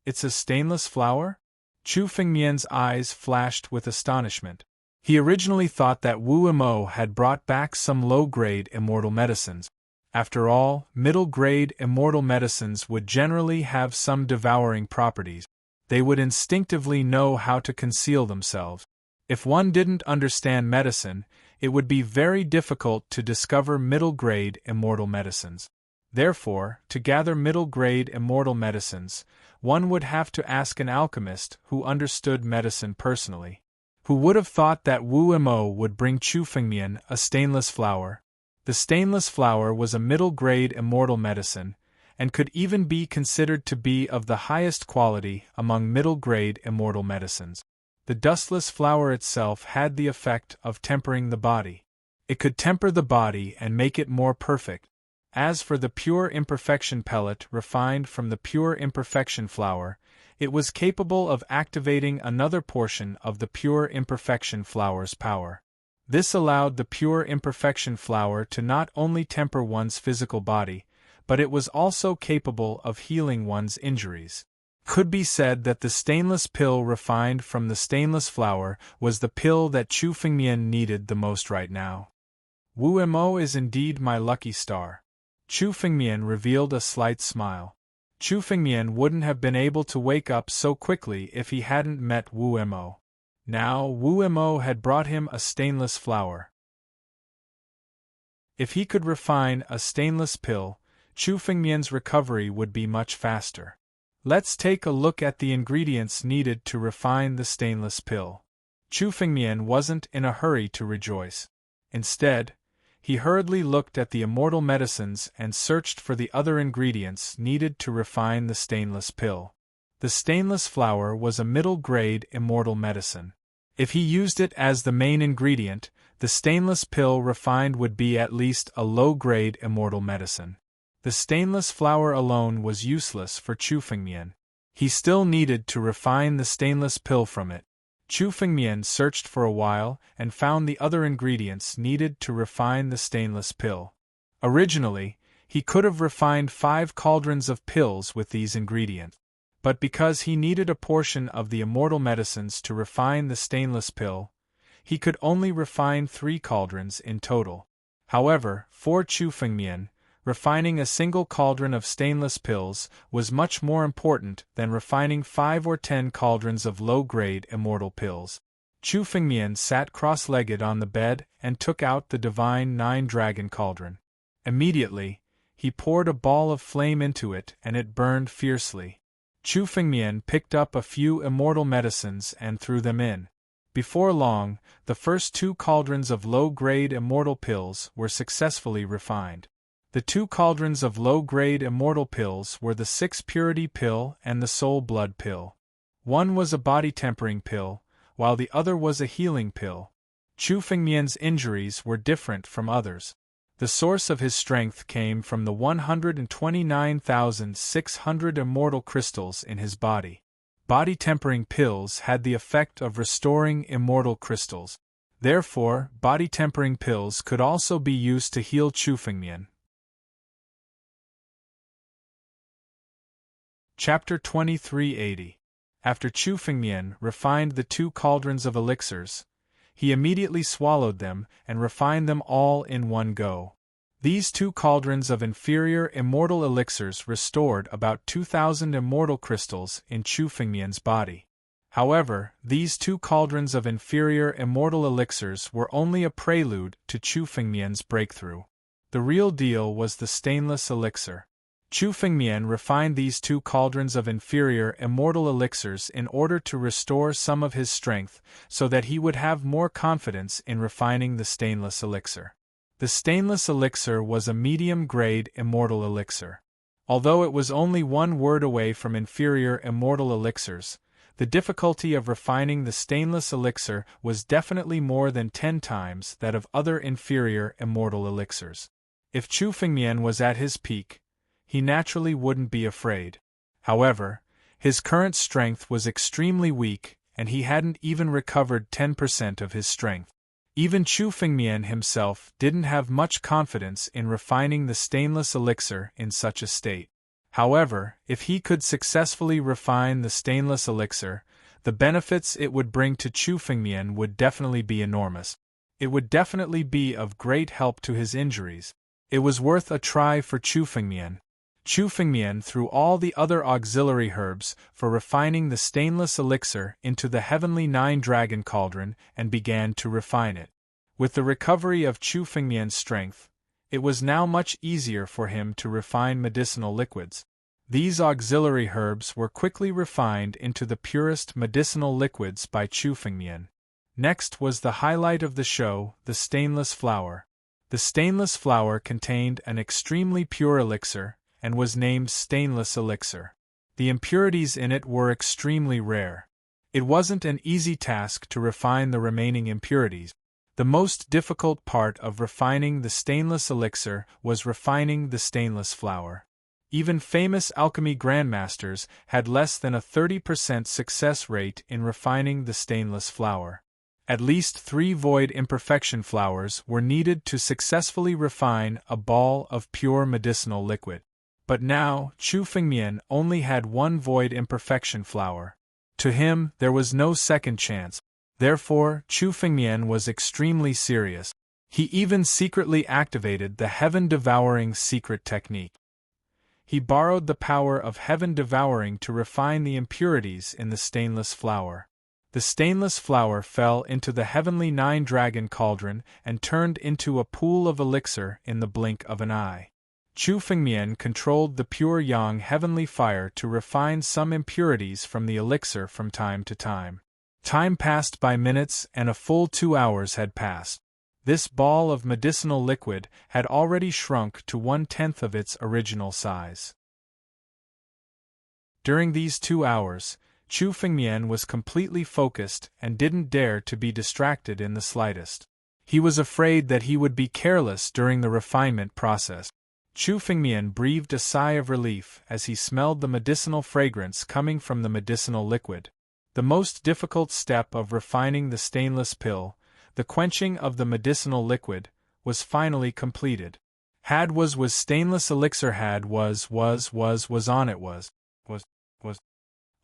It's a stainless flower? Chu Fengmian's eyes flashed with astonishment. He originally thought that Wu Mo had brought back some low-grade immortal medicines. After all, middle-grade immortal medicines would generally have some devouring properties. They would instinctively know how to conceal themselves. If one didn't understand medicine, it would be very difficult to discover middle-grade immortal medicines. Therefore, to gather middle-grade immortal medicines, one would have to ask an alchemist who understood medicine personally. Who would have thought that Wu Mo would bring Chu Fengmian a stainless flower? The stainless flower was a middle-grade immortal medicine, and could even be considered to be of the highest quality among middle-grade immortal medicines. The dustless flower itself had the effect of tempering the body. It could temper the body and make it more perfect. As for the pure imperfection pellet refined from the pure imperfection flower, it was capable of activating another portion of the pure imperfection flower's power. This allowed the pure imperfection flower to not only temper one's physical body, but it was also capable of healing one's injuries. Could be said that the stainless pill refined from the stainless flower was the pill that Chu Fengmian needed the most right now. Wu Mo is indeed my lucky star. Chu Fengmian revealed a slight smile. Chu Fengmian wouldn't have been able to wake up so quickly if he hadn't met Wu Mo. Now, Wu Mo had brought him a stainless flower. If he could refine a stainless pill, Chu Fengmian's recovery would be much faster. Let's take a look at the ingredients needed to refine the stainless pill. Chu Fengmian wasn't in a hurry to rejoice. Instead, he hurriedly looked at the immortal medicines and searched for the other ingredients needed to refine the stainless pill. The stainless flower was a middle-grade immortal medicine. If he used it as the main ingredient, the stainless pill refined would be at least a low-grade immortal medicine. The stainless flower alone was useless for Chu Fengmian. He still needed to refine the stainless pill from it. Chu Fengmian searched for a while and found the other ingredients needed to refine the stainless pill. Originally, he could have refined 5 cauldrons of pills with these ingredients. But because he needed a portion of the immortal medicines to refine the stainless pill, he could only refine 3 cauldrons in total. However, for Chu Fengmian, refining a single cauldron of stainless pills was much more important than refining 5 or 10 cauldrons of low-grade immortal pills. Chu Fengmian sat cross-legged on the bed and took out the divine 9-dragon cauldron. Immediately, he poured a ball of flame into it and it burned fiercely. Chu Fengmian picked up a few immortal medicines and threw them in. Before long, the first 2 cauldrons of low-grade immortal pills were successfully refined. The 2 cauldrons of low-grade immortal pills were the 6-purity pill and the soul blood pill. One was a body-tempering pill, while the other was a healing pill. Chu Fengmian's injuries were different from others. The source of his strength came from the 129,600 immortal crystals in his body. Body-tempering pills had the effect of restoring immortal crystals. Therefore, body-tempering pills could also be used to heal Chu Fengmian. Chapter 2380. After Chu Fengmian refined the 2 cauldrons of elixirs, he immediately swallowed them and refined them all in one go. These 2 cauldrons of inferior immortal elixirs restored about 2,000 immortal crystals in Chu Fengmian's body. However, these 2 cauldrons of inferior immortal elixirs were only a prelude to Chu Fengmian's breakthrough. The real deal was the stainless elixir. Chu Fengmian refined these 2 cauldrons of inferior immortal elixirs in order to restore some of his strength so that he would have more confidence in refining the stainless elixir. The stainless elixir was a medium-grade immortal elixir. Although it was only 1 word away from inferior immortal elixirs, the difficulty of refining the stainless elixir was definitely more than 10 times that of other inferior immortal elixirs. If Chu Fengmian was at his peak, he naturally wouldn't be afraid. However, his current strength was extremely weak, and he hadn't even recovered 10% of his strength. Even Chu Fengmian himself didn't have much confidence in refining the stainless elixir in such a state. However, if he could successfully refine the stainless elixir, the benefits it would bring to Chu Fengmian would definitely be enormous. It would definitely be of great help to his injuries. It was worth a try for Chu Fengmian. Chu Fengmian threw all the other auxiliary herbs for refining the stainless elixir into the heavenly 9-dragon cauldron and began to refine it. With the recovery of Chu Fengmian's strength, it was now much easier for him to refine medicinal liquids. These auxiliary herbs were quickly refined into the purest medicinal liquids by Chu Fengmian. Next was the highlight of the show, the stainless flower. The stainless flower contained an extremely pure elixir, and was named stainless elixir. The impurities in it were extremely rare. It wasn't an easy task to refine the remaining impurities. The most difficult part of refining the stainless elixir was refining the stainless flower. Even famous alchemy grandmasters had less than a 30% success rate in refining the stainless flower. At least 3 void imperfection flowers were needed to successfully refine a ball of pure medicinal liquid. But now, Chu Fengmian only had 1 void imperfection flower. To him, there was no second chance. Therefore, Chu Fengmian was extremely serious. He even secretly activated the heaven-devouring secret technique. He borrowed the power of heaven-devouring to refine the impurities in the stainless flower. The stainless flower fell into the heavenly 9-dragon cauldron and turned into a pool of elixir in the blink of an eye. Chu Fengmian controlled the pure yang heavenly fire to refine some impurities from the elixir from time to time. Time passed by minutes and a full 2 hours had passed. This ball of medicinal liquid had already shrunk to 1/10 of its original size. During these 2 hours, Chu Fengmian was completely focused and didn't dare to be distracted in the slightest. He was afraid that he would be careless during the refinement process. Chu Fengmian breathed a sigh of relief as he smelled the medicinal fragrance coming from the medicinal liquid. The most difficult step of refining the stainless pill, the quenching of the medicinal liquid, was finally completed. Was stainless elixir was on it was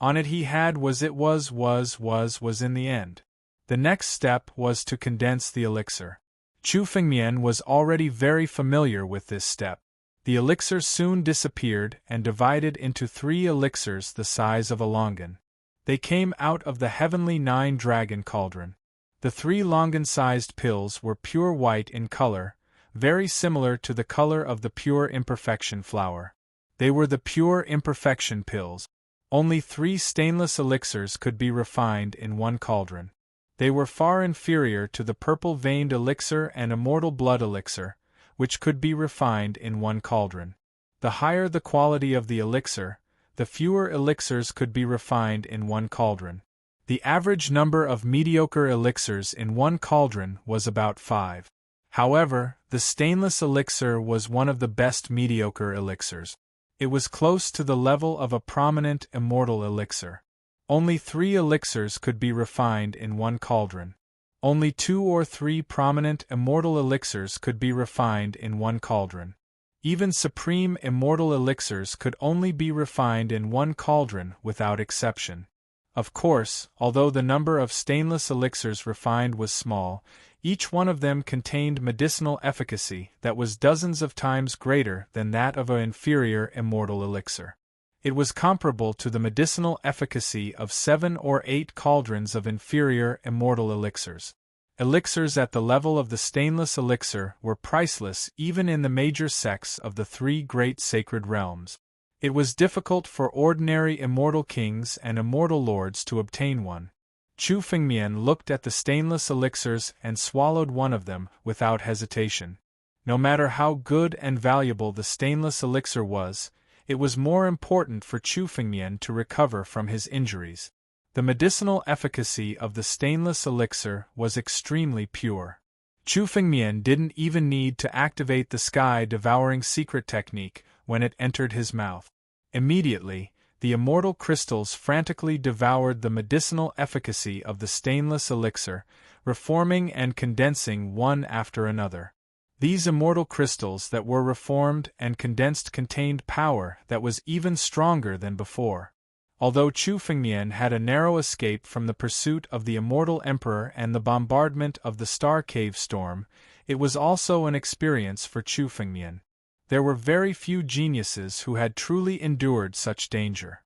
on it he had was in the end. The next step was to condense the elixir. Chu Fengmian was already very familiar with this step. The elixir soon disappeared and divided into 3 elixirs the size of a longan. They came out of the heavenly 9-dragon cauldron. The 3 longan-sized pills were pure white in color, very similar to the color of the pure imperfection flower. They were the pure imperfection pills. Only 3 stainless elixirs could be refined in one cauldron. They were far inferior to the purple-veined elixir and immortal blood elixir, which could be refined in one cauldron. The higher the quality of the elixir, the fewer elixirs could be refined in one cauldron. The average number of mediocre elixirs in one cauldron was about 5. However, the stainless elixir was one of the best mediocre elixirs. It was close to the level of a prominent immortal elixir. Only 3 elixirs could be refined in one cauldron. Only 2 or 3 prominent immortal elixirs could be refined in one cauldron. Even supreme immortal elixirs could only be refined in one cauldron without exception. Of course, although the number of stainless elixirs refined was small, each one of them contained medicinal efficacy that was dozens of times greater than that of an inferior immortal elixir. It was comparable to the medicinal efficacy of 7 or 8 cauldrons of inferior immortal elixirs. Elixirs at the level of the stainless elixir were priceless even in the major sects of the 3 great sacred realms. It was difficult for ordinary immortal kings and immortal lords to obtain one. Chu Fengmian looked at the stainless elixirs and swallowed one of them without hesitation. No matter how good and valuable the stainless elixir was, it was more important for Chu Fengmian to recover from his injuries. The medicinal efficacy of the stainless elixir was extremely pure. Chu Fengmian didn't even need to activate the sky-devouring secret technique when it entered his mouth. Immediately, the immortal crystals frantically devoured the medicinal efficacy of the stainless elixir, reforming and condensing one after another. These immortal crystals that were reformed and condensed contained power that was even stronger than before. Although Chu Fengmian had a narrow escape from the pursuit of the immortal emperor and the bombardment of the Star Cave storm, it was also an experience for Chu Fengmian. There were very few geniuses who had truly endured such danger.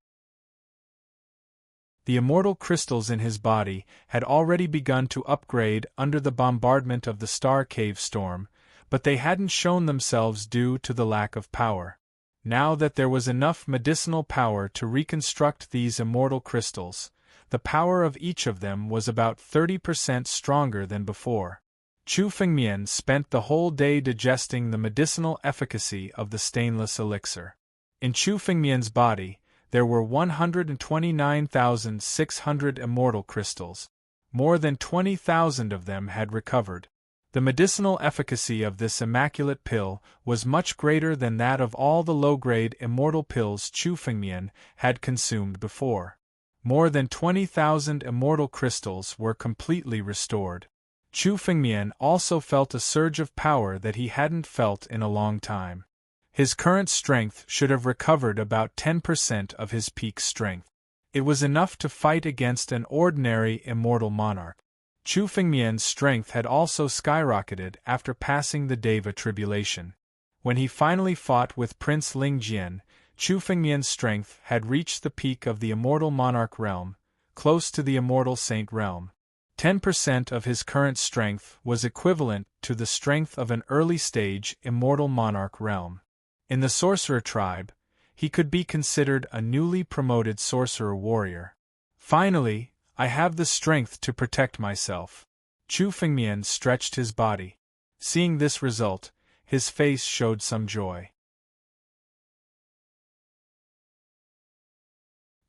The immortal crystals in his body had already begun to upgrade under the bombardment of the Star Cave storm, but they hadn't shown themselves due to the lack of power. Now that there was enough medicinal power to reconstruct these immortal crystals, the power of each of them was about 30% stronger than before. Chu Fengmian spent the whole day digesting the medicinal efficacy of the stainless elixir. In Chu Fengmian's body, there were 129,600 immortal crystals. More than 20,000 of them had recovered. The medicinal efficacy of this immaculate pill was much greater than that of all the low-grade immortal pills Chu Fengmian had consumed before. More than 20,000 immortal crystals were completely restored. Chu Fengmian also felt a surge of power that he hadn't felt in a long time. His current strength should have recovered about 10% of his peak strength. It was enough to fight against an ordinary immortal monarch. Chu Fengmian's strength had also skyrocketed after passing the Deva tribulation. When he finally fought with Prince Lingjian, Chu Fengmian's strength had reached the peak of the immortal monarch realm, close to the immortal saint realm. 10% of his current strength was equivalent to the strength of an early-stage immortal monarch realm. In the sorcerer tribe, he could be considered a newly promoted sorcerer warrior. Finally, I have the strength to protect myself. Chu Fengmian stretched his body. Seeing this result, his face showed some joy.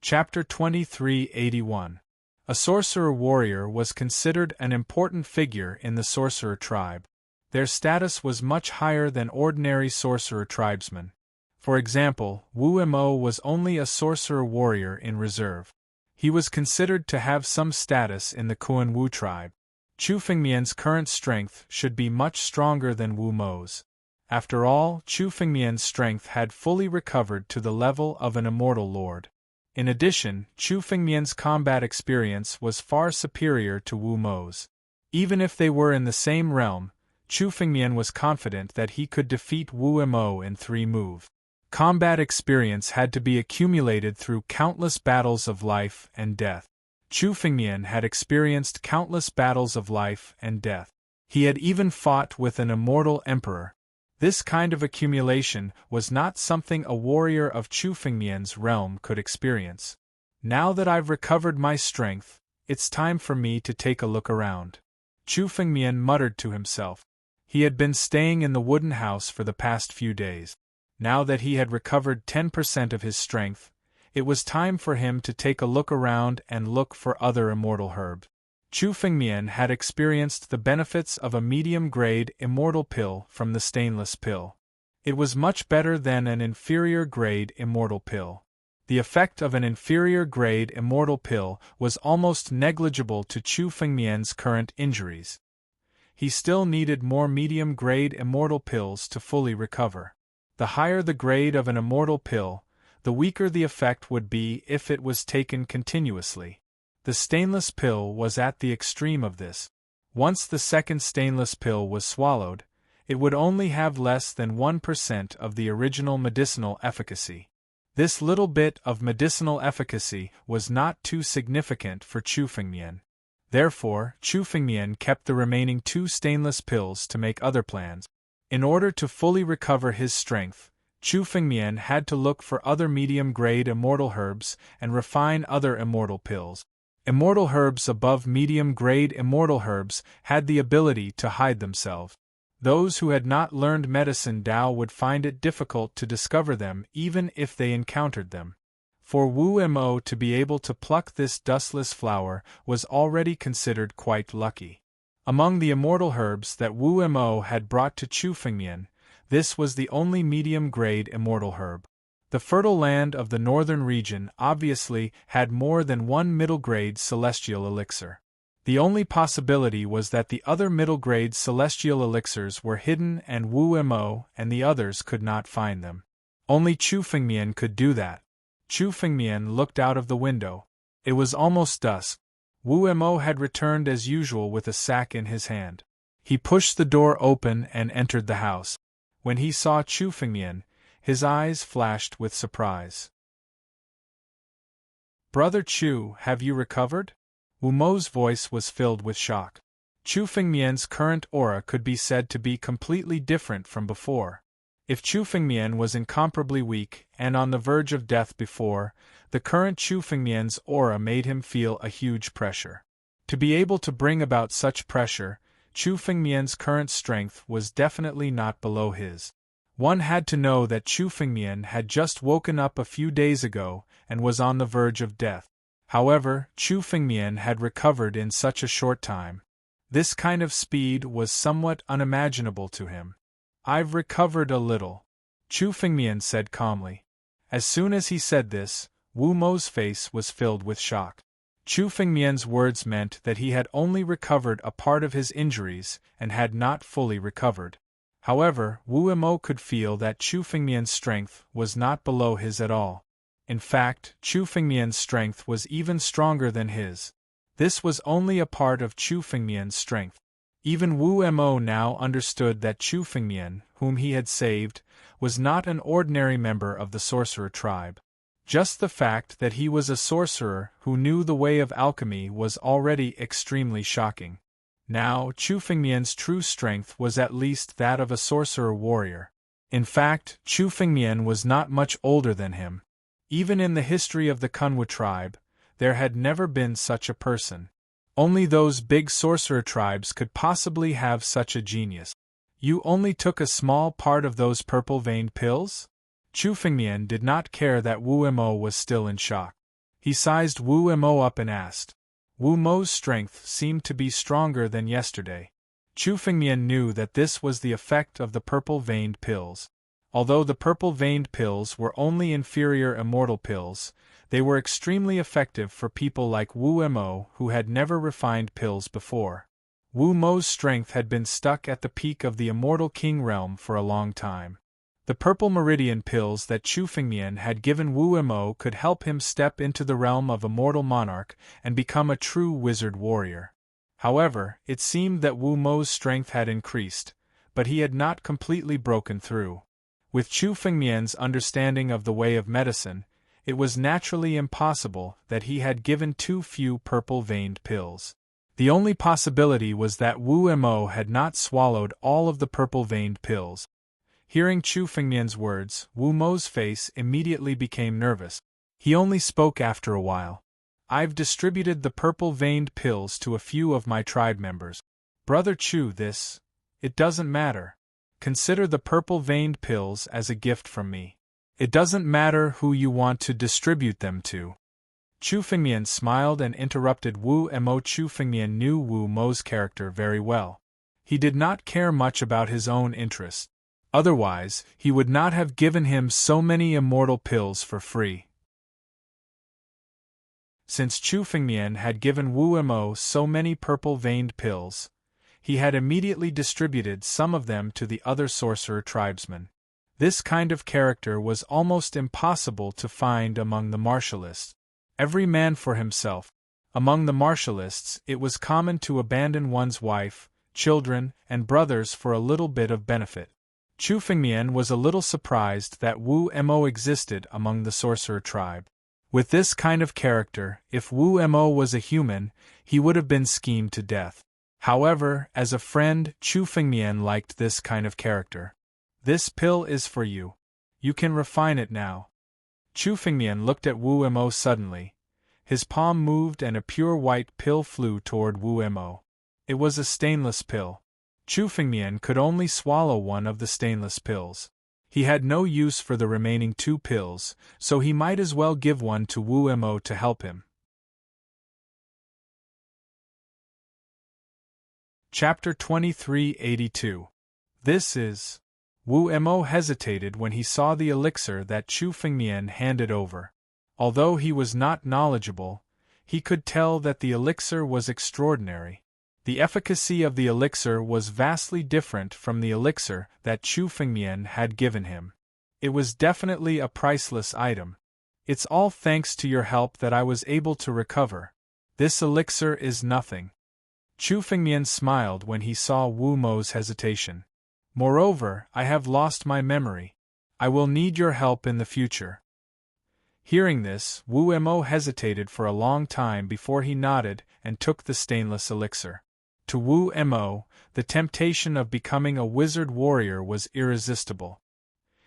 Chapter 2381. A sorcerer warrior was considered an important figure in the sorcerer tribe. Their status was much higher than ordinary sorcerer tribesmen. For example, Wu Mo was only a sorcerer warrior in reserve. He was considered to have some status in the Kuan Wu tribe. Chu Fengmian's current strength should be much stronger than Wu Mo's. After all, Chu Fengmian's strength had fully recovered to the level of an immortal lord. In addition, Chu Fengmian's combat experience was far superior to Wu Mo's. Even if they were in the same realm, Chu Fengmian was confident that he could defeat Wu Mo in 3 moves. Combat experience had to be accumulated through countless battles of life and death. Chu Fengmian had experienced countless battles of life and death. He had even fought with an immortal emperor. This kind of accumulation was not something a warrior of Chu Fengmian's realm could experience. Now that I've recovered my strength, It's time for me to take a look around. Chu Fengmian muttered to himself. He had been staying in the wooden house for the past few days. Now that he had recovered 10% of his strength, it was time for him to take a look around and look for other immortal herbs. Chu Fengmian had experienced the benefits of a medium-grade immortal pill from the stainless pill. It was much better than an inferior-grade immortal pill. The effect of an inferior-grade immortal pill was almost negligible to Chu Fengmian's current injuries. He still needed more medium-grade immortal pills to fully recover. The higher the grade of an immortal pill, the weaker the effect would be if it was taken continuously. The stainless pill was at the extreme of this. Once the second stainless pill was swallowed, it would only have less than 1% of the original medicinal efficacy. This little bit of medicinal efficacy was not too significant for Chu Fengmian. Therefore, Chu Fengmian kept the remaining 2 stainless pills to make other plans. In order to fully recover his strength, Chu Fengmian had to look for other medium-grade immortal herbs and refine other immortal pills. Immortal herbs above medium-grade immortal herbs had the ability to hide themselves. Those who had not learned medicine Dao would find it difficult to discover them even if they encountered them. For Wu Mo to be able to pluck this dustless flower was already considered quite lucky. Among the immortal herbs that Wu Mo had brought to Chu Fengmian, this was the only medium-grade immortal herb. The fertile land of the northern region obviously had more than one middle-grade celestial elixir. The only possibility was that the other middle-grade celestial elixirs were hidden and Wu Mo and the others could not find them. Only Chu Fengmian could do that. Chu Fengmian looked out of the window. It was almost dusk. Wu Mo had returned as usual with a sack in his hand. He pushed the door open and entered the house. When he saw Chu Fengmian, his eyes flashed with surprise. "Brother Chu, have you recovered?" Wu Mo's voice was filled with shock. Chu Fengmian's current aura could be said to be completely different from before. If Chu Fengmian was incomparably weak and on the verge of death before, the current Chu Fengmian's aura made him feel a huge pressure. To be able to bring about such pressure, Chu Fengmian's current strength was definitely not below his. One had to know that Chu Fengmian had just woken up a few days ago and was on the verge of death. However, Chu Fengmian had recovered in such a short time. This kind of speed was somewhat unimaginable to him. "I've recovered a little," Chu Fengmian said calmly. As soon as he said this, Wu Mo's face was filled with shock. Chu Fengmian's words meant that he had only recovered a part of his injuries and had not fully recovered. However, Wu Mo could feel that Chu Fengmian's strength was not below his at all. In fact, Chu Fengmian's strength was even stronger than his. This was only a part of Chu Fengmian's strength. Even Wu Mo now understood that Chu Fengmian, whom he had saved, was not an ordinary member of the sorcerer tribe. Just the fact that he was a sorcerer who knew the way of alchemy was already extremely shocking. Now, Chu Fengmian's true strength was at least that of a sorcerer warrior. In fact, Chu Fengmian was not much older than him. Even in the history of the Kunwu tribe, there had never been such a person. Only those big sorcerer tribes could possibly have such a genius. "You only took a small part of those purple-veined pills?" Chu Fengmian did not care that Wu Mo was still in shock. He sized Wu Mo up and asked. Wu Mo's strength seemed to be stronger than yesterday. Chu Fengmian knew that this was the effect of the purple-veined pills. Although the purple-veined pills were only inferior immortal pills, they were extremely effective for people like Wu Mo who had never refined pills before. Wu Mo's strength had been stuck at the peak of the immortal king realm for a long time. The purple meridian pills that Chu Fengmian had given Wu Mo could help him step into the realm of immortal monarch and become a true wizard warrior. However, it seemed that Wu Mo's strength had increased, but he had not completely broken through. With Chu Fengmian's understanding of the way of medicine, it was naturally impossible that he had given too few purple-veined pills. The only possibility was that Wu Mo had not swallowed all of the purple-veined pills. Hearing Chu Fengmian's words, Wu Mo's face immediately became nervous. He only spoke after a while. I've distributed the purple-veined pills to a few of my tribe members. Brother Chu, it doesn't matter. Consider the purple-veined pills as a gift from me. It doesn't matter who you want to distribute them to. Chu Fengmian smiled and interrupted Wu Mo. Chu Fengmian knew Wu Mo's character very well. He did not care much about his own interests. Otherwise, he would not have given him so many immortal pills for free. Since Chu Fengmian had given Wu Mo so many purple-veined pills, he had immediately distributed some of them to the other sorcerer tribesmen. This kind of character was almost impossible to find among the martialists. Every man for himself. Among the martialists, it was common to abandon one's wife, children, and brothers for a little bit of benefit. Chu Fengmian was a little surprised that Wu Mo existed among the sorcerer tribe. With this kind of character, if Wu Mo was a human, he would have been schemed to death. However, as a friend, Chu Fengmian liked this kind of character. This pill is for you. You can refine it now. Chu Fengmian looked at Wu Mo suddenly. His palm moved and a pure white pill flew toward Wu Mo. It was a stainless pill. Chu Fengmian could only swallow one of the stainless pills. He had no use for the remaining 2 pills, so he might as well give one to Wu Mo to help him. Chapter 2382. This is. Wu Mo hesitated when he saw the elixir that Chu Fengmian handed over. Although he was not knowledgeable, he could tell that the elixir was extraordinary. The efficacy of the elixir was vastly different from the elixir that Chu Fengmian had given him. It was definitely a priceless item. It's all thanks to your help that I was able to recover. This elixir is nothing. Chu Fengmian smiled when he saw Wu Mo's hesitation. Moreover, I have lost my memory. I will need your help in the future. Hearing this, Wu Mo hesitated for a long time before he nodded and took the stainless elixir. To Wu Mo, the temptation of becoming a wizard warrior was irresistible.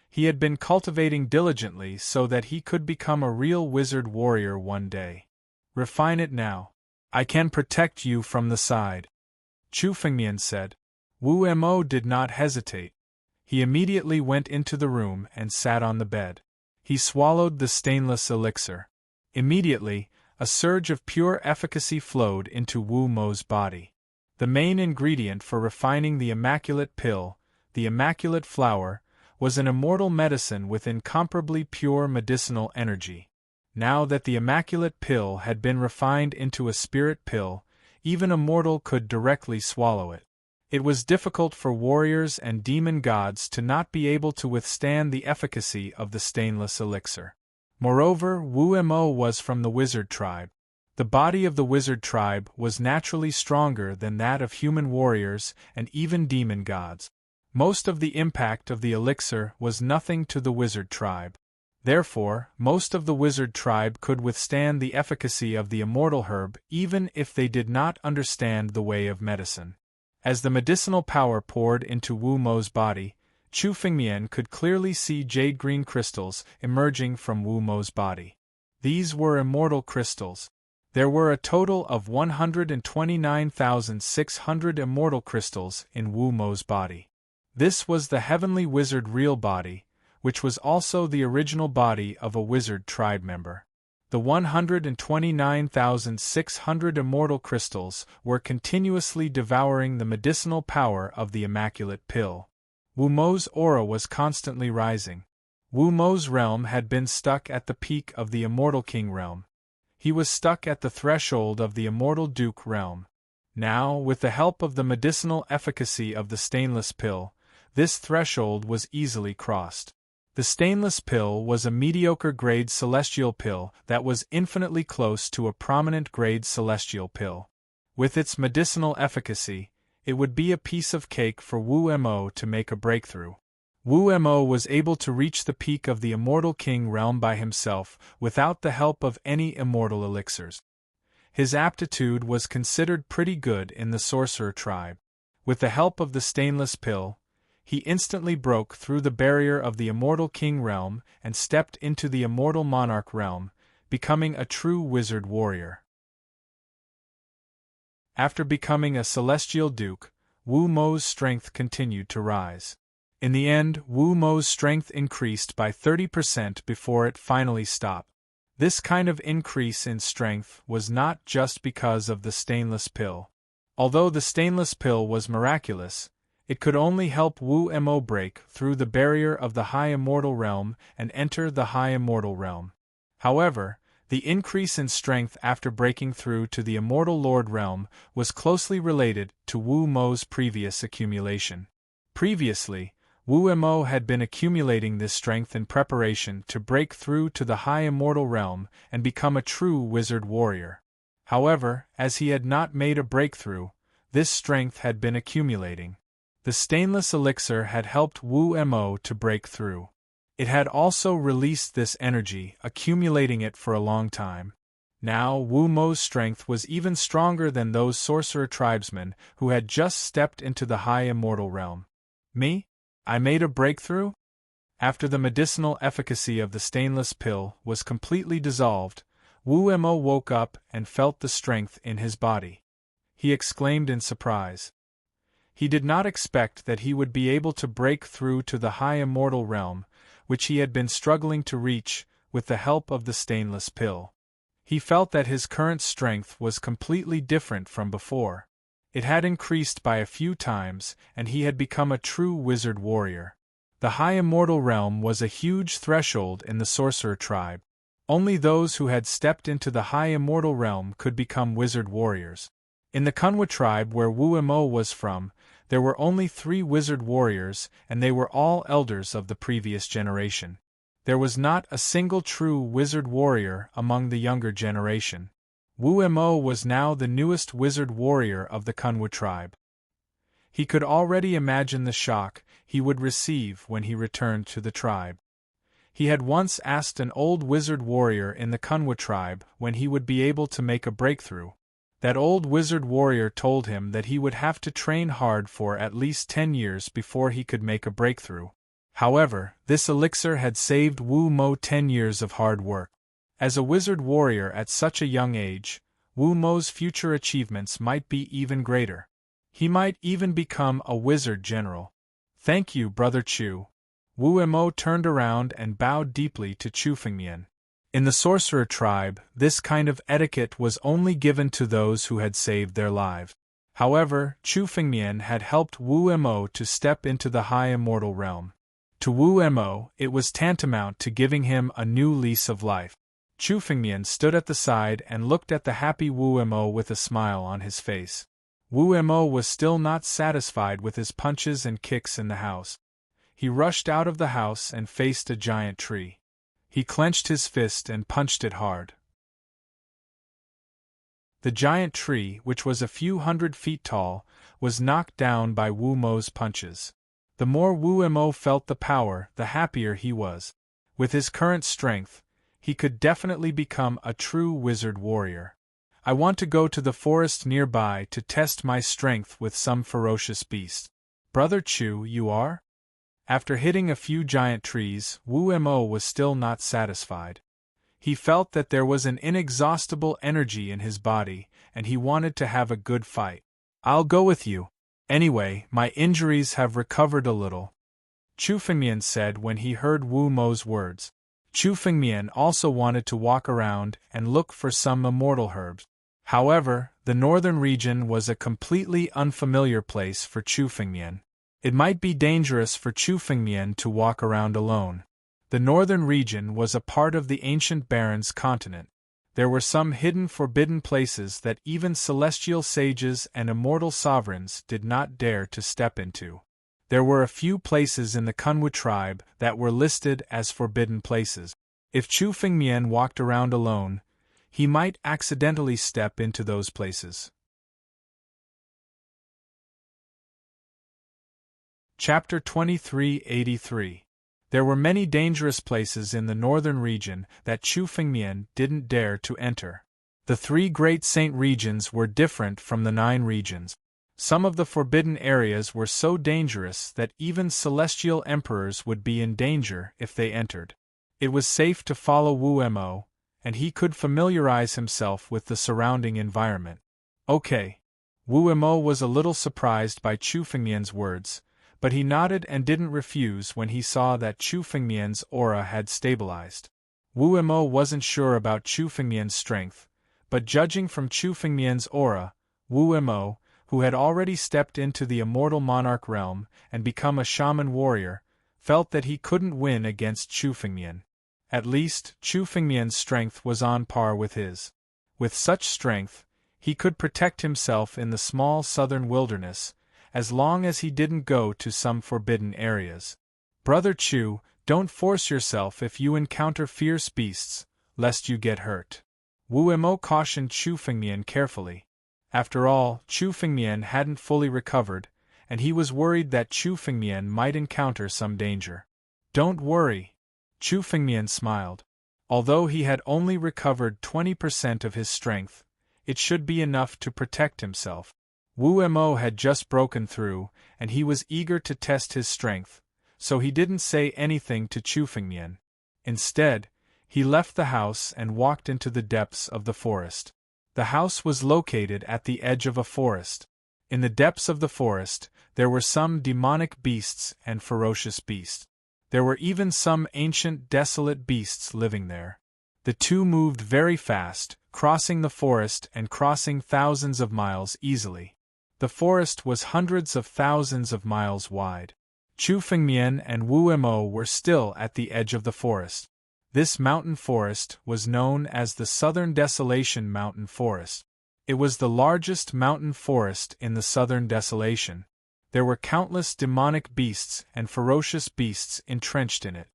He had been cultivating diligently so that he could become a real wizard warrior one day. Refine it now. I can protect you from the side. Chu Fengmian said. Wu Mo did not hesitate. He immediately went into the room and sat on the bed. He swallowed the stainless elixir. Immediately, a surge of pure efficacy flowed into Wu Mo's body. The main ingredient for refining the immaculate pill, the immaculate flower, was an immortal medicine with incomparably pure medicinal energy. Now that the immaculate pill had been refined into a spirit pill, even a mortal could directly swallow it. It was difficult for warriors and demon gods to not be able to withstand the efficacy of the stainless elixir. Moreover, Wu Mo was from the wizard tribe. The body of the wizard tribe was naturally stronger than that of human warriors and even demon gods. Most of the impact of the elixir was nothing to the wizard tribe. Therefore, most of the wizard tribe could withstand the efficacy of the immortal herb even if they did not understand the way of medicine. As the medicinal power poured into Wu Mo's body, Chu Fengmian could clearly see jade-green crystals emerging from Wu Mo's body. These were immortal crystals. There were a total of 129,600 immortal crystals in Wu Mo's body. This was the heavenly wizard real body, which was also the original body of a wizard tribe member. The 129,600 immortal crystals were continuously devouring the medicinal power of the immaculate pill. Wu Mo's aura was constantly rising. Wu Mo's realm had been stuck at the peak of the immortal king realm. He was stuck at the threshold of the immortal duke realm. Now, with the help of the medicinal efficacy of the stainless pill, this threshold was easily crossed. The stainless pill was a mediocre grade celestial pill that was infinitely close to a prominent grade celestial pill. With its medicinal efficacy, it would be a piece of cake for Wu Mo to make a breakthrough. Wu Mo was able to reach the peak of the immortal king realm by himself without the help of any immortal elixirs. His aptitude was considered pretty good in the sorcerer tribe. With the help of the stainless pill, he instantly broke through the barrier of the immortal king realm and stepped into the immortal monarch realm, becoming a true wizard warrior. After becoming a celestial duke, Wu Mo's strength continued to rise. In the end, Wu Mo's strength increased by 30% before it finally stopped. This kind of increase in strength was not just because of the stainless pill. Although the stainless pill was miraculous, it could only help Wu Mo break through the barrier of the high immortal realm and enter the high immortal realm. However, the increase in strength after breaking through to the immortal lord realm was closely related to Wu Mo's previous accumulation. Previously, Wu Mo had been accumulating this strength in preparation to break through to the high immortal realm and become a true wizard warrior. However, as he had not made a breakthrough, this strength had been accumulating. The stainless elixir had helped Wu Mo to break through. It had also released this energy, accumulating it for a long time. Now Wu Mo's strength was even stronger than those sorcerer tribesmen who had just stepped into the high immortal realm. Me? I made a breakthrough? After the medicinal efficacy of the stainless pill was completely dissolved, Wu Mo woke up and felt the strength in his body. He exclaimed in surprise. He did not expect that he would be able to break through to the high immortal realm, which he had been struggling to reach with the help of the stainless pill. He felt that his current strength was completely different from before. It had increased by a few times, and he had become a true wizard warrior. The high immortal realm was a huge threshold in the sorcerer tribe. Only those who had stepped into the high immortal realm could become wizard warriors. In the Kunwa tribe where Wu Mo was from, there were only 3 wizard warriors, and they were all elders of the previous generation. There was not a single true wizard warrior among the younger generation. Wu Mo was now the newest wizard warrior of the Kunwa tribe. He could already imagine the shock he would receive when he returned to the tribe. He had once asked an old wizard warrior in the Kunwa tribe when he would be able to make a breakthrough. That old wizard warrior told him that he would have to train hard for at least 10 years before he could make a breakthrough. However, this elixir had saved Wu Mo 10 years of hard work. As a wizard warrior at such a young age, Wu Mo's future achievements might be even greater. He might even become a wizard general. Thank you, Brother Chu. Wu Mo turned around and bowed deeply to Chu Fengmian. In the sorcerer tribe, this kind of etiquette was only given to those who had saved their lives. However, Chu Fengmian had helped Wu Mo to step into the high immortal realm. To Wu Mo, it was tantamount to giving him a new lease of life. Chu Fengmian stood at the side and looked at the happy Wu Mo with a smile on his face. Wu Mo was still not satisfied with his punches and kicks in the house. He rushed out of the house and faced a giant tree. He clenched his fist and punched it hard. The giant tree, which was a few 100 feet tall, was knocked down by Wu Mo's punches. The more Wu Mo felt the power, the happier he was. With his current strength, he could definitely become a true wizard warrior. I want to go to the forest nearby to test my strength with some ferocious beast. Brother Chu, you are? After hitting a few giant trees, Wu Mo was still not satisfied. He felt that there was an inexhaustible energy in his body, and he wanted to have a good fight. I'll go with you. Anyway, my injuries have recovered a little, Chu Fengmian said when he heard Wu Mo's words. Chu Fengmian also wanted to walk around and look for some immortal herbs. However, the northern region was a completely unfamiliar place for Chu Fengmian. It might be dangerous for Chu Fengmian to walk around alone. The northern region was a part of the ancient Barons continent. There were some hidden forbidden places that even celestial sages and immortal sovereigns did not dare to step into. There were a few places in the Kunwa tribe that were listed as forbidden places. If Chu Fengmian walked around alone, he might accidentally step into those places. Chapter 2383. There were many dangerous places in the northern region that Chu Fengmian didn't dare to enter. The 3 great saint regions were different from the 9 regions. Some of the forbidden areas were so dangerous that even celestial emperors would be in danger if they entered. It was safe to follow Wu Mo, and he could familiarize himself with the surrounding environment. Okay. Wu Mo was a little surprised by Chu Fengmian's words, but he nodded and didn't refuse when he saw that Chu Fengmian's aura had stabilized. Wu Mo wasn't sure about Chu Fengmian's strength, but judging from Chu Fengmian's aura, Wu Mo, who had already stepped into the immortal monarch realm and become a shaman warrior, felt that he couldn't win against Chu Fengmian. At least, Chu Fengmian's strength was on par with his. With such strength, he could protect himself in the small southern wilderness, as long as he didn't go to some forbidden areas. Brother Chu, don't force yourself if you encounter fierce beasts, lest you get hurt. Wu Mo cautioned Chu Fengmian carefully. After all, Chu Fengmian hadn't fully recovered, and he was worried that Chu Fengmian might encounter some danger. Don't worry. Chu Fengmian smiled. Although he had only recovered 20% of his strength, it should be enough to protect himself. Wu Mo had just broken through, and he was eager to test his strength, so he didn't say anything to Chu Fengmian. Instead, he left the house and walked into the depths of the forest. The house was located at the edge of a forest. In the depths of the forest, there were some demonic beasts and ferocious beasts. There were even some ancient desolate beasts living there. The two moved very fast, crossing the forest and crossing thousands of miles easily. The forest was hundreds of thousands of miles wide. Chu Fengmian and Wu Mo were still at the edge of the forest. This mountain forest was known as the Southern Desolation Mountain Forest. It was the largest mountain forest in the Southern Desolation. There were countless demonic beasts and ferocious beasts entrenched in it.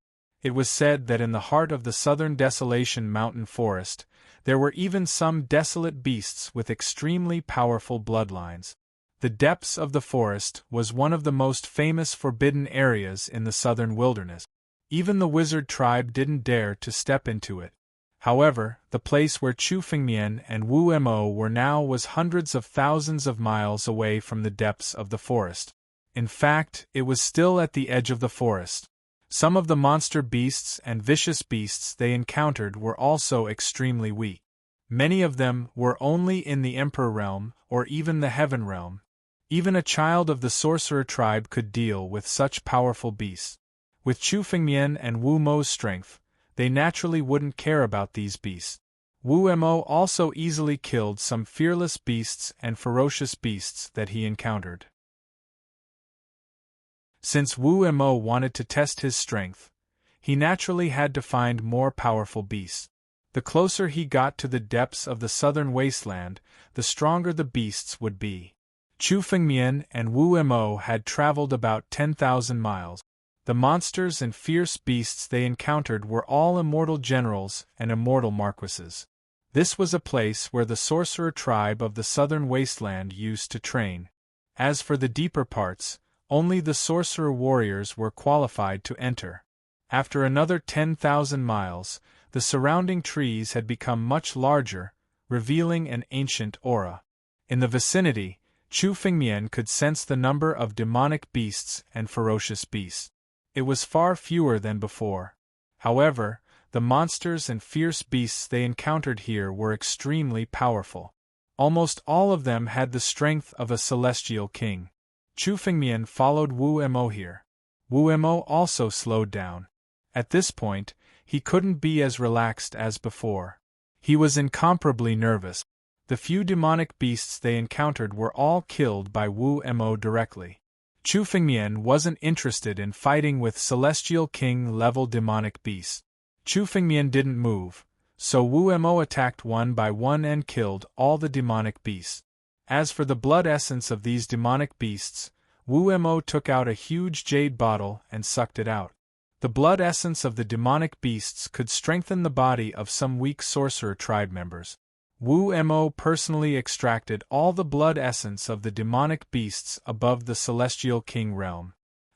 It was said that in the heart of the Southern Desolation Mountain Forest, there were even some desolate beasts with extremely powerful bloodlines. The depths of the forest was one of the most famous forbidden areas in the southern wilderness. Even the wizard tribe didn't dare to step into it. However, the place where Chu Fengmian and Wu Mo were now was hundreds of thousands of miles away from the depths of the forest. In fact, it was still at the edge of the forest. Some of the monster beasts and vicious beasts they encountered were also extremely weak. Many of them were only in the Emperor realm or even the Heaven realm. Even a child of the sorcerer tribe could deal with such powerful beasts. With Chu Fengmian and Wu Mo's strength, they naturally wouldn't care about these beasts. Wu Mo also easily killed some fearless beasts and ferocious beasts that he encountered. Since Wu Mo wanted to test his strength, he naturally had to find more powerful beasts. The closer he got to the depths of the southern wasteland, the stronger the beasts would be. Chu Fengmian and Wu Mo had traveled about 10,000 miles. The monsters and fierce beasts they encountered were all immortal generals and immortal marquises. This was a place where the sorcerer tribe of the southern wasteland used to train. As for the deeper parts, only the sorcerer warriors were qualified to enter. After another 10,000 miles, the surrounding trees had become much larger, revealing an ancient aura. In the vicinity, Chu Fengmian could sense the number of demonic beasts and ferocious beasts. It was far fewer than before. However, the monsters and fierce beasts they encountered here were extremely powerful. Almost all of them had the strength of a celestial king. Chu Fengmian followed Wu Mo here. Wu Mo also slowed down. At this point, he couldn't be as relaxed as before. He was incomparably nervous. The few demonic beasts they encountered were all killed by Wu Mo directly. Chu Fengmian wasn't interested in fighting with Celestial King-level demonic beasts. Chu Fengmian didn't move, so Wu Mo attacked one by one and killed all the demonic beasts. As for the blood essence of these demonic beasts, Wu Mo took out a huge jade bottle and sucked it out. The blood essence of the demonic beasts could strengthen the body of some weak sorcerer tribe members. Wu Mo personally extracted all the blood essence of the demonic beasts above the Celestial King realm.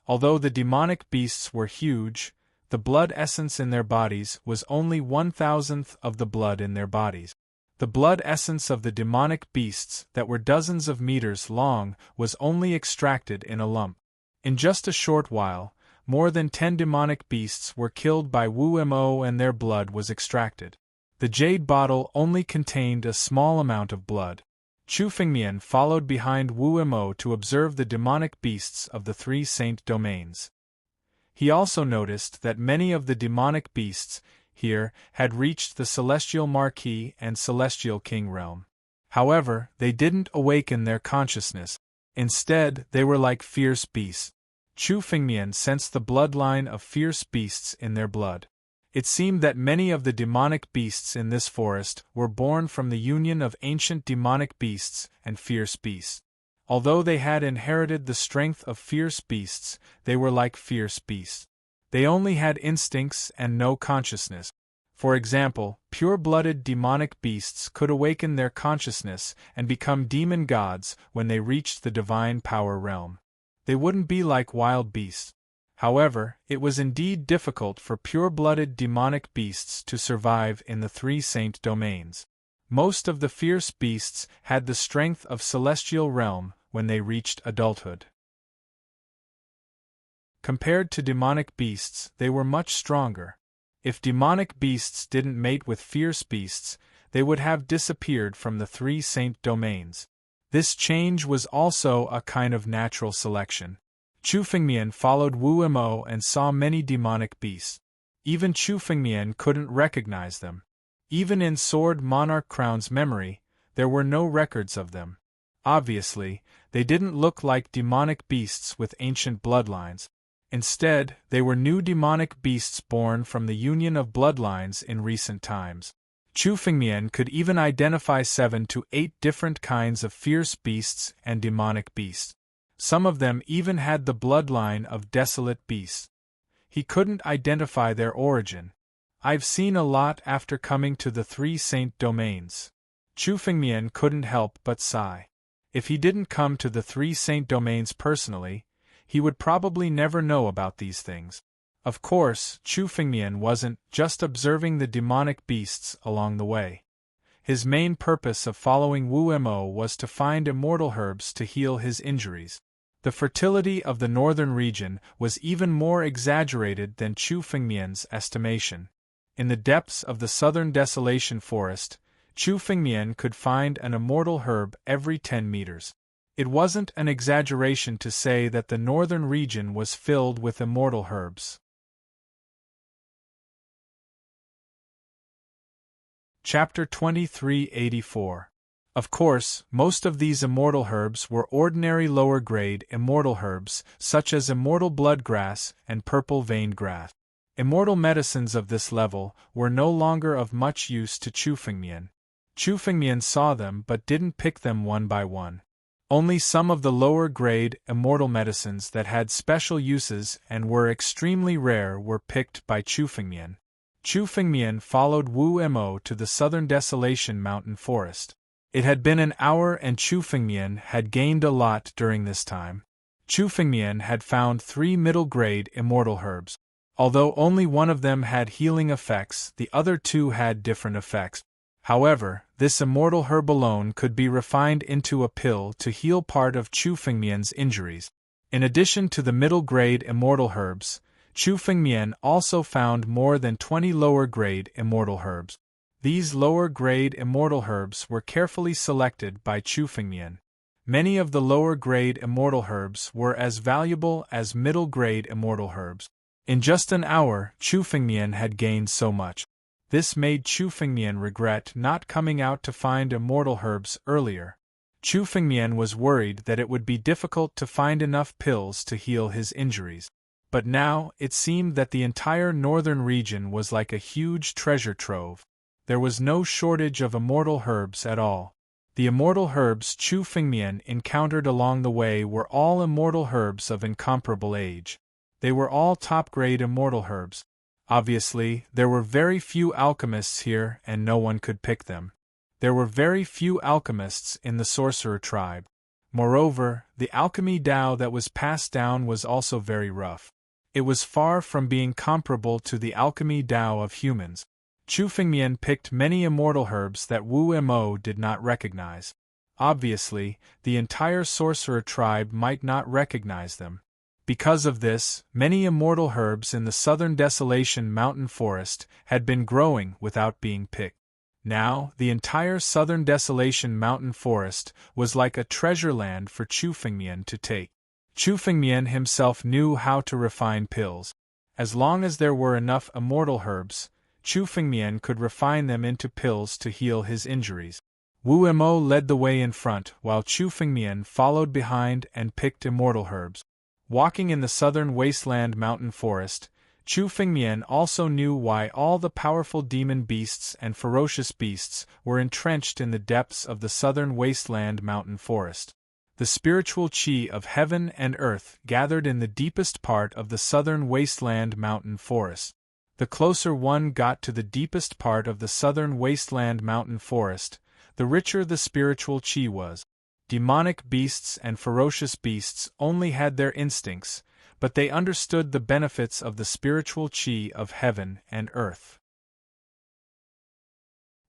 Although the demonic beasts were huge, the blood essence in their bodies was only 1,000th of the blood in their bodies. The blood essence of the demonic beasts that were dozens of meters long was only extracted in a lump. In just a short while, more than 10 demonic beasts were killed by Wu Mo and their blood was extracted. The jade bottle only contained a small amount of blood. Chu Fengmian followed behind Wu Mo to observe the demonic beasts of the three saint domains. He also noticed that many of the demonic beasts here had reached the Celestial Marquis and Celestial King realm. However, they didn't awaken their consciousness. Instead, they were like fierce beasts. Chu Fengmian sensed the bloodline of fierce beasts in their blood. It seemed that many of the demonic beasts in this forest were born from the union of ancient demonic beasts and fierce beasts. Although they had inherited the strength of fierce beasts, they were like fierce beasts. They only had instincts and no consciousness. For example, pure-blooded demonic beasts could awaken their consciousness and become demon gods when they reached the divine power realm. They wouldn't be like wild beasts. However, it was indeed difficult for pure-blooded demonic beasts to survive in the three saint domains. Most of the fierce beasts had the strength of celestial realm when they reached adulthood. Compared to demonic beasts, they were much stronger. If demonic beasts didn't mate with fierce beasts, they would have disappeared from the three saint domains. This change was also a kind of natural selection. Chu Fengmian followed Wu Mo and saw many demonic beasts. Even Chu Fengmian couldn't recognize them. Even in Sword Monarch Crown's memory, there were no records of them. Obviously, they didn't look like demonic beasts with ancient bloodlines. Instead, they were new demonic beasts born from the union of bloodlines in recent times. Chu Fengmian could even identify 7 to 8 different kinds of fierce beasts and demonic beasts. Some of them even had the bloodline of desolate beasts. He couldn't identify their origin. I've seen a lot after coming to the three saint domains. Chu Fengmian couldn't help but sigh. If he didn't come to the three saint domains personally, he would probably never know about these things. Of course, Chu Fengmian wasn't just observing the demonic beasts along the way. His main purpose of following Wu Mo was to find immortal herbs to heal his injuries. The fertility of the northern region was even more exaggerated than Chu Fengmian's estimation. In the depths of the southern desolation forest, Chu Fengmian could find an immortal herb every 10 meters. It wasn't an exaggeration to say that the northern region was filled with immortal herbs. Chapter 2384. Of course, most of these immortal herbs were ordinary lower-grade immortal herbs, such as immortal bloodgrass and purple veined grass. Immortal medicines of this level were no longer of much use to Chu Fengmian. Chu Fengmian saw them but didn't pick them one by one. Only some of the lower-grade immortal medicines that had special uses and were extremely rare were picked by Chu Fengmian. Chu Fengmian followed Wu Mo to the southern desolation mountain forest. It had been an hour and Chu Fengmian had gained a lot during this time. Chu Fengmian had found 3 middle-grade immortal herbs. Although only one of them had healing effects, the other 2 had different effects. However, this immortal herb alone could be refined into a pill to heal part of Chu Fengmian's injuries. In addition to the middle-grade immortal herbs, Chu Fengmian also found more than 20 lower-grade immortal herbs. These lower-grade immortal herbs were carefully selected by Chu Fengmian. Many of the lower-grade immortal herbs were as valuable as middle-grade immortal herbs. In just an hour, Chu Fengmian had gained so much. This made Chu Fengmian regret not coming out to find immortal herbs earlier. Chu Fengmian was worried that it would be difficult to find enough pills to heal his injuries. But now, it seemed that the entire northern region was like a huge treasure trove. There was no shortage of immortal herbs at all. The immortal herbs Chu Fengmian encountered along the way were all immortal herbs of incomparable age. They were all top-grade immortal herbs. Obviously, there were very few alchemists here and no one could pick them. There were very few alchemists in the sorcerer tribe. Moreover, the alchemy Dao that was passed down was also very rough. It was far from being comparable to the alchemy Dao of humans. Chu Fengmian picked many immortal herbs that Wu Mo did not recognize. Obviously, the entire sorcerer tribe might not recognize them. Because of this, many immortal herbs in the southern desolation mountain forest had been growing without being picked. Now, the entire southern desolation mountain forest was like a treasure land for Chu Fengmian to take. Chu Fengmian himself knew how to refine pills. As long as there were enough immortal herbs, Chu Fengmian could refine them into pills to heal his injuries. Wu Mo led the way in front while Chu Fengmian followed behind and picked immortal herbs. Walking in the southern wasteland mountain forest, Chu Fengmian also knew why all the powerful demon beasts and ferocious beasts were entrenched in the depths of the southern wasteland mountain forest. The spiritual qi of heaven and earth gathered in the deepest part of the southern wasteland mountain forest. The closer one got to the deepest part of the southern wasteland mountain forest, the richer the spiritual qi was. Demonic beasts and ferocious beasts only had their instincts, but they understood the benefits of the spiritual qi of heaven and earth.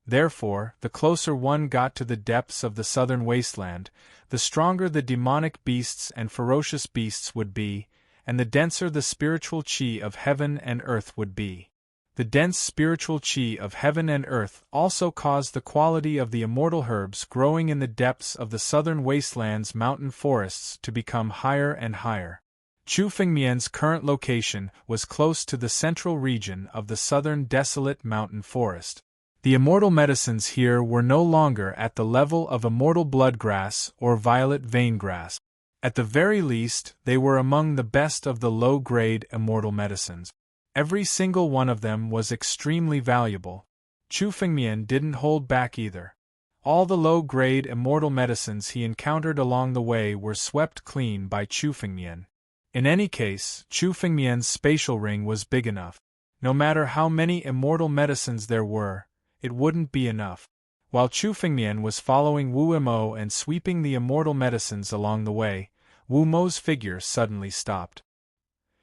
Therefore, the closer one got to the depths of the southern wasteland, the stronger the demonic beasts and ferocious beasts would be, and the denser the spiritual qi of heaven and earth would be. The dense spiritual qi of heaven and earth also caused the quality of the immortal herbs growing in the depths of the southern wasteland's mountain forests to become higher and higher. Chu Fengmian's current location was close to the central region of the southern desolate mountain forest. The immortal medicines here were no longer at the level of immortal bloodgrass or violet vein grass. At the very least, they were among the best of the low-grade immortal medicines. Every single one of them was extremely valuable. Chu Fengmian didn't hold back either. All the low-grade immortal medicines he encountered along the way were swept clean by Chu Fengmian. In any case, Chu Fengmian's spatial ring was big enough. No matter how many immortal medicines there were, it wouldn't be enough. While Chu Fengmian was following Wu Mo and sweeping the immortal medicines along the way, Wu Mo's figure suddenly stopped.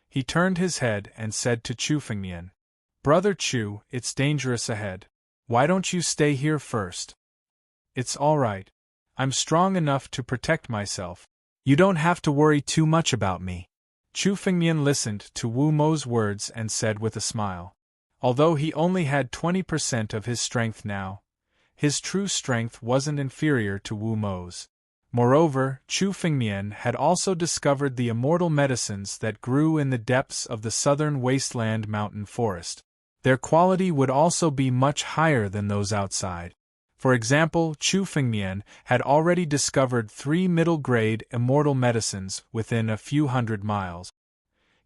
He turned his head and said to Chu Fengmian, "Brother Chu, it's dangerous ahead. Why don't you stay here first?" "It's all right. I'm strong enough to protect myself. You don't have to worry too much about me." Chu Fengmian listened to Wu Mo's words and said with a smile. Although he only had 20% of his strength now, his true strength wasn't inferior to Wu Mo's. Moreover, Chu Fengmian had also discovered the immortal medicines that grew in the depths of the southern wasteland mountain forest. Their quality would also be much higher than those outside. For example, Chu Fengmian had already discovered 3 middle-grade immortal medicines within a few hundred miles.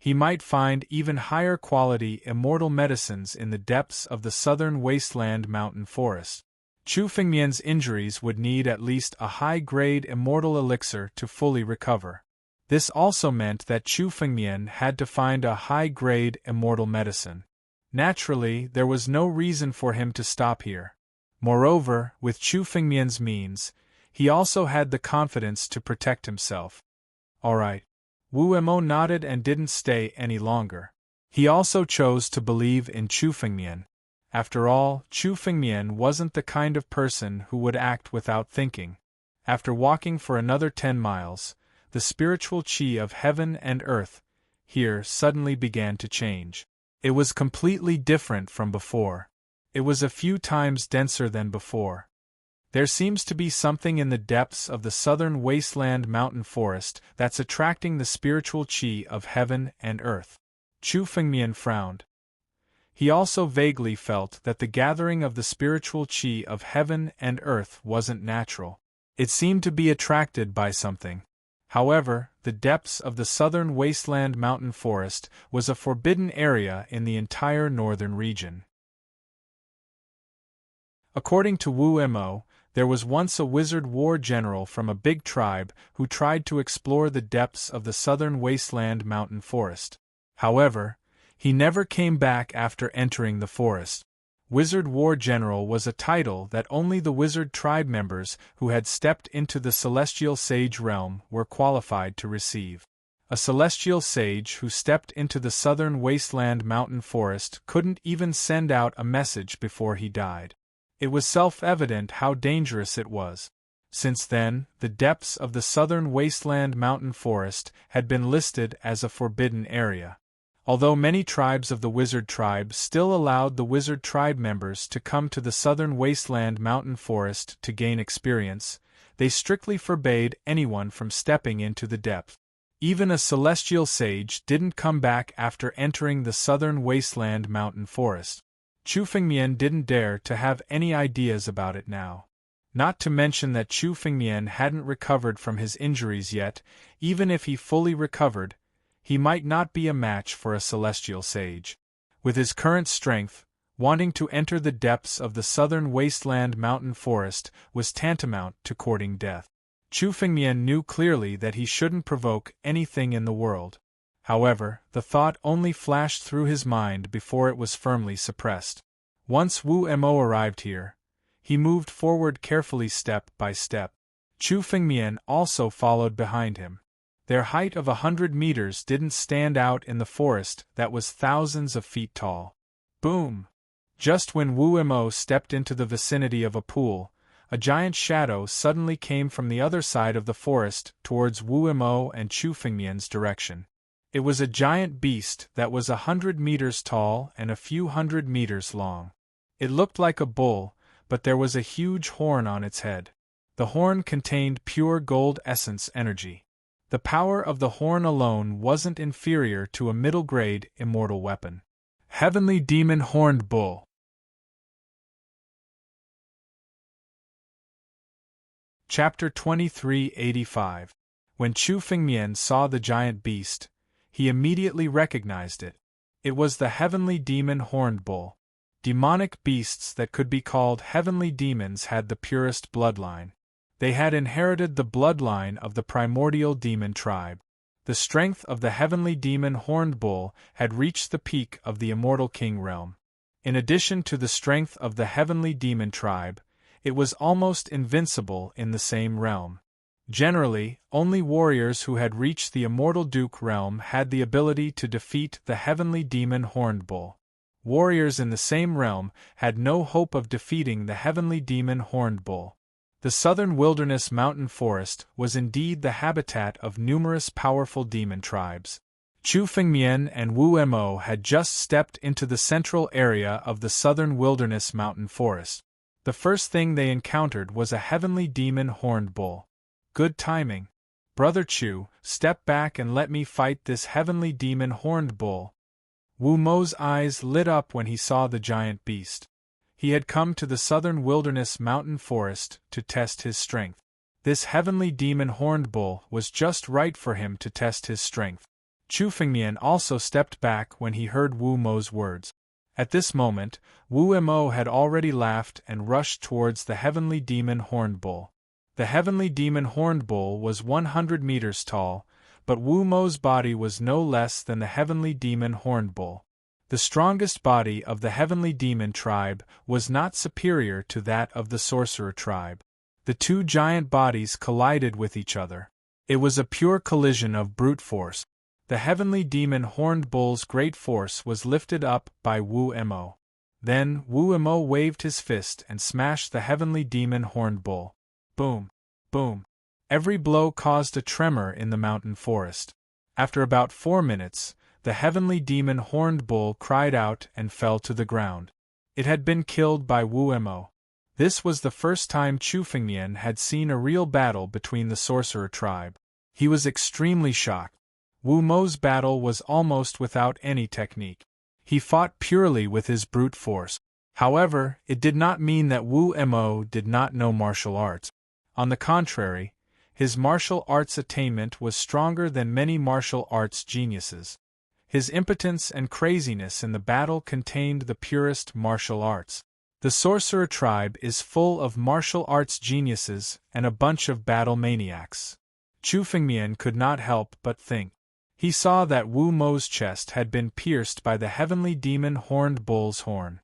He might find even higher quality immortal medicines in the depths of the southern wasteland mountain forest. Chu Fengmian's injuries would need at least a high-grade immortal elixir to fully recover. This also meant that Chu Fengmian had to find a high-grade immortal medicine. Naturally, there was no reason for him to stop here. Moreover, with Chu Fengmian's means, he also had the confidence to protect himself. All right. Wu Mo nodded and didn't stay any longer. He also chose to believe in Chu Fengmian. After all, Chu Fengmian wasn't the kind of person who would act without thinking. After walking for another 10 miles, the spiritual qi of heaven and earth here suddenly began to change. It was completely different from before. It was a few times denser than before. There seems to be something in the depths of the southern wasteland mountain forest that's attracting the spiritual qi of heaven and earth. Chu Fengmian frowned. He also vaguely felt that the gathering of the spiritual qi of heaven and earth wasn't natural. It seemed to be attracted by something. However, the depths of the southern wasteland mountain forest was a forbidden area in the entire northern region. According to Wu Mo, there was once a wizard war general from a big tribe who tried to explore the depths of the southern wasteland mountain forest. However, he never came back after entering the forest. Wizard War General was a title that only the wizard tribe members who had stepped into the celestial sage realm were qualified to receive. A celestial sage who stepped into the southern wasteland mountain forest couldn't even send out a message before he died. It was self-evident how dangerous it was. Since then, the depths of the southern wasteland mountain forest had been listed as a forbidden area. Although many tribes of the Wizard Tribe still allowed the Wizard Tribe members to come to the southern wasteland mountain forest to gain experience, they strictly forbade anyone from stepping into the depth. Even a celestial sage didn't come back after entering the southern wasteland mountain forest. Chu Fengmian didn't dare to have any ideas about it now. Not to mention that Chu Fengmian hadn't recovered from his injuries yet. Even if he fully recovered, he might not be a match for a celestial sage. With his current strength, wanting to enter the depths of the southern wasteland mountain forest was tantamount to courting death. Chu Fengmian knew clearly that he shouldn't provoke anything in the world. However, the thought only flashed through his mind before it was firmly suppressed. Once Wu Mo arrived here, he moved forward carefully step by step. Chu Fengmian also followed behind him. Their height of 100 meters didn't stand out in the forest that was thousands of feet tall. Boom! Just when Wu Mo stepped into the vicinity of a pool, a giant shadow suddenly came from the other side of the forest towards Wu Mo and Chu Fengmian's direction. It was a giant beast that was 100 meters tall and a few hundred meters long. It looked like a bull, but there was a huge horn on its head. The horn contained pure gold essence energy. The power of the horn alone wasn't inferior to a middle-grade immortal weapon. Heavenly Demon Horned Bull. Chapter 2385. When Chu Fengmian saw the giant beast, he immediately recognized it. It was the Heavenly Demon Horned Bull. Demonic beasts that could be called heavenly demons had the purest bloodline. They had inherited the bloodline of the primordial demon tribe. The strength of the heavenly demon horned bull had reached the peak of the immortal king realm. In addition to the strength of the heavenly demon tribe, it was almost invincible in the same realm. Generally, only warriors who had reached the immortal duke realm had the ability to defeat the heavenly demon horned bull. Warriors in the same realm had no hope of defeating the heavenly demon horned bull. The southern wilderness mountain forest was indeed the habitat of numerous powerful demon tribes. Chu Fengmian and Wu Mo had just stepped into the central area of the southern wilderness mountain forest. The first thing they encountered was a heavenly demon horned bull. Good timing. Brother Chu, step back and let me fight this heavenly demon horned bull. Wu Mo's eyes lit up when he saw the giant beast. He had come to the southern wilderness mountain forest to test his strength. This heavenly demon horned bull was just right for him to test his strength. Chu Fengmian also stepped back when he heard Wu Mo's words. At this moment, Wu Mo had already laughed and rushed towards the heavenly demon horned bull. The heavenly demon horned bull was 100 meters tall, but Wu Mo's body was no less than the heavenly demon horned bull. The strongest body of the heavenly demon tribe was not superior to that of the sorcerer tribe. The two giant bodies collided with each other. It was a pure collision of brute force. The heavenly demon horned bull's great force was lifted up by Wu Mo. Then Wu Mo waved his fist and smashed the heavenly demon horned bull. Boom! Boom! Every blow caused a tremor in the mountain forest. After about 4 minutes, the heavenly demon horned bull cried out and fell to the ground. It had been killed by Wu Mo. This was the first time Chu Fengmian had seen a real battle between the sorcerer tribe. He was extremely shocked. Wu Mo's battle was almost without any technique. He fought purely with his brute force. However, it did not mean that Wu Mo did not know martial arts. On the contrary, his martial arts attainment was stronger than many martial arts geniuses. His impotence and craziness in the battle contained the purest martial arts. The sorcerer tribe is full of martial arts geniuses and a bunch of battle maniacs. Chu Fengmian could not help but think. He saw that Wu Mo's chest had been pierced by the heavenly demon horned bull's horn.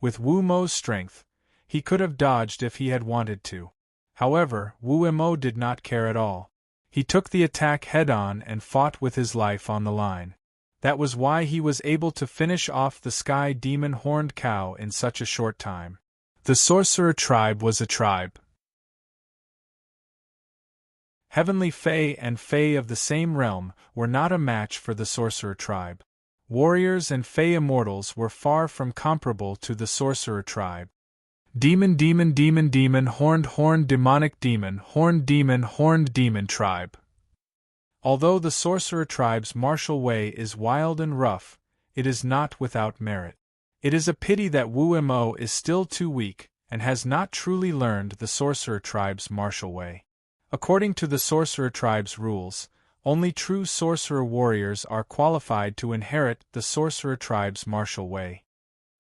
With Wu Mo's strength, he could have dodged if he had wanted to. However, Wu Mo did not care at all. He took the attack head-on and fought with his life on the line. That was why he was able to finish off the sky demon horned cow in such a short time. The sorcerer tribe was a tribe. Heavenly Fae and Fae of the same realm were not a match for the sorcerer tribe. Warriors and Fey immortals were far from comparable to the sorcerer tribe. Demon, demon, demon, demon, horned, demonic demon, horned demon tribe. Although the sorcerer tribe's martial way is wild and rough, it is not without merit. It is a pity that Wu Mo is still too weak, and has not truly learned the sorcerer tribe's martial way. According to the sorcerer tribe's rules, only true sorcerer warriors are qualified to inherit the sorcerer tribe's martial way.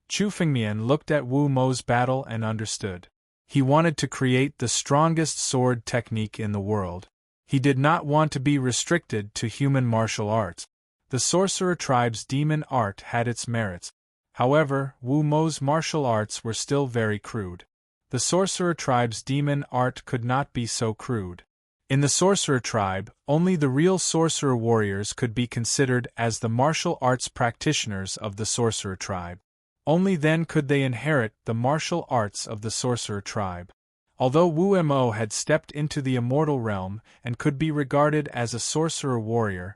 Chu Fengmian looked at Wu Mo's battle and understood. He wanted to create the strongest sword technique in the world. He did not want to be restricted to human martial arts. The sorcerer tribe's demon art had its merits. However, Wu Mo's martial arts were still very crude. The sorcerer tribe's demon art could not be so crude. In the sorcerer tribe, only the real sorcerer warriors could be considered as the martial arts practitioners of the sorcerer tribe. Only then could they inherit the martial arts of the sorcerer tribe. Although Wu Mo had stepped into the immortal realm and could be regarded as a sorcerer warrior,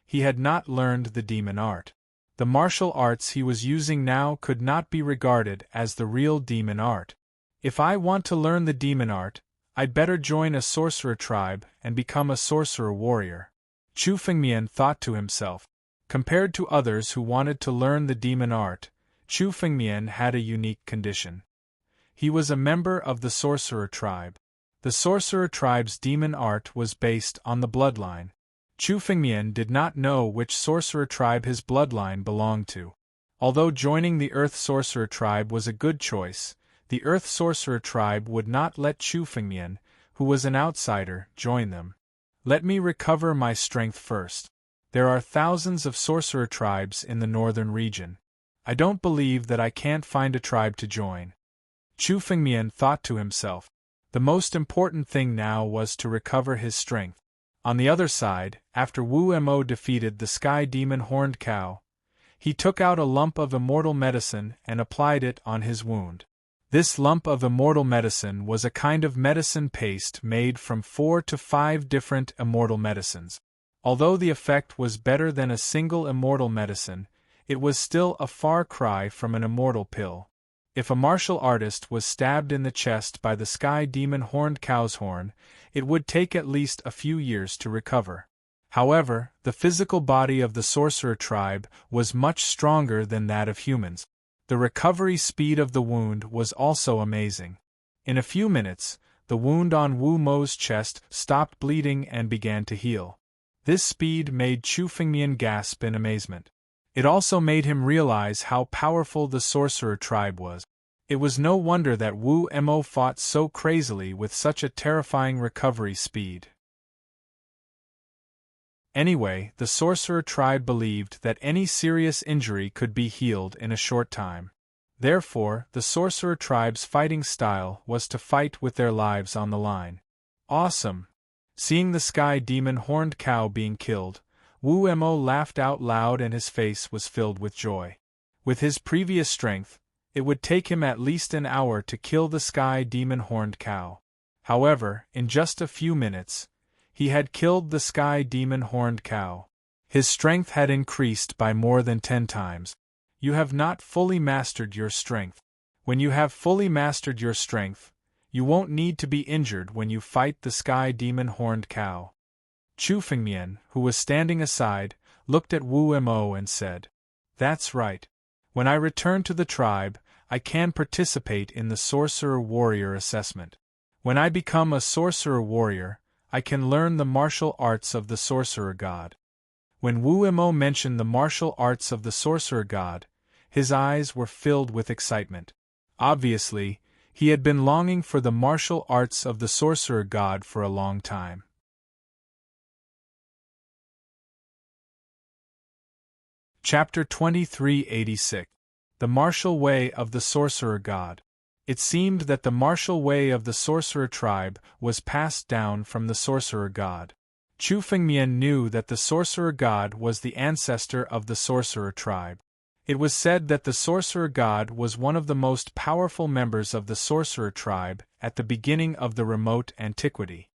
he had not learned the demon art. The martial arts he was using now could not be regarded as the real demon art. If I want to learn the demon art, I'd better join a sorcerer tribe and become a sorcerer warrior. Chu Fengmian thought to himself. Compared to others who wanted to learn the demon art, Chu Fengmian had a unique condition. He was a member of the sorcerer tribe. The sorcerer tribe's demon art was based on the bloodline. Chu Fengmian did not know which sorcerer tribe his bloodline belonged to. Although joining the Earth Sorcerer tribe was a good choice, the Earth Sorcerer tribe would not let Chu Fengmian, who was an outsider, join them. Let me recover my strength first. There are thousands of sorcerer tribes in the northern region. I don't believe that I can't find a tribe to join. Chu Fengmian thought to himself. The most important thing now was to recover his strength. On the other side, after Wu Mo defeated the sky demon horned cow, he took out a lump of immortal medicine and applied it on his wound. This lump of immortal medicine was a kind of medicine paste made from 4 to 5 different immortal medicines. Although the effect was better than a single immortal medicine, it was still a far cry from an immortal pill. If a martial artist was stabbed in the chest by the sky demon horned cow's horn, it would take at least a few years to recover. However, the physical body of the sorcerer tribe was much stronger than that of humans. The recovery speed of the wound was also amazing. In a few minutes, the wound on Wu Mo's chest stopped bleeding and began to heal. This speed made Chu Fengmian gasp in amazement. It also made him realize how powerful the sorcerer tribe was. It was no wonder that Wu Mo fought so crazily with such a terrifying recovery speed. Anyway, the sorcerer tribe believed that any serious injury could be healed in a short time. Therefore, the sorcerer tribe's fighting style was to fight with their lives on the line. Awesome! Seeing the sky demon horned cow being killed, Wu Mo laughed out loud and his face was filled with joy. With his previous strength, it would take him at least an hour to kill the sky demon horned cow. However, in just a few minutes, he had killed the sky demon horned cow. His strength had increased by more than 10 times. You have not fully mastered your strength. When you have fully mastered your strength, you won't need to be injured when you fight the sky demon horned cow. Chu Fengmian, who was standing aside, looked at Wu Mo and said, "That's right. When I return to the tribe, I can participate in the sorcerer warrior assessment. When I become a sorcerer warrior, I can learn the martial arts of the sorcerer god." When Wu Mo mentioned the martial arts of the sorcerer god, his eyes were filled with excitement. Obviously, he had been longing for the martial arts of the sorcerer god for a long time. Chapter 2386. The Martial Way of the Sorcerer God. It seemed that the martial way of the sorcerer tribe was passed down from the sorcerer god. Chu Fengmian knew that the sorcerer god was the ancestor of the sorcerer tribe. It was said that the sorcerer god was one of the most powerful members of the sorcerer tribe at the beginning of the remote antiquity.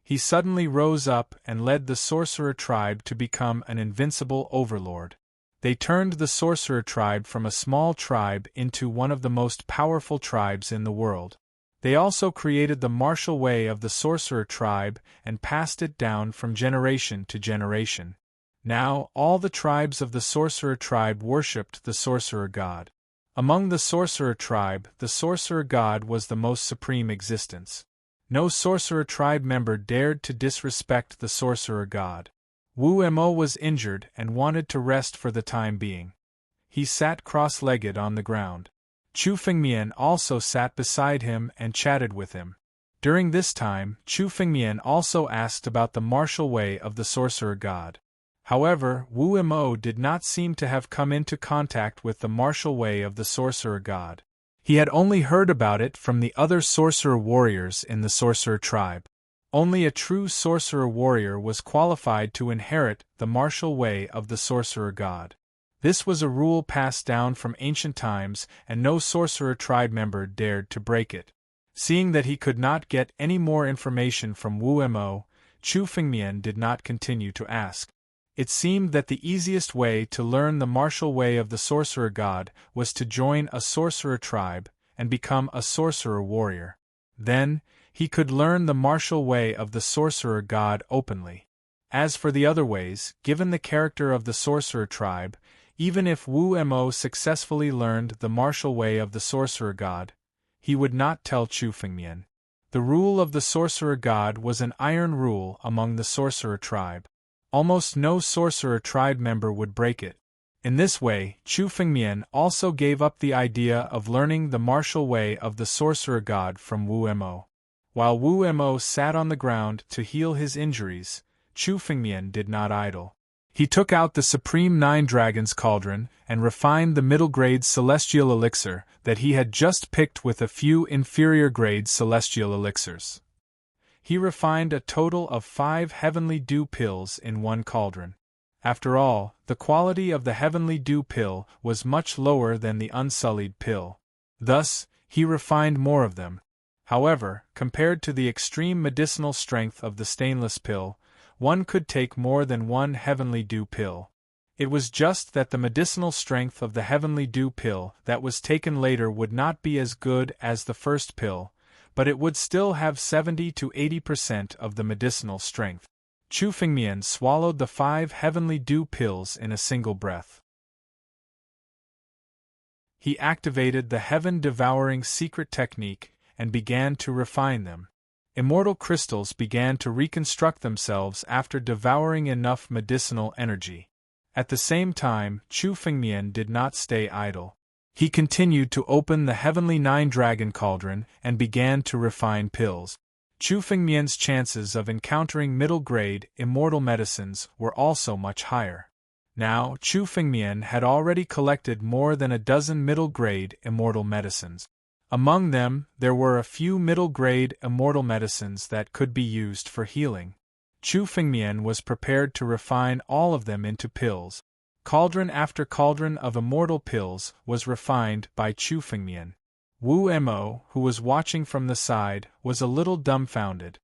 He suddenly rose up and led the sorcerer tribe to become an invincible overlord. They turned the sorcerer tribe from a small tribe into one of the most powerful tribes in the world. They also created the martial way of the sorcerer tribe and passed it down from generation to generation. Now, all the tribes of the sorcerer tribe worshipped the sorcerer god. Among the sorcerer tribe, the sorcerer god was the most supreme existence. No sorcerer tribe member dared to disrespect the sorcerer god. Wu Mo was injured and wanted to rest for the time being. He sat cross-legged on the ground. Chu Fengmian also sat beside him and chatted with him. During this time, Chu Fengmian also asked about the martial way of the sorcerer god. However, Wu Mo did not seem to have come into contact with the martial way of the sorcerer god. He had only heard about it from the other sorcerer warriors in the sorcerer tribe. Only a true sorcerer warrior was qualified to inherit the martial way of the sorcerer god. This was a rule passed down from ancient times, and no sorcerer tribe member dared to break it. Seeing that he could not get any more information from Wu Mo, Chu Fengmian did not continue to ask. It seemed that the easiest way to learn the martial way of the sorcerer god was to join a sorcerer tribe and become a sorcerer warrior. Then, he could learn the martial way of the sorcerer god openly. As for the other ways, given the character of the sorcerer tribe, even if Wu Mo successfully learned the martial way of the sorcerer god, he would not tell Chu Fengmian. The rule of the sorcerer god was an iron rule among the sorcerer tribe. Almost no sorcerer tribe member would break it. In this way, Chu Fengmian also gave up the idea of learning the martial way of the sorcerer god from Wu Mo. While Wu Mo sat on the ground to heal his injuries, Chu Fengmian did not idle. He took out the Supreme Nine Dragons Cauldron and refined the middle-grade celestial elixir that he had just picked with a few inferior-grade celestial elixirs. He refined a total of 5 heavenly dew pills in one cauldron. After all, the quality of the heavenly dew pill was much lower than the unsullied pill. Thus, he refined more of them. However, compared to the extreme medicinal strength of the stainless pill, one could take more than one heavenly dew pill. It was just that the medicinal strength of the heavenly dew pill that was taken later would not be as good as the first pill, but it would still have 70 to 80% of the medicinal strength. Chu Fengmian swallowed the 5 heavenly dew pills in a single breath. He activated the heaven-devouring secret technique and began to refine them. Immortal crystals began to reconstruct themselves after devouring enough medicinal energy. At the same time, Chu Fengmian did not stay idle. He continued to open the Heavenly Nine-Dragon Cauldron and began to refine pills. Chu Fengmian's chances of encountering middle-grade, immortal medicines were also much higher. Now, Chu Fengmian had already collected more than a dozen middle-grade, immortal medicines. Among them, there were a few middle-grade immortal medicines that could be used for healing. Chu Fengmian was prepared to refine all of them into pills. Cauldron after cauldron of immortal pills was refined by Chu Fengmian. Wu Mo, who was watching from the side, was a little dumbfounded.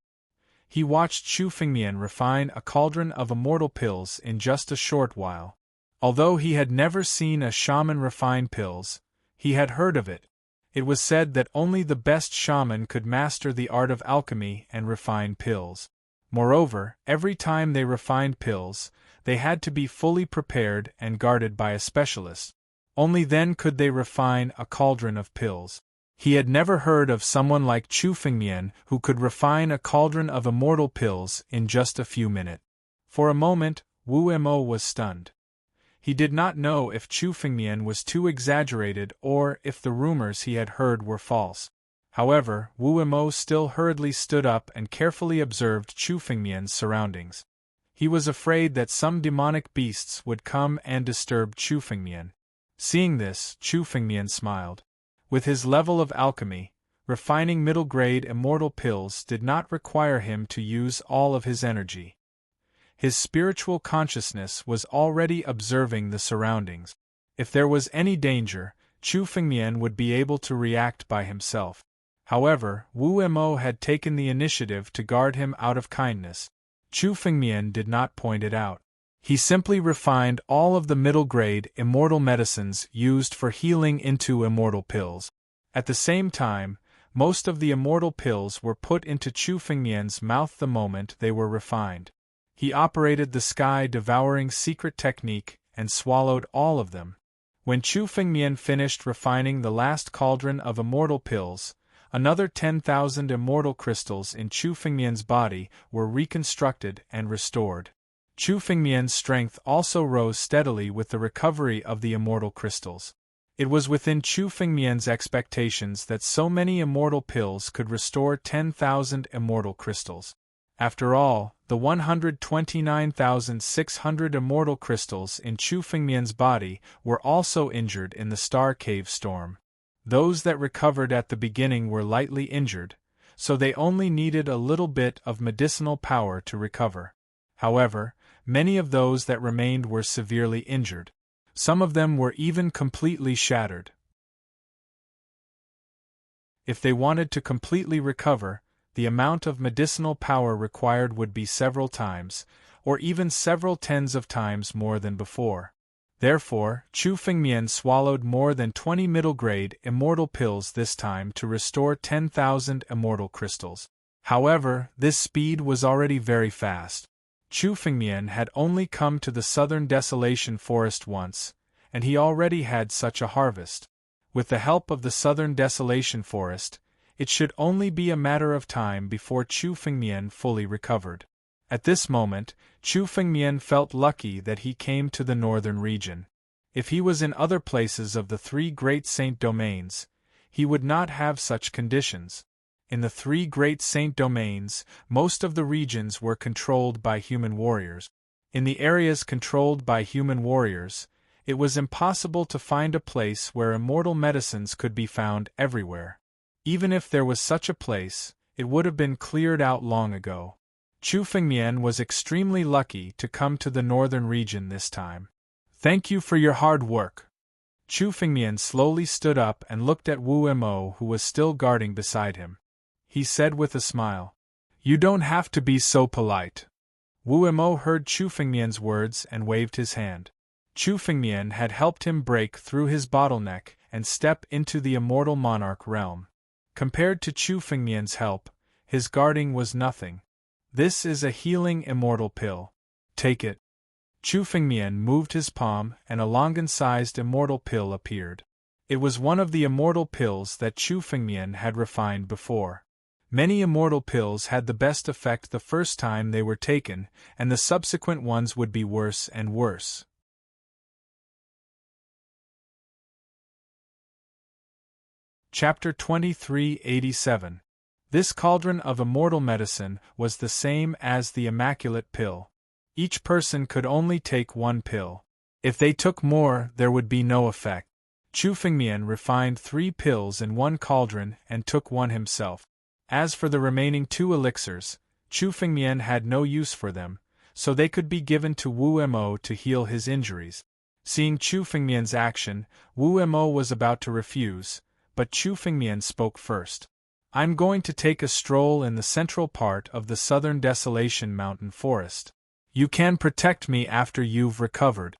He watched Chu Fengmian refine a cauldron of immortal pills in just a short while. Although he had never seen a shaman refine pills, he had heard of it. It was said that only the best shaman could master the art of alchemy and refine pills. Moreover, every time they refined pills, they had to be fully prepared and guarded by a specialist. Only then could they refine a cauldron of pills. He had never heard of someone like Chu Fengmian who could refine a cauldron of immortal pills in just a few minutes. For a moment, Wu Mo was stunned. He did not know if Chu Fengmian was too exaggerated or if the rumors he had heard were false. However, Wu Mo still hurriedly stood up and carefully observed Chu Fengmian's surroundings. He was afraid that some demonic beasts would come and disturb Chu Fengmian. Seeing this, Chu Fengmian smiled. With his level of alchemy, refining middle-grade immortal pills did not require him to use all of his energy. His spiritual consciousness was already observing the surroundings. If there was any danger, Chu Fengmian would be able to react by himself. However, Wu Mo had taken the initiative to guard him out of kindness. Chu Fengmian did not point it out. He simply refined all of the middle-grade immortal medicines used for healing into immortal pills. At the same time, most of the immortal pills were put into Chu Fengmian's mouth the moment they were refined. He operated the sky-devouring secret technique and swallowed all of them. When Chu Fengmian finished refining the last cauldron of immortal pills, another 10,000 immortal crystals in Chu Fengmian's body were reconstructed and restored. Chu Fengmian's strength also rose steadily with the recovery of the immortal crystals. It was within Chu Fengmian's expectations that so many immortal pills could restore 10,000 immortal crystals. After all, the 129,600 immortal crystals in Chu Fengmian's body were also injured in the Star Cave storm. Those that recovered at the beginning were lightly injured, so they only needed a little bit of medicinal power to recover. However, many of those that remained were severely injured. Some of them were even completely shattered. If they wanted to completely recover, the amount of medicinal power required would be several times, or even several tens of times more than before. Therefore, Chu Fengmian swallowed more than 20 middle-grade immortal pills this time to restore 10,000 immortal crystals. However, this speed was already very fast. Chu Fengmian had only come to the southern desolation forest once, and he already had such a harvest. With the help of the southern desolation forest, it should only be a matter of time before Chu Fengmian fully recovered. At this moment, Chu Fengmian felt lucky that he came to the northern region. If he was in other places of the three great saint domains, he would not have such conditions. In the three great saint domains, most of the regions were controlled by human warriors. In the areas controlled by human warriors, it was impossible to find a place where immortal medicines could be found everywhere. Even if there was such a place, it would have been cleared out long ago. Chu Fengmian was extremely lucky to come to the northern region this time. Thank you for your hard work. Chu Fengmian slowly stood up and looked at Wu Mo, who was still guarding beside him. He said with a smile, "You don't have to be so polite." Wu Mo heard Chu Fengmian's words and waved his hand. Chu Fengmian had helped him break through his bottleneck and step into the immortal monarch realm. Compared to Chu Fengmian's help, his guarding was nothing. This is a healing immortal pill. Take it. Chu Fengmian moved his palm and a Longan-sized immortal pill appeared. It was one of the immortal pills that Chu Fengmian had refined before. Many immortal pills had the best effect the first time they were taken, and the subsequent ones would be worse and worse. Chapter 2387. This cauldron of immortal medicine was the same as the Immaculate Pill. Each person could only take one pill. If they took more, there would be no effect. Chu Fengmian refined 3 pills in one cauldron and took one himself. As for the remaining 2 elixirs, Chu Fengmian had no use for them, so they could be given to Wu Mo to heal his injuries. Seeing Chu Fengmian's action, Wu Mo was about to refuse, but Chu Fengmian spoke first. "I'm going to take a stroll in the central part of the southern desolation mountain forest. You can protect me after you've recovered."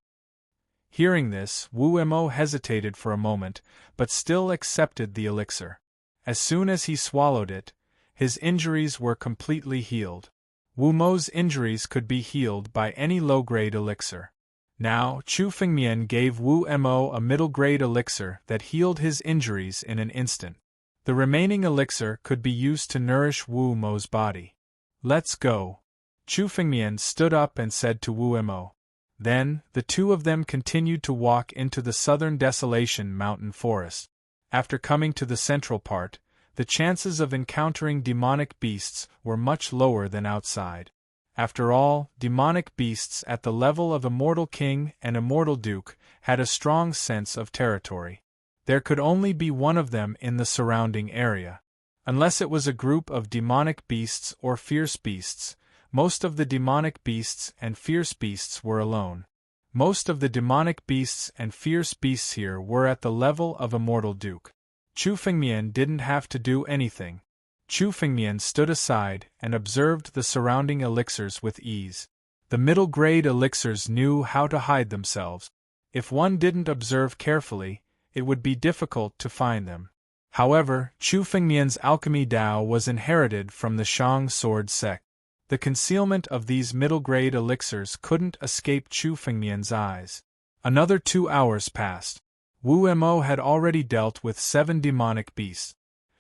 Hearing this, Wu Mo hesitated for a moment, but still accepted the elixir. As soon as he swallowed it, his injuries were completely healed. Wu Mo's injuries could be healed by any low-grade elixir. Now, Chu Fengmian gave Wu Mo a middle-grade elixir that healed his injuries in an instant. The remaining elixir could be used to nourish Wu Mo's body. "Let's go." Chu Fengmian stood up and said to Wu Mo. Then, the two of them continued to walk into the southern desolation mountain forest. After coming to the central part, the chances of encountering demonic beasts were much lower than outside. After all, demonic beasts at the level of Immortal King and Immortal Duke had a strong sense of territory. There could only be one of them in the surrounding area. Unless it was a group of demonic beasts or fierce beasts, most of the demonic beasts and fierce beasts were alone. Most of the demonic beasts and fierce beasts here were at the level of Immortal Duke. Chu Fengmian didn't have to do anything. Chu Fengmian stood aside and observed the surrounding elixirs with ease. The middle-grade elixirs knew how to hide themselves. If one didn't observe carefully, it would be difficult to find them. However, Chu Fengmian's alchemy Dao was inherited from the Shang sword sect. The concealment of these middle-grade elixirs couldn't escape Chu Fengmian's eyes. Another 2 hours passed. Wu Mo had already dealt with 7 demonic beasts.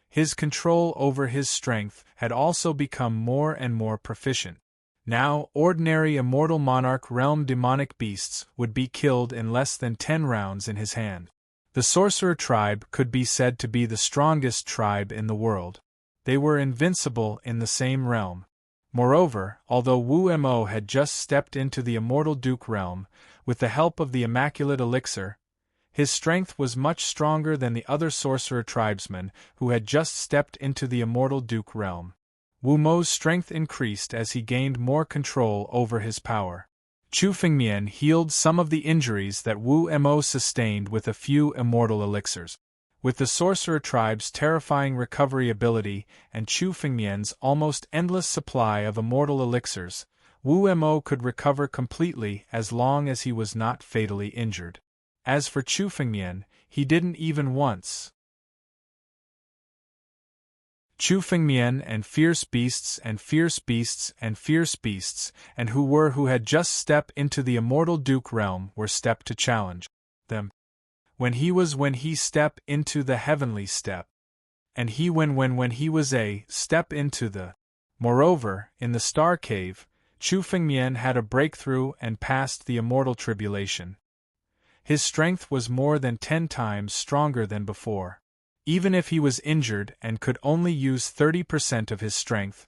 His control over his strength had also become more and more proficient. Now, ordinary immortal monarch realm demonic beasts would be killed in less than 10 rounds in his hand. The sorcerer tribe could be said to be the strongest tribe in the world. They were invincible in the same realm. Moreover, although Wu Mo had just stepped into the immortal Duke realm, with the help of the Immaculate Elixir, his strength was much stronger than the other sorcerer tribesmen who had just stepped into the immortal Duke realm. Wu Mo's strength increased as he gained more control over his power. Chu Fengmian healed some of the injuries that Wu Mo sustained with a few immortal elixirs. With the sorcerer tribe's terrifying recovery ability and Chu Fengmian's almost endless supply of immortal elixirs, Wu Mo could recover completely as long as he was not fatally injured. As for Chu Fengmian, he didn't even once. Chu Fengmian and fierce beasts and fierce beasts and fierce beasts, and who had just stepped into the immortal Duke realm were stepped to challenge them. When he step into the heavenly step, and when he was a step into the. Moreover, in the Star Cave, Chu Fengmian had a breakthrough and passed the immortal tribulation. His strength was more than 10 times stronger than before. Even if he was injured and could only use 30% of his strength,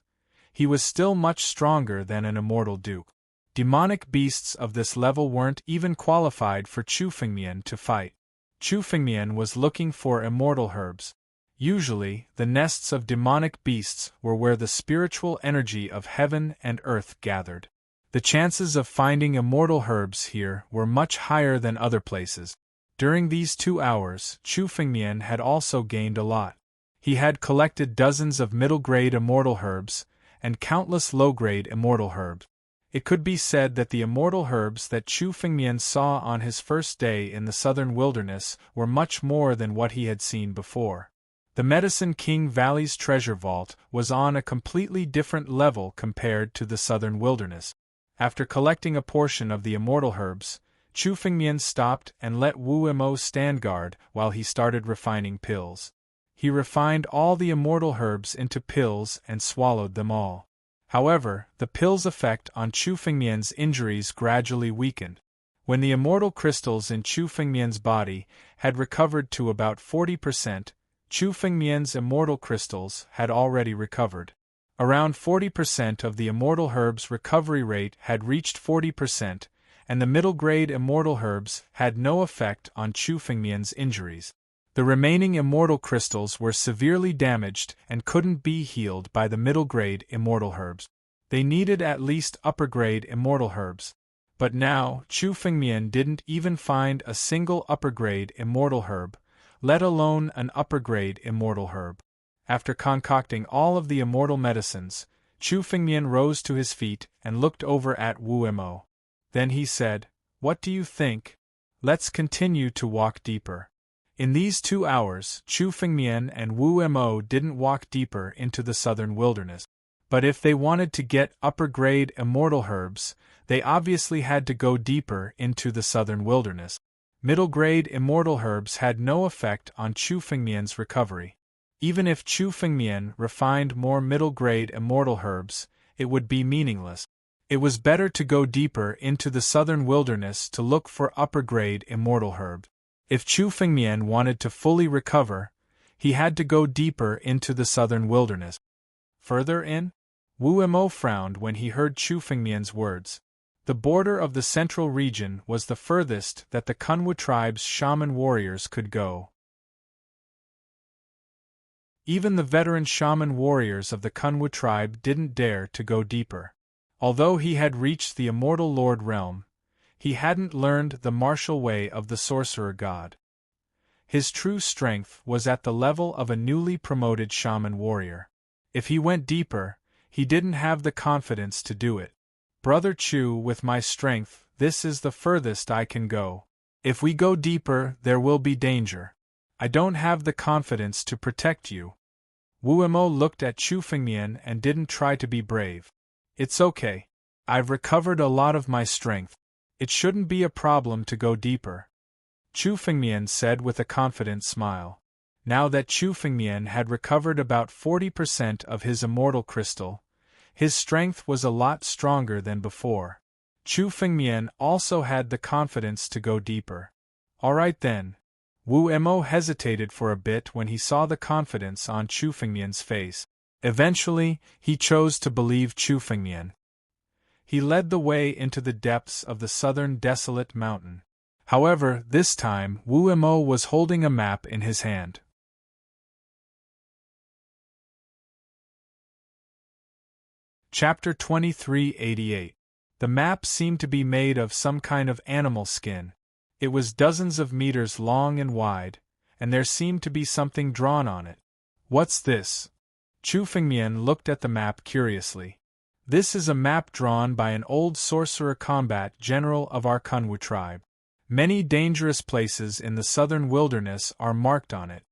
he was still much stronger than an immortal duke. Demonic beasts of this level weren't even qualified for Chu Fengmian to fight. Chu Fengmian was looking for immortal herbs. Usually, the nests of demonic beasts were where the spiritual energy of heaven and earth gathered. The chances of finding immortal herbs here were much higher than other places. During these 2 hours, Chu Fengmian had also gained a lot. He had collected dozens of middle-grade immortal herbs, and countless low-grade immortal herbs. It could be said that the immortal herbs that Chu Fengmian saw on his first day in the southern wilderness were much more than what he had seen before. The Medicine King Valley's treasure vault was on a completely different level compared to the southern wilderness. After collecting a portion of the immortal herbs, Chu Fengmian stopped and let Wu Mo stand guard while he started refining pills. He refined all the immortal herbs into pills and swallowed them all. However, the pill's effect on Chu Fengmian's injuries gradually weakened. When the immortal crystals in Chu Fengmian's body had recovered to about 40%, Chu Fengmian's immortal crystals had already recovered. Around 40% of the immortal herbs' recovery rate had reached 40%, and the middle-grade immortal herbs had no effect on Chu Fengmian's injuries. The remaining immortal crystals were severely damaged and couldn't be healed by the middle-grade immortal herbs. They needed at least upper-grade immortal herbs. But now, Chu Fengmian didn't even find a single upper-grade immortal herb, let alone an upper-grade immortal herb. After concocting all of the immortal medicines, Chu Fengmian rose to his feet and looked over at Wu Mo. Then he said, "What do you think? Let's continue to walk deeper." In these 2 hours, Chu Fengmian and Wu Mo didn't walk deeper into the southern wilderness. But if they wanted to get upper-grade immortal herbs, they obviously had to go deeper into the southern wilderness. Middle-grade immortal herbs had no effect on Chu Fengmian's recovery. Even if Chu Fengmian refined more middle-grade immortal herbs, it would be meaningless. It was better to go deeper into the southern wilderness to look for upper-grade immortal herbs. If Chu Fengmian wanted to fully recover, he had to go deeper into the southern wilderness. Further in? Wu Mo frowned when he heard Chu Fengmian's words. The border of the central region was the furthest that the Kunwu tribe's shaman warriors could go. Even the veteran shaman warriors of the Kunwu tribe didn't dare to go deeper. Although he had reached the immortal Lord realm, he hadn't learned the martial way of the sorcerer god. His true strength was at the level of a newly promoted shaman warrior. If he went deeper, he didn't have the confidence to do it. Brother Chu, with my strength, this is the furthest I can go. If we go deeper, there will be danger. I don't have the confidence to protect you. Wu Emo looked at Chu Fengmian and didn't try to be brave. It's okay. I've recovered a lot of my strength. It shouldn't be a problem to go deeper. Chu Fengmian said with a confident smile. Now that Chu Fengmian had recovered about 40% of his immortal crystal, his strength was a lot stronger than before. Chu Fengmian also had the confidence to go deeper. Alright then. Wu Emo hesitated for a bit when he saw the confidence on Chu Fengmian's face. Eventually, he chose to believe Chu Fengmian. He led the way into the depths of the southern desolate mountain. However, this time, Wu Emo was holding a map in his hand. Chapter 2388. The map seemed to be made of some kind of animal skin. It was dozens of meters long and wide, and there seemed to be something drawn on it. What's this? Chu Fengmian looked at the map curiously. This is a map drawn by an old sorcerer combat general of our Kunwu tribe. Many dangerous places in the southern wilderness are marked on it.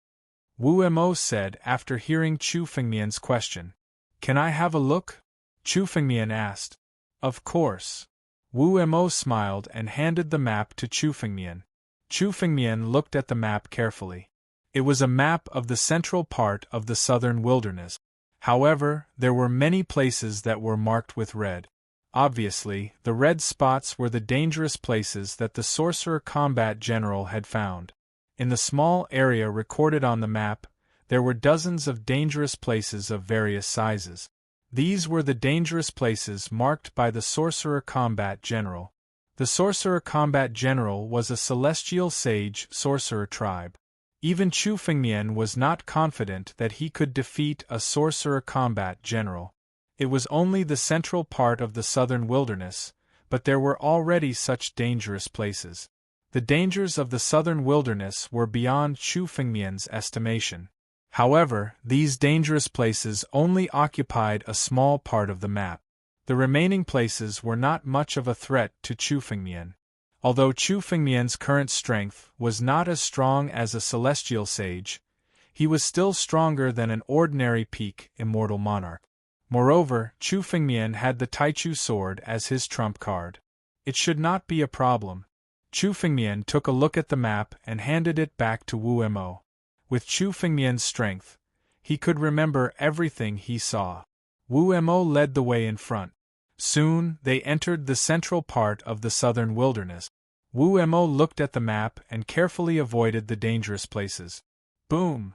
Wu Emo said after hearing Chu Fengmian's question. Can I have a look? Chu Fengmian asked. Of course. Wu Emo smiled and handed the map to Chu Fengmian. Chu Fengmian looked at the map carefully. It was a map of the central part of the southern wilderness. However, there were many places that were marked with red. Obviously, the red spots were the dangerous places that the sorcerer combat general had found. In the small area recorded on the map, there were dozens of dangerous places of various sizes. These were the dangerous places marked by the sorcerer combat general. The sorcerer combat general was a celestial sage sorcerer tribe. Even Chu Fengmian was not confident that he could defeat a sorcerer combat general. It was only the central part of the southern wilderness, but there were already such dangerous places. The dangers of the southern wilderness were beyond Chu Fengmian's estimation. However, these dangerous places only occupied a small part of the map. The remaining places were not much of a threat to Chu Fengmian. Although Chu Fengmian's current strength was not as strong as a celestial sage, he was still stronger than an ordinary peak immortal monarch. Moreover, Chu Fengmian had the Taichu sword as his trump card. It should not be a problem. Chu Fengmian took a look at the map and handed it back to Wu Emo. With Chu Fengmian's strength, he could remember everything he saw. Wu Emo led the way in front. Soon, they entered the central part of the southern wilderness. Wu Emo looked at the map and carefully avoided the dangerous places. Boom!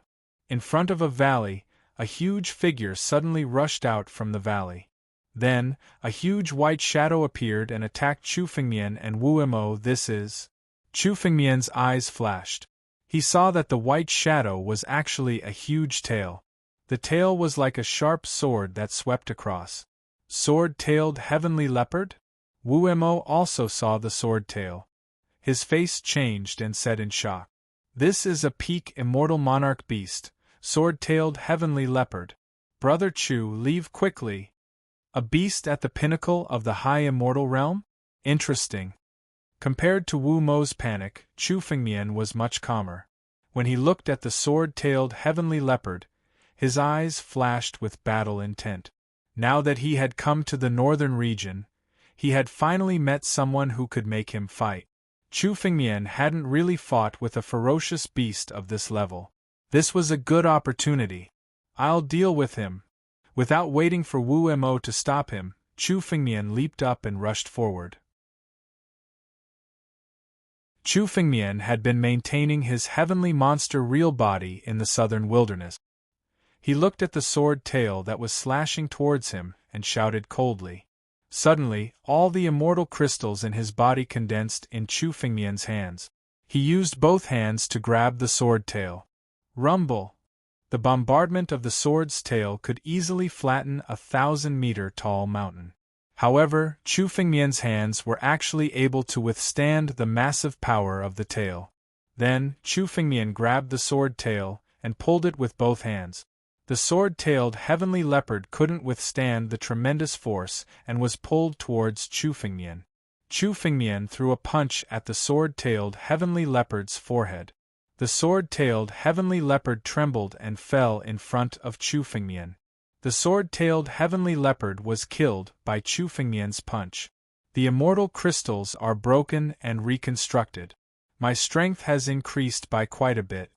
In front of a valley, a huge figure suddenly rushed out from the valley. Then, a huge white shadow appeared and attacked Chu Fengmian and Wu Emo. This is... Chu Fengmian's eyes flashed. He saw that the white shadow was actually a huge tail. The tail was like a sharp sword that swept across. Sword-tailed heavenly leopard? Wu Emo also saw the sword tail. His face changed and said in shock. This is a peak immortal monarch beast, sword-tailed heavenly leopard. Brother Chu, leave quickly. A beast at the pinnacle of the high immortal realm? Interesting. Compared to Wu Mo's panic, Chu Fengmian was much calmer. When he looked at the sword-tailed heavenly leopard, his eyes flashed with battle intent. Now that he had come to the northern region, he had finally met someone who could make him fight. Chu Fengmian hadn't really fought with a ferocious beast of this level. This was a good opportunity. I'll deal with him. Without waiting for Wu Emo to stop him, Chu Fengmian leaped up and rushed forward. Chu Fengmian had been maintaining his heavenly monster real body in the southern wilderness. He looked at the sword tail that was slashing towards him and shouted coldly. Suddenly, all the immortal crystals in his body condensed in Chu Fengmian's hands. He used both hands to grab the sword tail. Rumble! The bombardment of the sword's tail could easily flatten a 1,000-meter-tall mountain. However, Chu Fengmian's hands were actually able to withstand the massive power of the tail. Then, Chu Fengmian grabbed the sword tail and pulled it with both hands. The sword-tailed heavenly leopard couldn't withstand the tremendous force and was pulled towards Chu Fengmian. Chu Fengmian threw a punch at the sword-tailed heavenly leopard's forehead. The sword-tailed heavenly leopard trembled and fell in front of Chu Fengmian. The sword-tailed heavenly leopard was killed by Chu Fengmian's punch. The immortal crystals are broken and reconstructed. My strength has increased by quite a bit,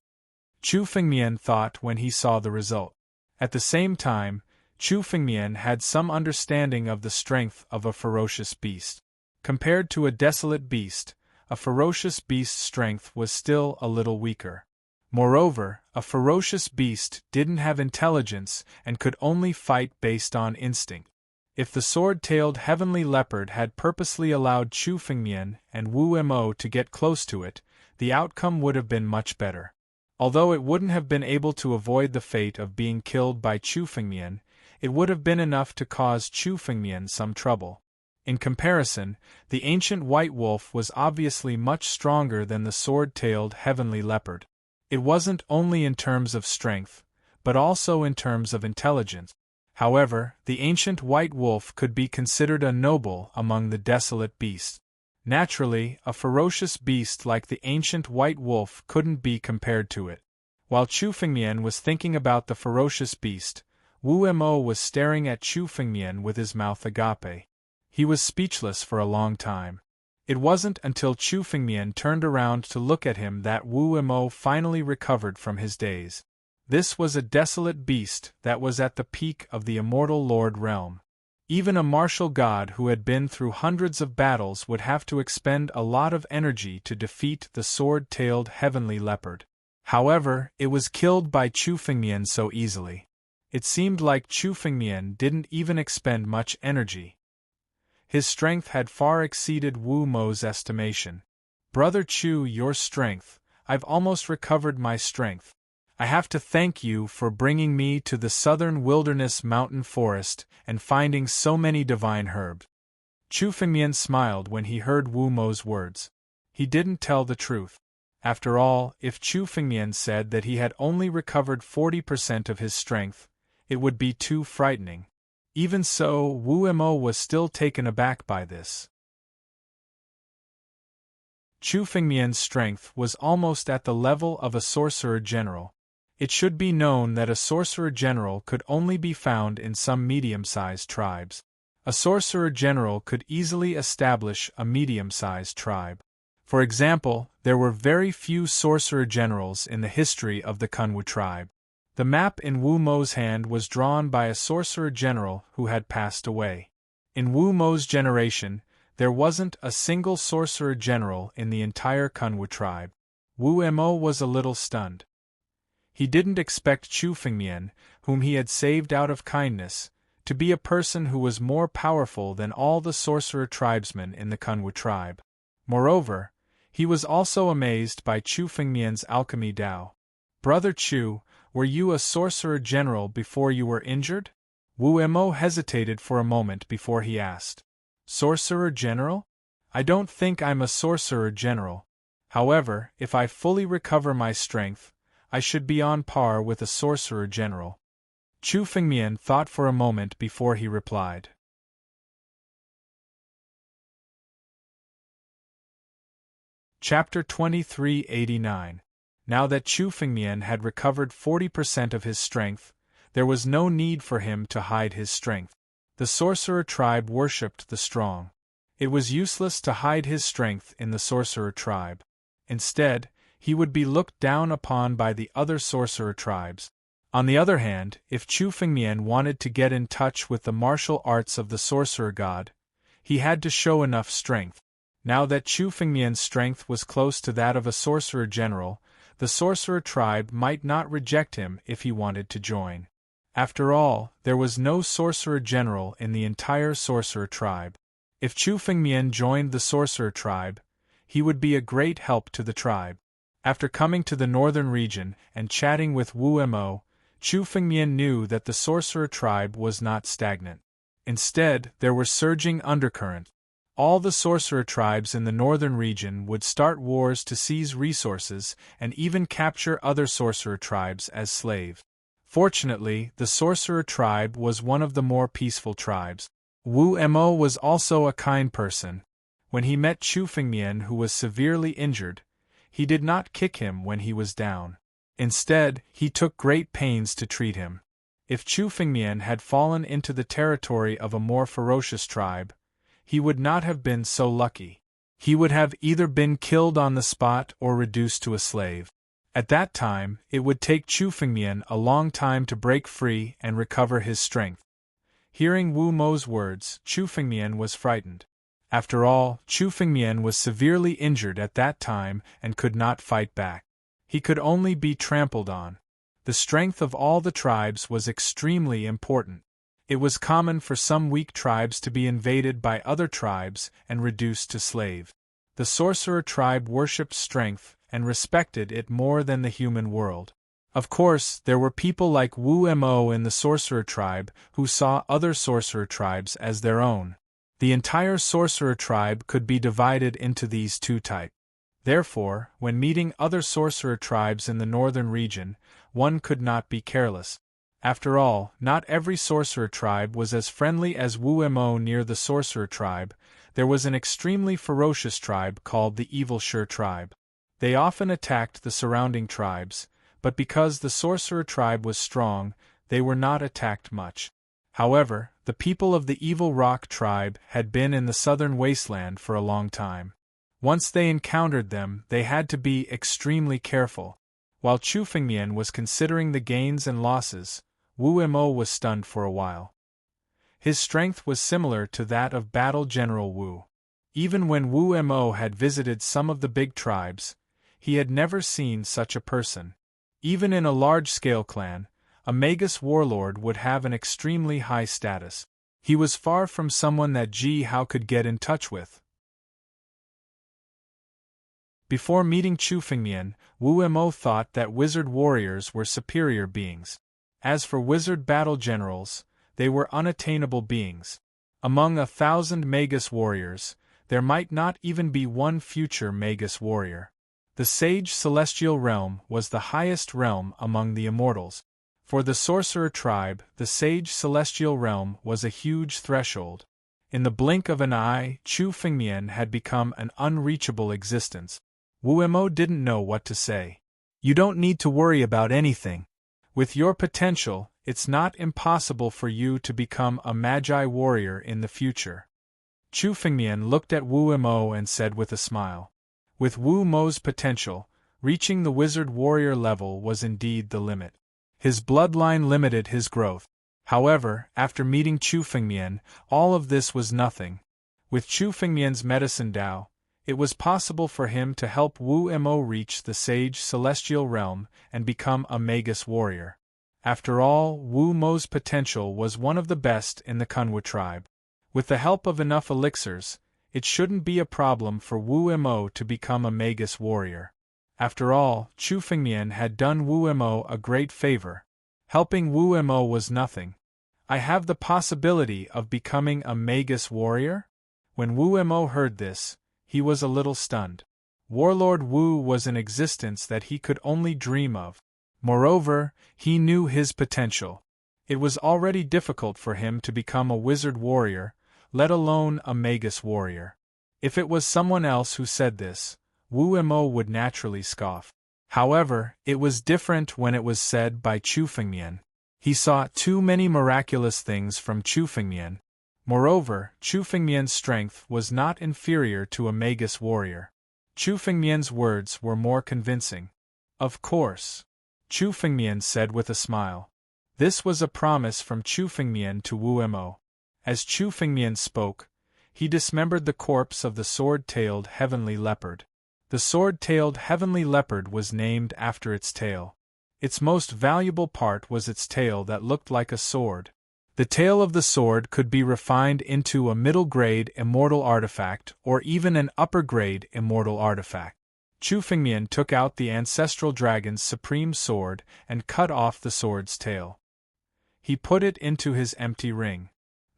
Chu Fengmian thought when he saw the result. At the same time, Chu Fengmian had some understanding of the strength of a ferocious beast. Compared to a desolate beast, a ferocious beast's strength was still a little weaker. Moreover, a ferocious beast didn't have intelligence and could only fight based on instinct. If the sword-tailed heavenly leopard had purposely allowed Chu Fengmian and Wu Mo to get close to it, the outcome would have been much better. Although it wouldn't have been able to avoid the fate of being killed by Chu Fengmian, it would have been enough to cause Chu Fengmian some trouble. In comparison, the ancient white wolf was obviously much stronger than the sword-tailed heavenly leopard. It wasn't only in terms of strength, but also in terms of intelligence. However, the ancient white wolf could be considered a noble among the desolate beasts. Naturally, a ferocious beast like the ancient white wolf couldn't be compared to it. While Chu Fengmian was thinking about the ferocious beast, Wu Mo was staring at Chu Fengmian with his mouth agape. He was speechless for a long time. It wasn't until Chu Fengmian turned around to look at him that Wu Mo finally recovered from his daze. This was a desolate beast that was at the peak of the immortal Lord realm. Even a martial god who had been through hundreds of battles would have to expend a lot of energy to defeat the sword-tailed heavenly leopard. However, it was killed by Chu Fengmian so easily. It seemed like Chu Fengmian didn't even expend much energy. His strength had far exceeded Wu Mo's estimation. "Brother Chu, your strength, I've almost recovered my strength. I have to thank you for bringing me to the southern wilderness mountain forest and finding so many divine herbs." Chu Fengmian smiled when he heard Wu Mo's words. He didn't tell the truth. After all, if Chu Fengmian said that he had only recovered 40% of his strength, it would be too frightening. Even so, Wu Mo was still taken aback by this. Chu Fengmian's strength was almost at the level of a sorcerer general. It should be known that a sorcerer general could only be found in some medium-sized tribes. A sorcerer general could easily establish a medium-sized tribe. For example, there were very few sorcerer generals in the history of the Kunwu tribe. The map in Wu Mo's hand was drawn by a sorcerer general who had passed away. In Wu Mo's generation, there wasn't a single sorcerer general in the entire Kunwu tribe. Wu Mo was a little stunned. He didn't expect Chu Fengmian, whom he had saved out of kindness, to be a person who was more powerful than all the sorcerer tribesmen in the Kunwu tribe. Moreover, he was also amazed by Chu Fengmian's alchemy Dao. "Brother Chu, were you a sorcerer general before you were injured?" Wu Mo hesitated for a moment before he asked. "Sorcerer general? I don't think I'm a sorcerer general. However, if I fully recover my strength, I should be on par with a sorcerer general." Chu Fengmian thought for a moment before he replied. Chapter 2389. Now that Chu Fengmian had recovered 40% of his strength, there was no need for him to hide his strength. The sorcerer tribe worshipped the strong. It was useless to hide his strength in the sorcerer tribe. Instead, he would be looked down upon by the other sorcerer tribes. On the other hand, if Chu Fengmian wanted to get in touch with the martial arts of the sorcerer god, he had to show enough strength. Now that Chu Fengmian's strength was close to that of a sorcerer general, the sorcerer tribe might not reject him if he wanted to join. After all, there was no sorcerer general in the entire sorcerer tribe. If Chu Fengmian joined the sorcerer tribe, he would be a great help to the tribe. After coming to the northern region and chatting with Wu Mo, Chu Fengmian knew that the sorcerer tribe was not stagnant. Instead, there were surging undercurrents. All the sorcerer tribes in the northern region would start wars to seize resources and even capture other sorcerer tribes as slaves. Fortunately, the sorcerer tribe was one of the more peaceful tribes. Wu Mo was also a kind person. When he met Chu Fengmian, who was severely injured, he did not kick him when he was down. Instead, he took great pains to treat him. If Chu Fengmian had fallen into the territory of a more ferocious tribe, he would not have been so lucky. He would have either been killed on the spot or reduced to a slave. At that time, it would take Chu Fengmian a long time to break free and recover his strength. Hearing Wu Mo's words, Chu Fengmian was frightened. After all, Chu Fengmian was severely injured at that time and could not fight back. He could only be trampled on. The strength of all the tribes was extremely important. It was common for some weak tribes to be invaded by other tribes and reduced to slave. The sorcerer tribe worshipped strength and respected it more than the human world. Of course, there were people like Wu Mo in the sorcerer tribe who saw other sorcerer tribes as their own. The entire sorcerer tribe could be divided into these two types. Therefore, when meeting other sorcerer tribes in the northern region, one could not be careless. After all, not every sorcerer tribe was as friendly as Wu Mo near the sorcerer tribe. There was an extremely ferocious tribe called the Evil Sure tribe. They often attacked the surrounding tribes, but because the sorcerer tribe was strong, they were not attacked much. However, the people of the Evil Rock tribe had been in the southern wasteland for a long time. Once they encountered them, they had to be extremely careful. While Chu Fengmian was considering the gains and losses, Wu Mo was stunned for a while. His strength was similar to that of Battle General Wu. Even when Wu Mo had visited some of the big tribes, he had never seen such a person. Even in a large-scale clan, a Magus warlord would have an extremely high status. He was far from someone that Jiuyu could get in touch with. Before meeting Chu Fengmian, Wu Mo thought that wizard warriors were superior beings. As for wizard battle generals, they were unattainable beings. Among 1,000 Magus warriors, there might not even be one future Magus warrior. The Sage Celestial Realm was the highest realm among the immortals. For the sorcerer tribe, the Sage Celestial Realm was a huge threshold. In the blink of an eye, Chu Fengmian had become an unreachable existence. Wu Mo didn't know what to say. You don't need to worry about anything. With your potential, it's not impossible for you to become a Magi warrior in the future. Chu Fengmian looked at Wu Mo and said with a smile. With Wu Mo's potential, reaching the wizard warrior level was indeed the limit. His bloodline limited his growth. However, after meeting Chu Fengmian, all of this was nothing. With Chu Fengmian's medicine Dao, it was possible for him to help Wu Mo reach the Sage Celestial Realm and become a Magus warrior. After all, Wu Mo's potential was one of the best in the Kunwa tribe. With the help of enough elixirs, it shouldn't be a problem for Wu Mo to become a Magus warrior. After all, Chu Fengmian had done Wu Mo a great favor. Helping Wu Mo was nothing. I have the possibility of becoming a Magus warrior? When Wu Mo heard this, he was a little stunned. Warlord Wu was an existence that he could only dream of. Moreover, he knew his potential. It was already difficult for him to become a wizard warrior, let alone a Magus warrior. If it was someone else who said this, Wu Mo would naturally scoff. However, it was different when it was said by Chu Fengmian. He saw too many miraculous things from Chu Fengmian. Moreover, Chu Fengmian's strength was not inferior to a Magus warrior. Chu Fengmian's words were more convincing. Of course, Chu Fengmian said with a smile. This was a promise from Chu Fengmian to Wu Mo. As Chu Fengmian spoke, he dismembered the corpse of the sword-tailed heavenly leopard. The sword-tailed heavenly leopard was named after its tail. Its most valuable part was its tail that looked like a sword. The tail of the sword could be refined into a middle-grade immortal artifact or even an upper-grade immortal artifact. Chu Fengmian took out the ancestral dragon's supreme sword and cut off the sword's tail. He put it into his empty ring.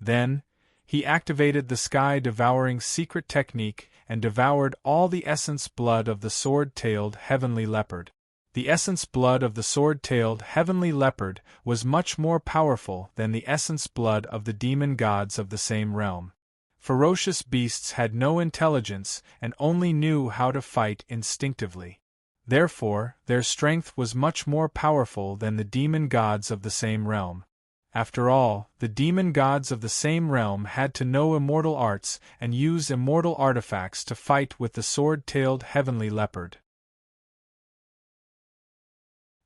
Then, he activated the sky-devouring secret technique and devoured all the essence blood of the sword-tailed heavenly leopard. The essence blood of the sword-tailed heavenly leopard was much more powerful than the essence blood of the demon gods of the same realm. Ferocious beasts had no intelligence and only knew how to fight instinctively. Therefore, their strength was much more powerful than the demon gods of the same realm. After all, the demon gods of the same realm had to know immortal arts and use immortal artifacts to fight with the sword-tailed heavenly leopard.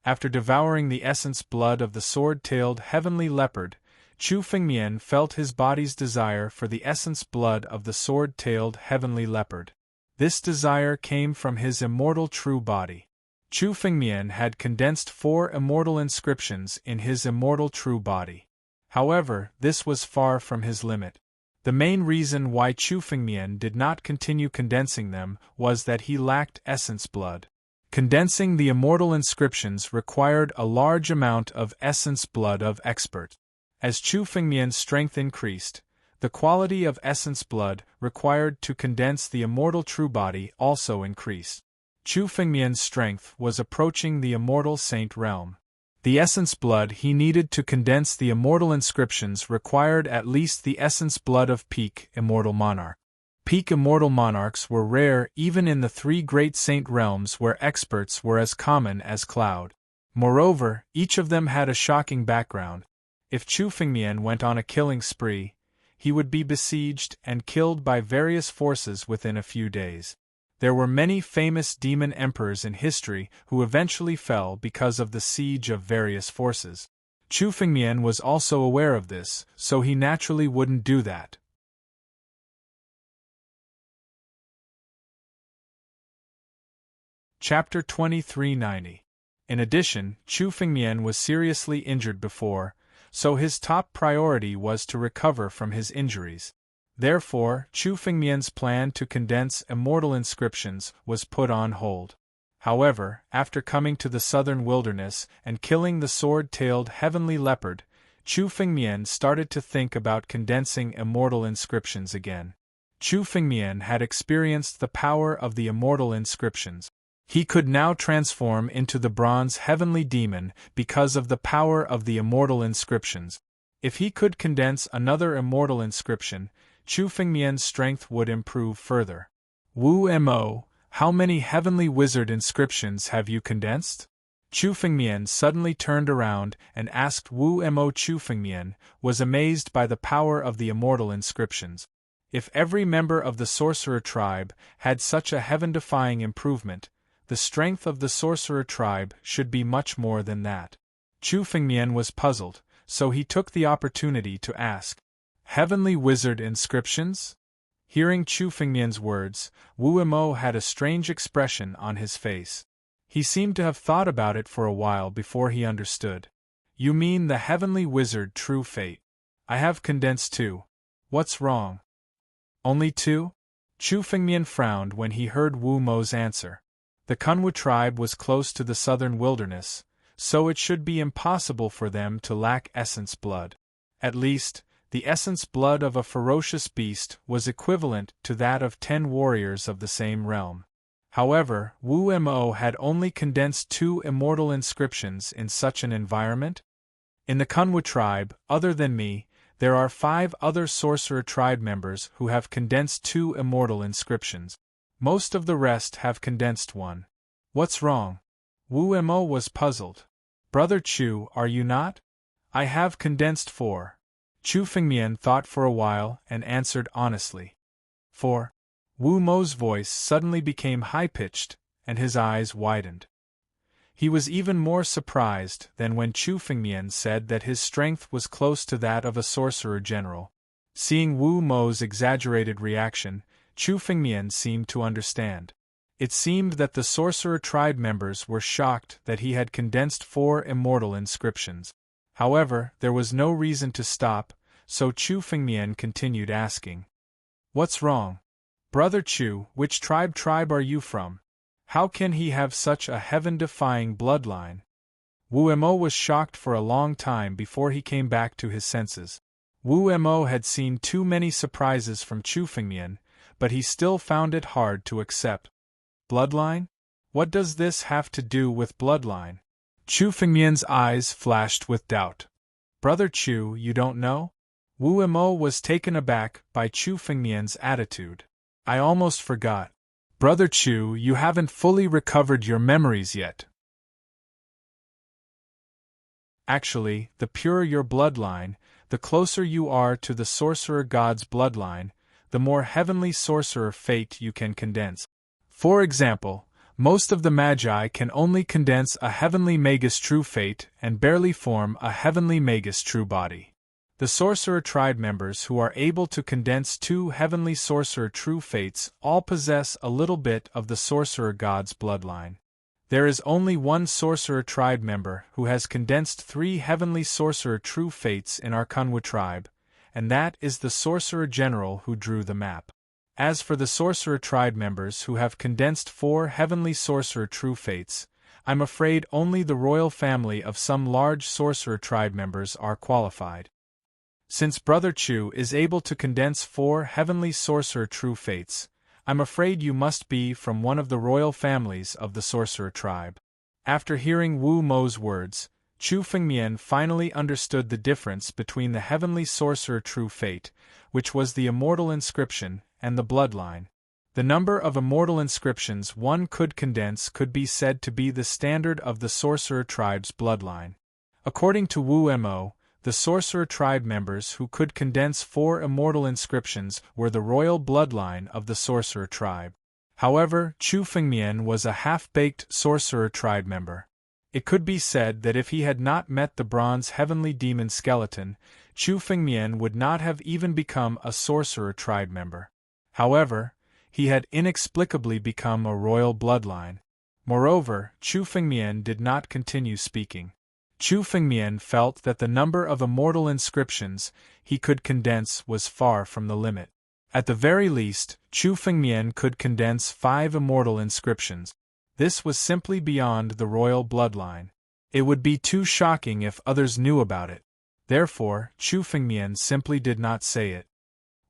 After devouring the essence blood of the sword-tailed heavenly leopard, Chu Fengmian felt his body's desire for the essence blood of the sword-tailed heavenly leopard. This desire came from his immortal true body. Chu Fengmian had condensed 4 immortal inscriptions in his immortal true body. However, this was far from his limit. The main reason why Chu Fengmian did not continue condensing them was that he lacked essence blood. Condensing the immortal inscriptions required a large amount of essence blood of expert. As Chu Fengmian's strength increased, the quality of essence blood required to condense the immortal true body also increased. Chu Fengmian's strength was approaching the immortal saint realm. The essence blood he needed to condense the immortal inscriptions required at least the essence blood of peak immortal monarch. Peak immortal monarchs were rare even in the 3 great saint realms where experts were as common as cloud. Moreover, each of them had a shocking background. If Chu Fengmian went on a killing spree, he would be besieged and killed by various forces within a few days. There were many famous demon emperors in history who eventually fell because of the siege of various forces. Chu Fengmian was also aware of this, so he naturally wouldn't do that. Chapter 2390. In addition, Chu Fengmian was seriously injured before, so his top priority was to recover from his injuries. Therefore, Chu Fengmian's plan to condense immortal inscriptions was put on hold. However, after coming to the southern wilderness and killing the sword-tailed heavenly leopard, Chu Fengmian started to think about condensing immortal inscriptions again. Chu Fengmian had experienced the power of the immortal inscriptions. He could now transform into the bronze heavenly demon because of the power of the immortal inscriptions. If he could condense another immortal inscription, Chu Fengmian's strength would improve further. Wu Mo, how many heavenly wizard inscriptions have you condensed? Chu Fengmian suddenly turned around and asked Wu Mo. Chu Fengmian was amazed by the power of the immortal inscriptions. If every member of the sorcerer tribe had such a heaven-defying improvement, the strength of the sorcerer tribe should be much more than that. Chu Fengmian was puzzled, so he took the opportunity to ask, "Heavenly wizard inscriptions?" Hearing Chu Fengmian's words, Wu Mo had a strange expression on his face. He seemed to have thought about it for a while before he understood. "You mean the heavenly wizard True Fate? I have condensed 2. What's wrong?" "Only 2? Chu Fengmian frowned when he heard Wu Mo's answer. The Kunwu tribe was close to the southern wilderness, so it should be impossible for them to lack essence blood. At least, the essence blood of a ferocious beast was equivalent to that of 10 warriors of the same realm. However, Wu Mo had only condensed 2 immortal inscriptions in such an environment. In the Kunwu tribe, other than me, there are 5 other sorcerer tribe members who have condensed 2 immortal inscriptions. Most of the rest have condensed 1. What's wrong?" Wu Mo was puzzled. "Brother Chu, are you not?" "I have condensed 4. Chu Fengmian thought for a while and answered honestly. 4. Wu Mo's voice suddenly became high-pitched, and his eyes widened. He was even more surprised than when Chu Fengmian said that his strength was close to that of a sorcerer general. Seeing Wu Mo's exaggerated reaction, Chu Fengmian seemed to understand. It seemed that the sorcerer tribe members were shocked that he had condensed 4 immortal inscriptions. However, there was no reason to stop, so Chu Fengmian continued asking, "What's wrong? Brother Chu, which tribe are you from? How can he have such a heaven-defying bloodline?" Wu Mo was shocked for a long time before he came back to his senses. Wu Mo had seen too many surprises from Chu Fengmian, but he still found it hard to accept. "Bloodline? What does this have to do with bloodline? Chu Fengmian's eyes flashed with doubt. Brother Chu, you don't know? Wu Mo was taken aback by Chu Fengmian's attitude. I almost forgot. Brother Chu, you haven't fully recovered your memories yet. Actually, the purer your bloodline, the closer you are to the sorcerer god's bloodline, the more heavenly sorcerer fate you can condense. For example, most of the magi can only condense a heavenly magus true fate and barely form a heavenly magus true body. The sorcerer tribe members who are able to condense two heavenly sorcerer true fates all possess a little bit of the sorcerer god's bloodline. There is only one sorcerer tribe member who has condensed three heavenly sorcerer true fates in our Kunwu tribe, and that is the sorcerer general who drew the map. As for the sorcerer tribe members who have condensed four heavenly sorcerer true fates, I'm afraid only the royal family of some large sorcerer tribe members are qualified. Since Brother Chu is able to condense four heavenly sorcerer true fates, I'm afraid you must be from one of the royal families of the sorcerer tribe. After hearing Wu Mo's words, Chu Fengmian finally understood the difference between the heavenly sorcerer true fate, which was the immortal inscription, and the bloodline. The number of immortal inscriptions one could condense could be said to be the standard of the sorcerer tribe's bloodline. According to Wu Mo, the sorcerer tribe members who could condense four immortal inscriptions were the royal bloodline of the sorcerer tribe. However, Chu Fengmian was a half-baked sorcerer tribe member. It could be said that if he had not met the bronze heavenly demon skeleton, Chu Fengmian would not have even become a sorcerer tribe member. However, he had inexplicably become a royal bloodline. Moreover, Chu Fengmian did not continue speaking. Chu Fengmian felt that the number of immortal inscriptions he could condense was far from the limit. At the very least, Chu Fengmian could condense 5 immortal inscriptions. This was simply beyond the royal bloodline. It would be too shocking if others knew about it. Therefore, Chu Fengmian simply did not say it.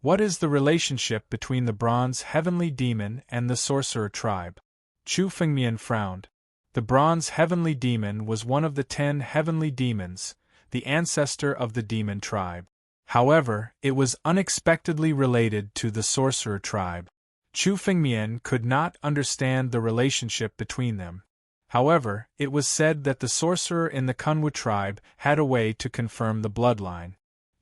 What is the relationship between the bronze heavenly demon and the sorcerer tribe? Chu Fengmian frowned. The bronze heavenly demon was one of the 10 heavenly demons, the ancestor of the demon tribe. However, it was unexpectedly related to the sorcerer tribe. Chu Fengmian could not understand the relationship between them. However, it was said that the sorcerer in the Kunwu tribe had a way to confirm the bloodline.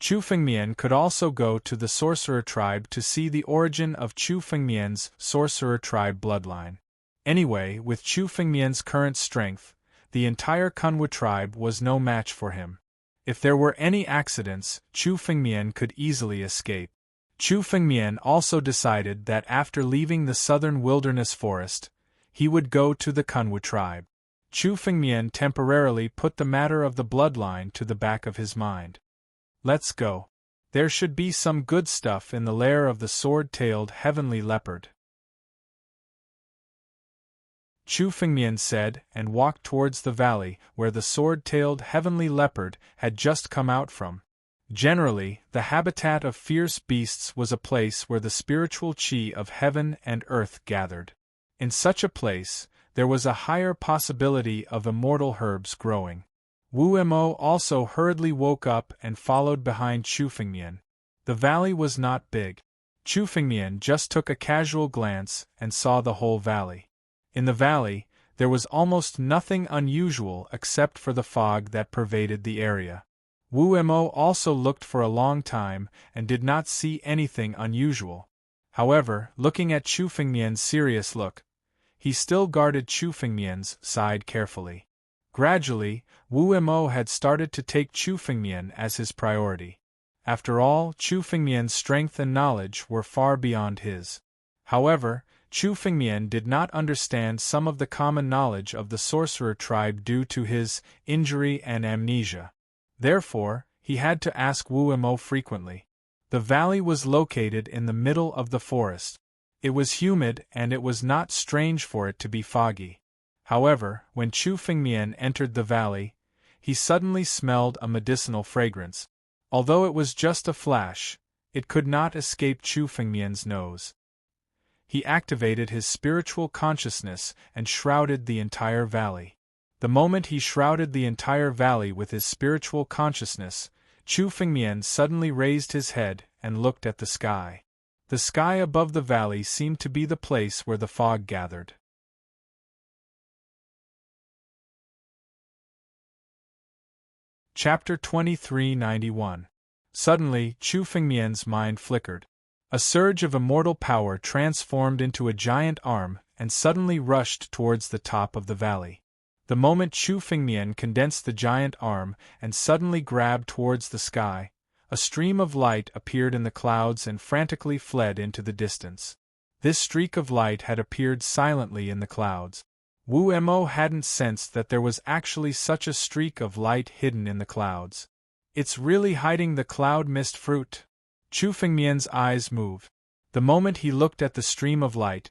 Chu Fengmian could also go to the sorcerer tribe to see the origin of Chu Fengmian's sorcerer tribe bloodline. Anyway, with Chu Fengmian's current strength, the entire Kunwu tribe was no match for him. If there were any accidents, Chu Fengmian could easily escape. Chu Fengmian also decided that after leaving the southern wilderness forest, he would go to the Kunwu tribe. Chu Fengmian temporarily put the matter of the bloodline to the back of his mind. Let's go. There should be some good stuff in the lair of the sword-tailed heavenly leopard. Chu Fengmian said, and walked towards the valley where the sword-tailed heavenly leopard had just come out from. Generally, the habitat of fierce beasts was a place where the spiritual chi of heaven and earth gathered. In such a place, there was a higher possibility of immortal herbs growing. Wu Mo also hurriedly woke up and followed behind Chu Fengmian. The valley was not big. Chu Fengmian just took a casual glance and saw the whole valley. In the valley, there was almost nothing unusual except for the fog that pervaded the area. Wu Mo also looked for a long time and did not see anything unusual. However, looking at Chu Fengmian's serious look, he still guarded Chu Fengmian's side carefully. Gradually, Wu Mo had started to take Chu Fengmian as his priority. After all, Chu Fengmian's strength and knowledge were far beyond his. However, Chu Fengmian did not understand some of the common knowledge of the sorcerer tribe due to his injury and amnesia. Therefore, he had to ask Wu Mo frequently. The valley was located in the middle of the forest. It was humid and it was not strange for it to be foggy. However, when Chu Fengmian entered the valley, he suddenly smelled a medicinal fragrance. Although it was just a flash, it could not escape Chu Fengmian's nose. he activated his spiritual consciousness and shrouded the entire valley. The moment he shrouded the entire valley with his spiritual consciousness, Chu Fengmian suddenly raised his head and looked at the sky. The sky above the valley seemed to be the place where the fog gathered. Chapter 2391. Suddenly, Chu Fengmian's mind flickered. A surge of immortal power transformed into a giant arm and suddenly rushed towards the top of the valley. The moment Chu Fengmian condensed the giant arm and suddenly grabbed towards the sky, a stream of light appeared in the clouds and frantically fled into the distance. This streak of light had appeared silently in the clouds. Wu Mo hadn't sensed that there was actually such a streak of light hidden in the clouds. It's really hiding the cloud mist fruit. Chu Fengmian's eyes moved. The moment he looked at the stream of light,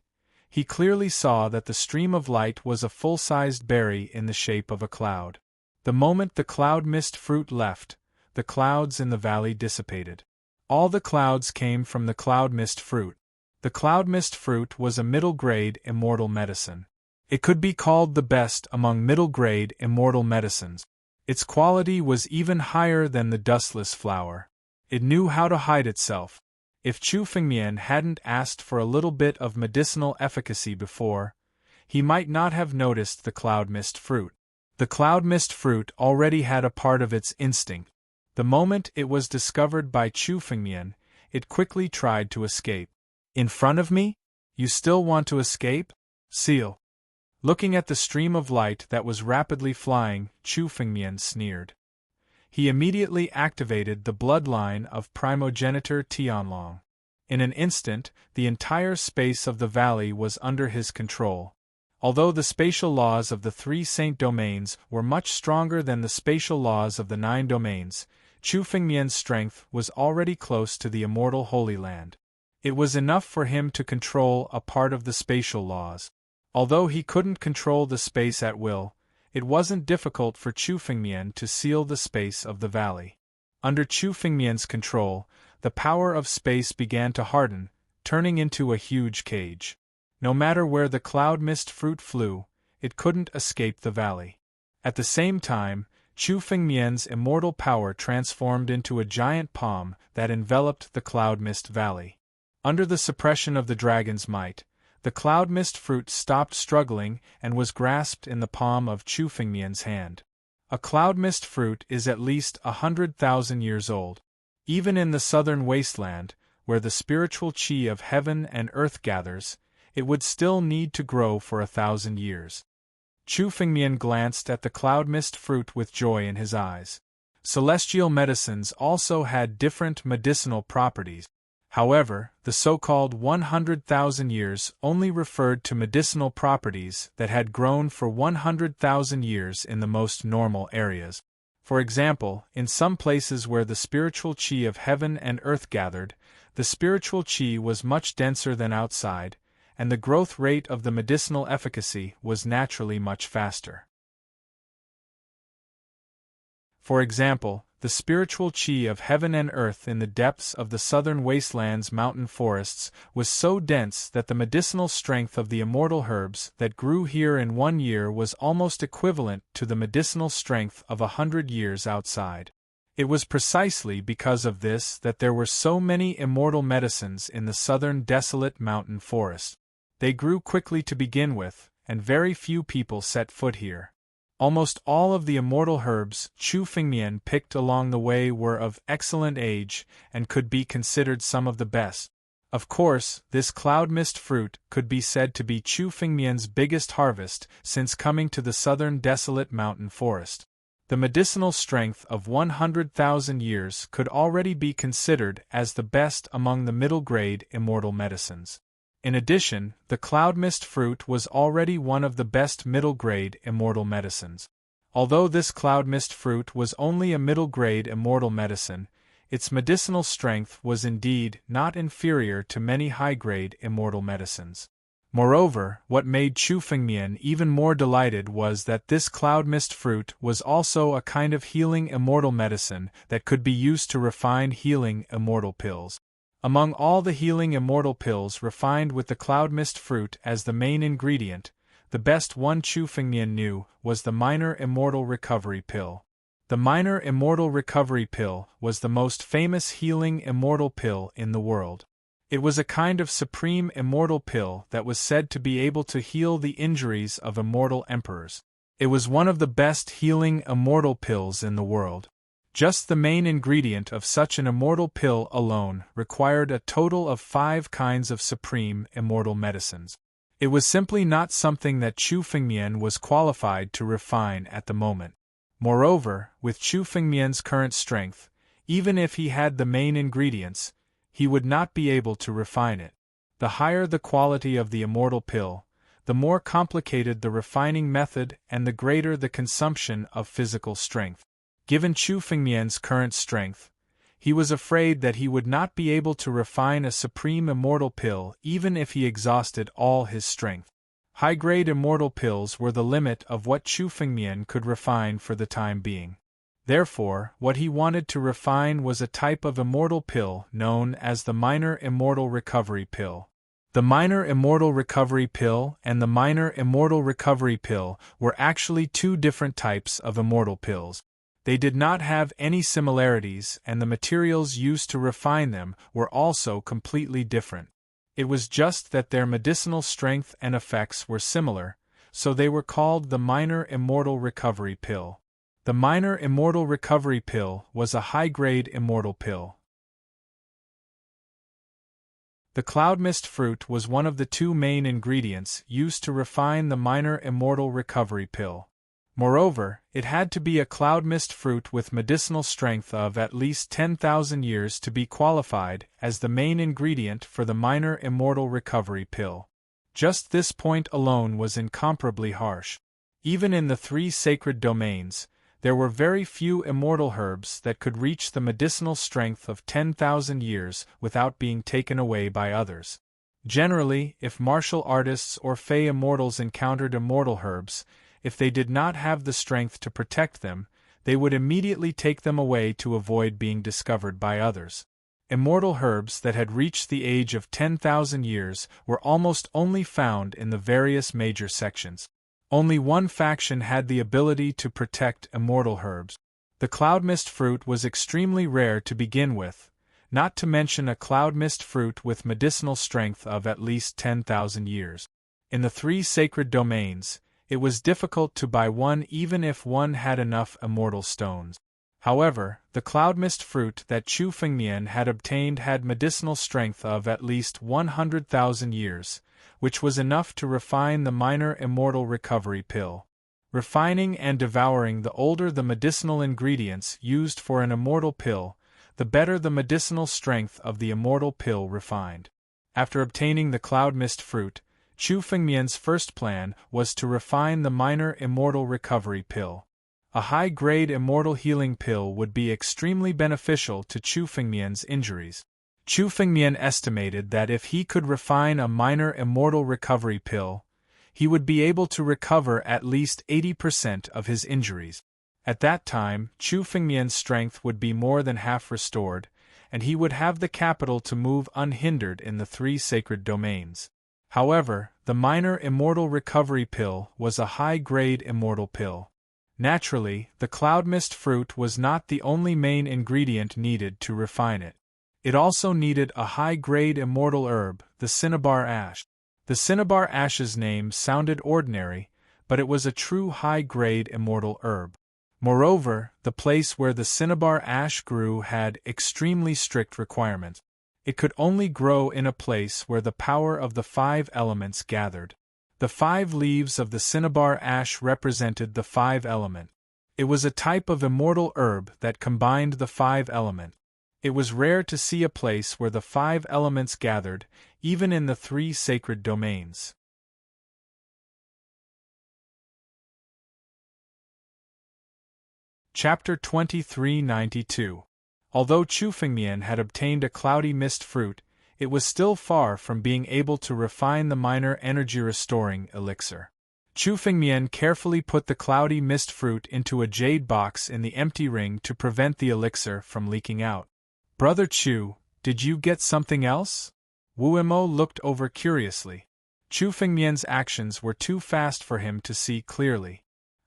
he clearly saw that the stream of light was a full-sized berry in the shape of a cloud. The moment the cloud mist fruit left, the clouds in the valley dissipated. All the clouds came from the cloud mist fruit. The cloud mist fruit was a middle-grade immortal medicine. It could be called the best among middle-grade immortal medicines. Its quality was even higher than the dustless flower. It knew how to hide itself. If Chu Fengmian hadn't asked for a little bit of medicinal efficacy before, he might not have noticed the cloud mist fruit. The cloud mist fruit already had a part of its instinct. The moment it was discovered by Chu Fengmian, it quickly tried to escape. In front of me? You still want to escape? Seal. Looking at the stream of light that was rapidly flying, Chu Fengmian sneered. He immediately activated the bloodline of primogenitor Tianlong. In an instant, the entire space of the valley was under his control. Although the spatial laws of the 3 saint domains were much stronger than the spatial laws of the 9 domains, Chu Fengmian's strength was already close to the immortal Holy Land. It was enough for him to control a part of the spatial laws. Although he couldn't control the space at will, it wasn't difficult for Chu Fengmian to seal the space of the valley. Under Chu Fengmian's control, the power of space began to harden, turning into a huge cage. No matter where the cloud mist fruit flew, it couldn't escape the valley. At the same time, Chu Fengmian's immortal power transformed into a giant palm that enveloped the cloud mist valley. Under the suppression of the dragon's might, the cloud mist fruit stopped struggling and was grasped in the palm of Chu Fengmian's hand. A cloud mist fruit is at least 100,000 years old. Even in the southern wasteland, where the spiritual qi of heaven and earth gathers, it would still need to grow for 1,000 years. Chu Fengmian glanced at the cloud mist fruit with joy in his eyes. Celestial medicines also had different medicinal properties. However, the so-called 100,000 years only referred to medicinal properties that had grown for 100,000 years in the most normal areas. For example, in some places where the spiritual qi of heaven and earth gathered, the spiritual qi was much denser than outside, and the growth rate of the medicinal efficacy was naturally much faster. For example, the spiritual qi of heaven and earth in the depths of the southern wasteland's mountain forests was so dense that the medicinal strength of the immortal herbs that grew here in 1 year was almost equivalent to the medicinal strength of 100 years outside. It was precisely because of this that there were so many immortal medicines in the southern desolate mountain forest. They grew quickly to begin with, and very few people set foot here. Almost all of the immortal herbs Chu Fengmian picked along the way were of excellent age and could be considered some of the best. Of course, this cloud mist fruit could be said to be Chu Fengmian's biggest harvest since coming to the southern desolate mountain forest. The medicinal strength of 100,000 years could already be considered as the best among the middle-grade immortal medicines. In addition, the cloud mist fruit was already one of the best middle-grade immortal medicines. Although this cloud mist fruit was only a middle-grade immortal medicine, its medicinal strength was indeed not inferior to many high-grade immortal medicines. Moreover, what made Chu Fengmian even more delighted was that this cloud mist fruit was also a kind of healing immortal medicine that could be used to refine healing immortal pills. Among all the healing immortal pills refined with the cloud mist fruit as the main ingredient, the best one Chu Fengmian knew was the minor immortal recovery pill. The minor immortal recovery pill was the most famous healing immortal pill in the world. It was a kind of supreme immortal pill that was said to be able to heal the injuries of immortal emperors. It was one of the best healing immortal pills in the world. Just the main ingredient of such an immortal pill alone required a total of 5 kinds of supreme immortal medicines. It was simply not something that Chu Fengmian was qualified to refine at the moment. Moreover, with Chu Fengmian's current strength, even if he had the main ingredients, he would not be able to refine it. The higher the quality of the immortal pill, the more complicated the refining method and the greater the consumption of physical strength. Given Chu Fengmian's current strength, he was afraid that he would not be able to refine a supreme immortal pill even if he exhausted all his strength. High-grade immortal pills were the limit of what Chu Fengmian could refine for the time being. Therefore, what he wanted to refine was a type of immortal pill known as the minor immortal recovery pill. The minor immortal recovery pill and the minor immortal recovery pill were actually 2 different types of immortal pills. They did not have any similarities, and the materials used to refine them were also completely different. It was just that their medicinal strength and effects were similar, so they were called the minor immortal recovery pill. The minor immortal recovery pill was a high-grade immortal pill. The cloud mist fruit was one of the 2 main ingredients used to refine the minor immortal recovery pill. Moreover, it had to be a cloud mist fruit with medicinal strength of at least 10,000 years to be qualified as the main ingredient for the minor immortal recovery pill. Just this point alone was incomparably harsh. Even in the 3 sacred domains, there were very few immortal herbs that could reach the medicinal strength of 10,000 years without being taken away by others. Generally, if martial artists or fey immortals encountered immortal herbs, if they did not have the strength to protect them, they would immediately take them away to avoid being discovered by others. Immortal herbs that had reached the age of 10,000 years were almost only found in the various major sections. Only one faction had the ability to protect immortal herbs. The cloud mist fruit was extremely rare to begin with, not to mention a cloud mist fruit with medicinal strength of at least 10,000 years. In the 3 sacred domains, it was difficult to buy one even if one had enough immortal stones. However, the cloud mist fruit that Chu Fengmian had obtained had medicinal strength of at least 100,000 years, which was enough to refine the minor immortal recovery pill. Refining and devouring the older the medicinal ingredients used for an immortal pill, the better the medicinal strength of the immortal pill refined. After obtaining the cloud mist fruit, Chu Fengmian's first plan was to refine the minor immortal recovery pill. A high-grade immortal healing pill would be extremely beneficial to Chu Fengmian's injuries. Chu Fengmian estimated that if he could refine a minor immortal recovery pill, he would be able to recover at least 80% of his injuries. At that time, Chu Fengmian's strength would be more than half restored, and he would have the capital to move unhindered in the 3 sacred domains. However, the minor immortal recovery pill was a high-grade immortal pill. Naturally, the cloud mist fruit was not the only main ingredient needed to refine it. It also needed a high-grade immortal herb, the cinnabar ash. The cinnabar ash's name sounded ordinary, but it was a true high-grade immortal herb. Moreover, the place where the cinnabar ash grew had extremely strict requirements. It could only grow in a place where the power of the 5 elements gathered. The 5 leaves of the cinnabar ash represented the 5 element. It was a type of immortal herb that combined the 5 element. It was rare to see a place where the 5 elements gathered, even in the 3 sacred domains. Chapter 2392. Although Chu Fengmian had obtained a cloudy mist fruit, it was still far from being able to refine the minor energy-restoring elixir. Chu Fengmian carefully put the cloudy mist fruit into a jade box in the empty ring to prevent the elixir from leaking out. "Brother Chu," Did you get something else? Wu Mo looked over curiously. Chu Fengmian's actions were too fast for him to see clearly.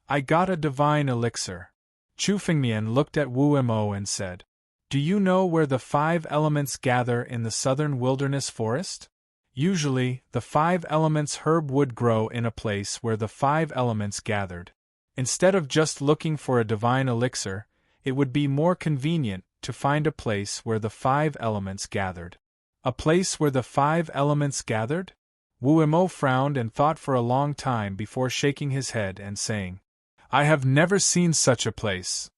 I got a divine elixir. Chu Fengmian looked at Wu Mo and said, Do you know where the 5 elements gather in the southern wilderness forest? Usually, the 5 elements herb would grow in a place where the 5 elements gathered. Instead of just looking for a divine elixir, it would be more convenient to find a place where the 5 elements gathered. A place where the 5 elements gathered? Wu Mo frowned and thought for a long time before shaking his head and saying, I have never seen such a place.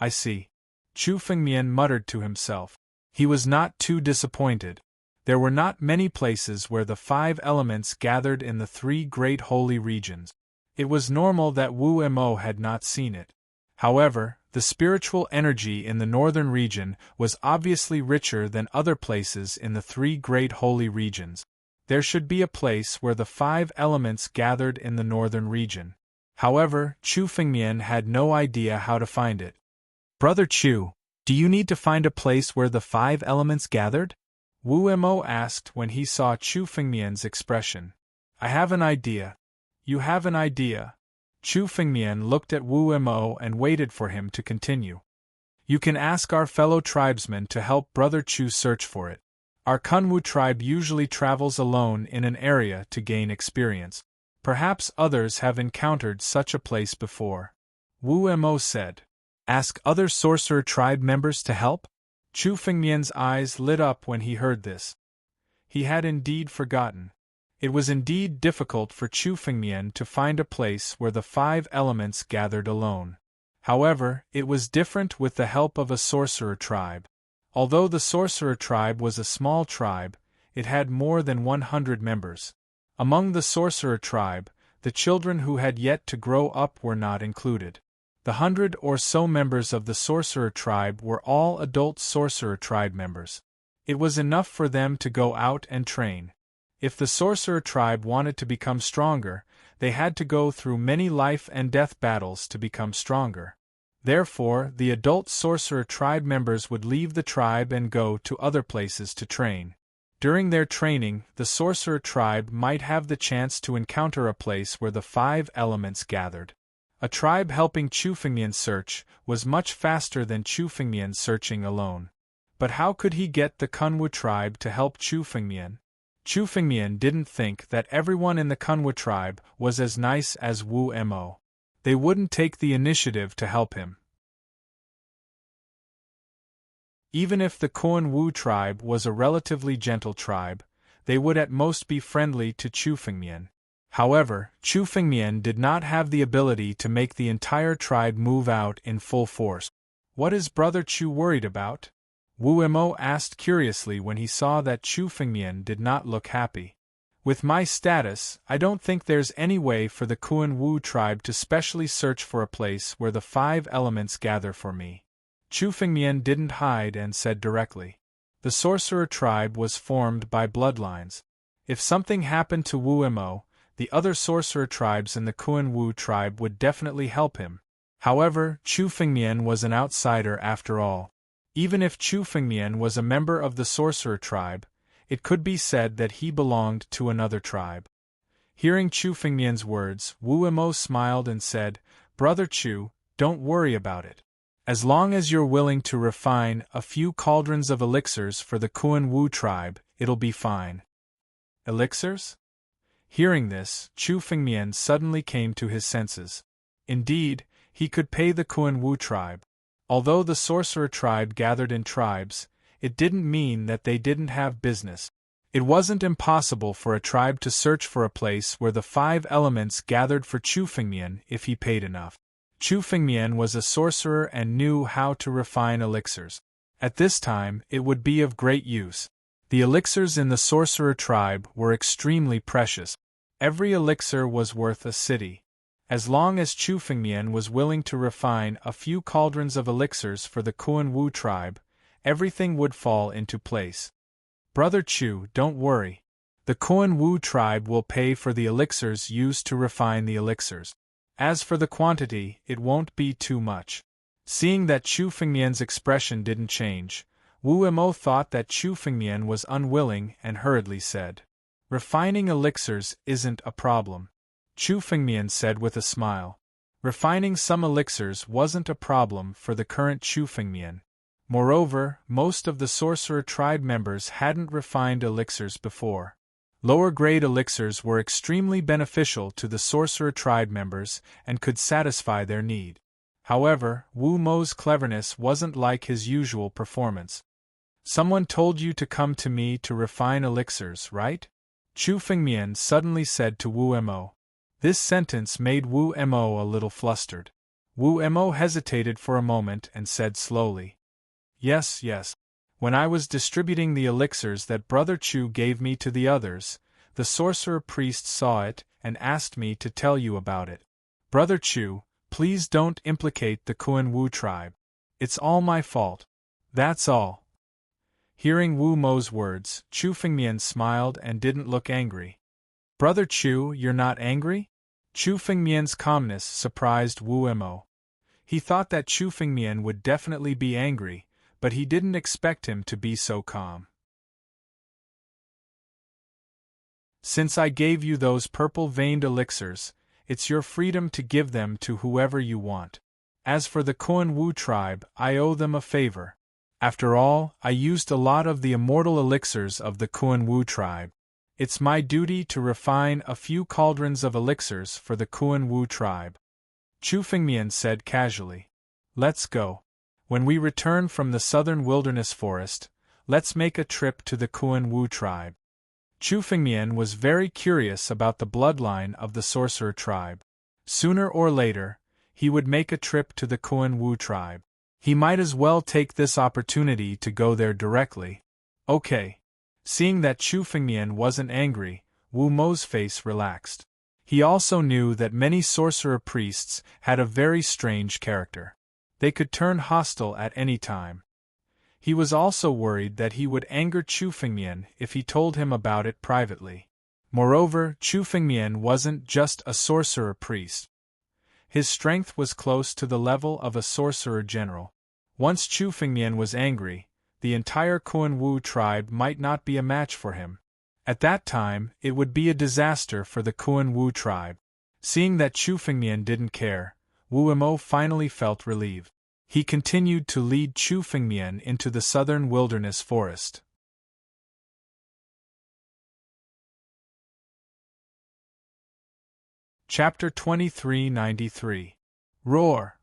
I see. Chu Fengmian muttered to himself. He was not too disappointed. There were not many places where the 5 elements gathered in the 3 great holy regions. It was normal that Wu Mo had not seen it. However, the spiritual energy in the northern region was obviously richer than other places in the 3 great holy regions. There should be a place where the 5 elements gathered in the northern region. However, Chu Fengmian had no idea how to find it. Brother Chu, do you need to find a place where the 5 elements gathered? Wu Mo asked when he saw Chu Fengmian's expression. I have an idea. You have an idea? Chu Fengmian looked at Wu Mo and waited for him to continue. You can ask our fellow tribesmen to help Brother Chu search for it. Our Kunwu tribe usually travels alone in an area to gain experience. Perhaps others have encountered such a place before. Wu Mo said. Ask other sorcerer tribe members to help? Chu Fengmian's eyes lit up when he heard this. He had indeed forgotten. It was indeed difficult for Chu Fengmian to find a place where the 5 elements gathered alone. However, it was different with the help of a sorcerer tribe. Although the sorcerer tribe was a small tribe, it had more than 100 members. Among the sorcerer tribe, the children who had yet to grow up were not included. The 100 or so members of the sorcerer tribe were all adult sorcerer tribe members. It was enough for them to go out and train. If the sorcerer tribe wanted to become stronger, they had to go through many life and death battles to become stronger. Therefore, the adult sorcerer tribe members would leave the tribe and go to other places to train. During their training, the sorcerer tribe might have the chance to encounter a place where the 5 elements gathered. A tribe helping Chu Fengmian search was much faster than Chu Fengmian searching alone. But how could he get the Kunwu tribe to help Chu Fengmian? Chu Fengmian didn't think that everyone in the Kunwu tribe was as nice as Wu Mo. They wouldn't take the initiative to help him. Even if the Kunwu tribe was a relatively gentle tribe, they would at most be friendly to Chu Fengmian. However, Chu Fengmian did not have the ability to make the entire tribe move out in full force. What is Brother Chu worried about? Wu Mo asked curiously when he saw that Chu Fengmian did not look happy. With my status, I don't think there's any way for the Kunwu tribe to specially search for a place where the 5 elements gather for me. Chu Fengmian didn't hide and said directly. The sorcerer tribe was formed by bloodlines. If something happened to Wu Mo, the other sorcerer tribes in the Kunwu tribe would definitely help him. However, Chu Fengmian was an outsider after all. Even if Chu Fengmian was a member of the sorcerer tribe, it could be said that he belonged to another tribe. Hearing Chu Fengmian's words, Wu Mo smiled and said, Brother Chu, don't worry about it. As long as you're willing to refine a few cauldrons of elixirs for the Kunwu tribe, it'll be fine. Elixirs? Hearing this, Chu Fengmian suddenly came to his senses. Indeed, he could pay the Kunwu tribe. Although the sorcerer tribe gathered in tribes, it didn't mean that they didn't have business. It wasn't impossible for a tribe to search for a place where the 5 elements gathered for Chu Fengmian if he paid enough. Chu Fengmian was a sorcerer and knew how to refine elixirs. At this time, it would be of great use. The elixirs in the sorcerer tribe were extremely precious. Every elixir was worth a city. As long as Chu Fengmian was willing to refine a few cauldrons of elixirs for the Kunwu tribe, everything would fall into place. Brother Chu, don't worry. The Kunwu tribe will pay for the elixirs used to refine the elixirs. As for the quantity, it won't be too much. Seeing that Chu Fengmian's expression didn't change, Wu Mo thought that Chu Fengmian was unwilling and hurriedly said, "Refining elixirs isn't a problem." Chu Fengmian said with a smile. Refining some elixirs wasn't a problem for the current Chu Fengmian. Moreover, most of the sorcerer tribe members hadn't refined elixirs before. Lower-grade elixirs were extremely beneficial to the sorcerer tribe members and could satisfy their need. However, Wu Mo's cleverness wasn't like his usual performance. "Someone told you to come to me to refine elixirs, right?" Chu Fengmian suddenly said to Wu Mo. This sentence made Wu Mo a little flustered. Wu Mo hesitated for a moment and said slowly, Yes. When I was distributing the elixirs that Brother Chu gave me to the others, the sorcerer priest saw it and asked me to tell you about it. Brother Chu, please don't implicate the Kuan Wu tribe. It's all my fault. That's all." Hearing Wu Mo's words, Chu Fengmian smiled and didn't look angry. "Brother Chu, you're not angry?" Chu Fengmian's calmness surprised Wu Mo. He thought that Chu Fengmian would definitely be angry, but he didn't expect him to be so calm. "Since I gave you those purple-veined elixirs, it's your freedom to give them to whoever you want. As for the Kuan Wu tribe, I owe them a favor. After all, I used a lot of the immortal elixirs of the Kuan Wu tribe. It's my duty to refine a few cauldrons of elixirs for the Kuan Wu tribe." Chu Fengmian said casually. "Let's go. When we return from the southern wilderness forest, let's make a trip to the Kuan Wu tribe." Chu Fengmian was very curious about the bloodline of the sorcerer tribe. Sooner or later, he would make a trip to the Kuan Wu tribe. He might as well take this opportunity to go there directly. Okay. Seeing that Chu Fengmian wasn't angry, Wu Mo's face relaxed. He also knew that many sorcerer priests had a very strange character. They could turn hostile at any time. He was also worried that he would anger Chu Fengmian if he told him about it privately. Moreover, Chu Fengmian wasn't just a sorcerer priest. His strength was close to the level of a sorcerer general. Once Chu Fengmian was angry, the entire Kuan Wu tribe might not be a match for him. At that time, it would be a disaster for the Kuan Wu tribe. Seeing that Chu Fengmian didn't care, Wu Mo finally felt relieved. He continued to lead Chu Fengmian into the southern wilderness forest. Chapter 2393. Roar.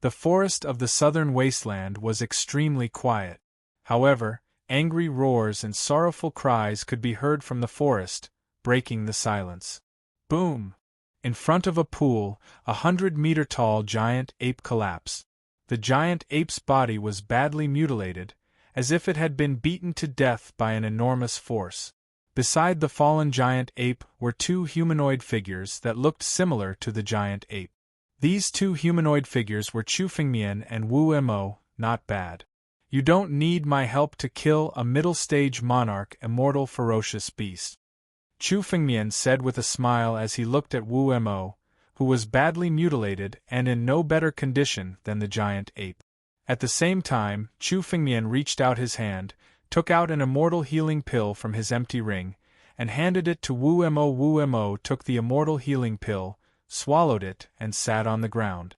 The forest of the southern wasteland was extremely quiet. However, angry roars and sorrowful cries could be heard from the forest, breaking the silence. Boom! In front of a pool, 100-meter-tall giant ape collapsed. The giant ape's body was badly mutilated, as if it had been beaten to death by an enormous force. Beside the fallen giant ape were two humanoid figures that looked similar to the giant ape. These two humanoid figures were Chu Fengmian and Wu Mo. Not bad. "You don't need my help to kill a middle-stage monarch, immortal ferocious beast," Chu Fengmian said with a smile as he looked at Wu Mo, who was badly mutilated and in no better condition than the giant ape. At the same time, Chu Fengmian reached out his hand, took out an immortal healing pill from his empty ring, and handed it to Wu Mo. Wu Mo took the immortal healing pill, swallowed it, and sat on the ground.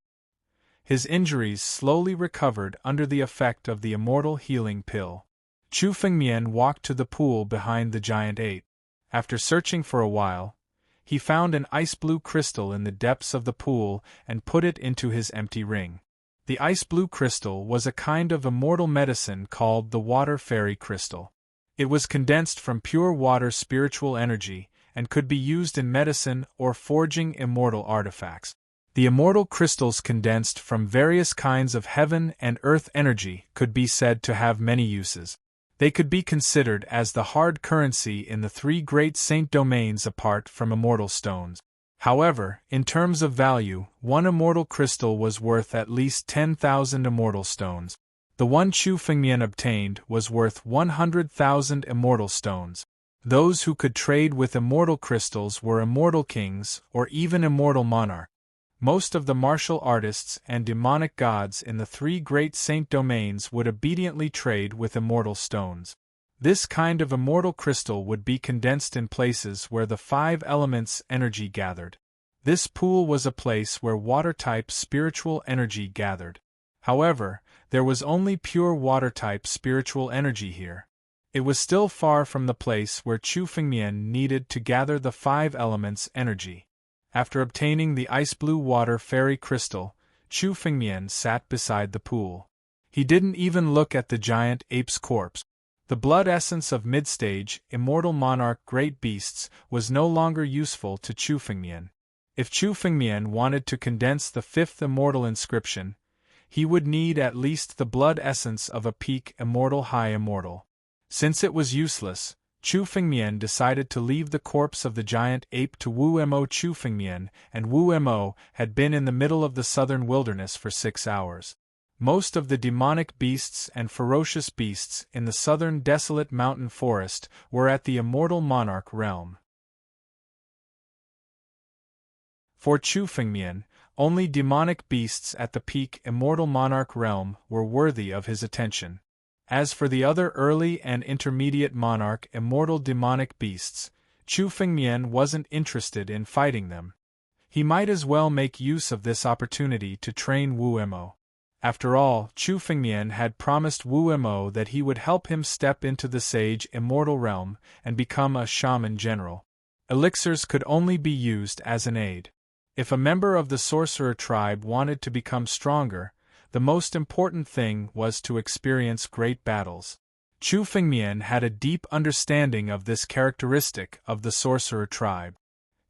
His injuries slowly recovered under the effect of the immortal healing pill. Chu Fengmian walked to the pool behind the giant ape. After searching for a while, he found an ice-blue crystal in the depths of the pool and put it into his empty ring. The ice-blue crystal was a kind of immortal medicine called the Water Fairy Crystal. It was condensed from pure water spiritual energy and could be used in medicine or forging immortal artifacts. The immortal crystals condensed from various kinds of heaven and earth energy could be said to have many uses. They could be considered as the hard currency in the three great saint domains apart from immortal stones. However, in terms of value, one immortal crystal was worth at least 10,000 immortal stones. The one Chu Fengmian obtained was worth 100,000 immortal stones. Those who could trade with immortal crystals were immortal kings or even immortal monarchs. Most of the martial artists and demonic gods in the three great saint domains would obediently trade with immortal stones. This kind of immortal crystal would be condensed in places where the five elements' energy gathered. This pool was a place where water-type spiritual energy gathered. However, there was only pure water-type spiritual energy here. It was still far from the place where Chu Fengmian needed to gather the five elements' energy. After obtaining the ice-blue water fairy crystal, Chu Fengmian sat beside the pool. He didn't even look at the giant ape's corpse. The blood essence of mid-stage, immortal monarch great beasts was no longer useful to Chu Fengmian. If Chu Fengmian wanted to condense the fifth immortal inscription, he would need at least the blood essence of a peak immortal high immortal. Since it was useless, Chu Fengmian decided to leave the corpse of the giant ape to Wu Mo. Chu Fengmian and Wu Mo had been in the middle of the southern wilderness for 6 hours. Most of the demonic beasts and ferocious beasts in the southern desolate mountain forest were at the immortal monarch realm. For Chu Fengmian, only demonic beasts at the peak immortal monarch realm were worthy of his attention. As for the other early and intermediate monarch immortal demonic beasts, Chu Fengmian wasn't interested in fighting them. He might as well make use of this opportunity to train Wu Mo. After all, Chu Fengmian had promised Wu Mo that he would help him step into the sage immortal realm and become a shaman general. Elixirs could only be used as an aid. If a member of the sorcerer tribe wanted to become stronger, the most important thing was to experience great battles. Chu Fengmian had a deep understanding of this characteristic of the sorcerer tribe.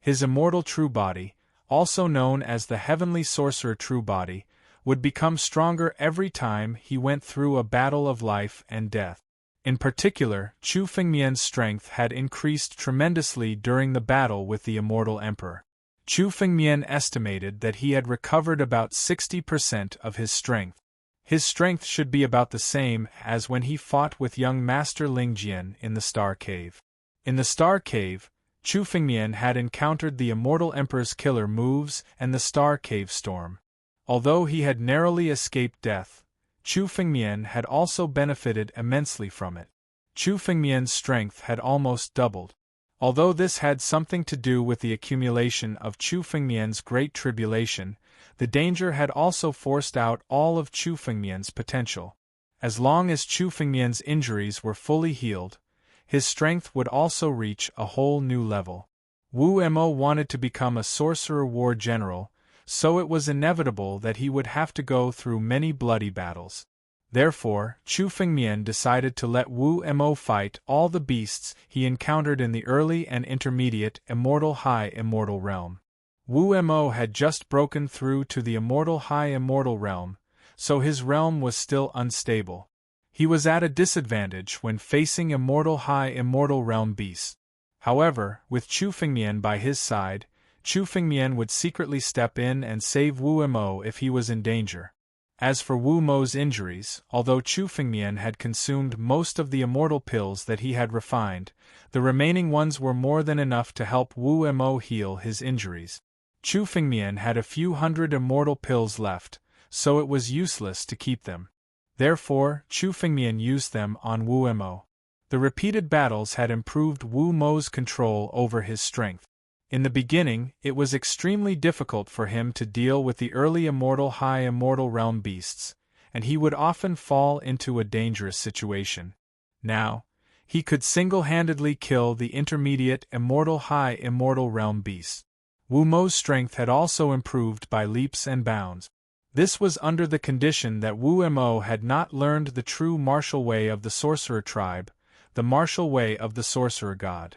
His immortal true body, also known as the heavenly sorcerer true body, would become stronger every time he went through a battle of life and death. In particular, Chu Fengmian's strength had increased tremendously during the battle with the immortal emperor. Chu Fengmian estimated that he had recovered about 60% of his strength. His strength should be about the same as when he fought with young Master Lingjian in the Star Cave. In the Star Cave, Chu Fengmian had encountered the immortal emperor's killer moves and the Star Cave storm. Although he had narrowly escaped death, Chu Fengmian had also benefited immensely from it. Chu Fengmian's strength had almost doubled. Although this had something to do with the accumulation of Chu Fengmian's great tribulation, the danger had also forced out all of Chu Fengmian's potential. As long as Chu Fengmian's injuries were fully healed, his strength would also reach a whole new level. Wu Mo wanted to become a sorcerer war general, so it was inevitable that he would have to go through many bloody battles. Therefore, Chu Fengmian decided to let Wu Mo fight all the beasts he encountered in the early and intermediate immortal high immortal realm. Wu Mo had just broken through to the immortal high immortal realm, so his realm was still unstable. He was at a disadvantage when facing immortal high immortal realm beasts. However, with Chu Fengmian by his side, Chu Fengmian would secretly step in and save Wu Mo if he was in danger. As for Wu Mo's injuries, although Chu Fengmian had consumed most of the immortal pills that he had refined, the remaining ones were more than enough to help Wu Mo heal his injuries. Chu Fengmian had a few hundred immortal pills left, so it was useless to keep them. Therefore, Chu Fengmian used them on Wu Mo. The repeated battles had improved Wu Mo's control over his strength. In the beginning, it was extremely difficult for him to deal with the early immortal high immortal realm beasts, and he would often fall into a dangerous situation. Now, he could single-handedly kill the intermediate immortal high immortal realm beasts. Wu Mo's strength had also improved by leaps and bounds. This was under the condition that Wu Mo had not learned the true martial way of the sorcerer tribe, the martial way of the sorcerer god.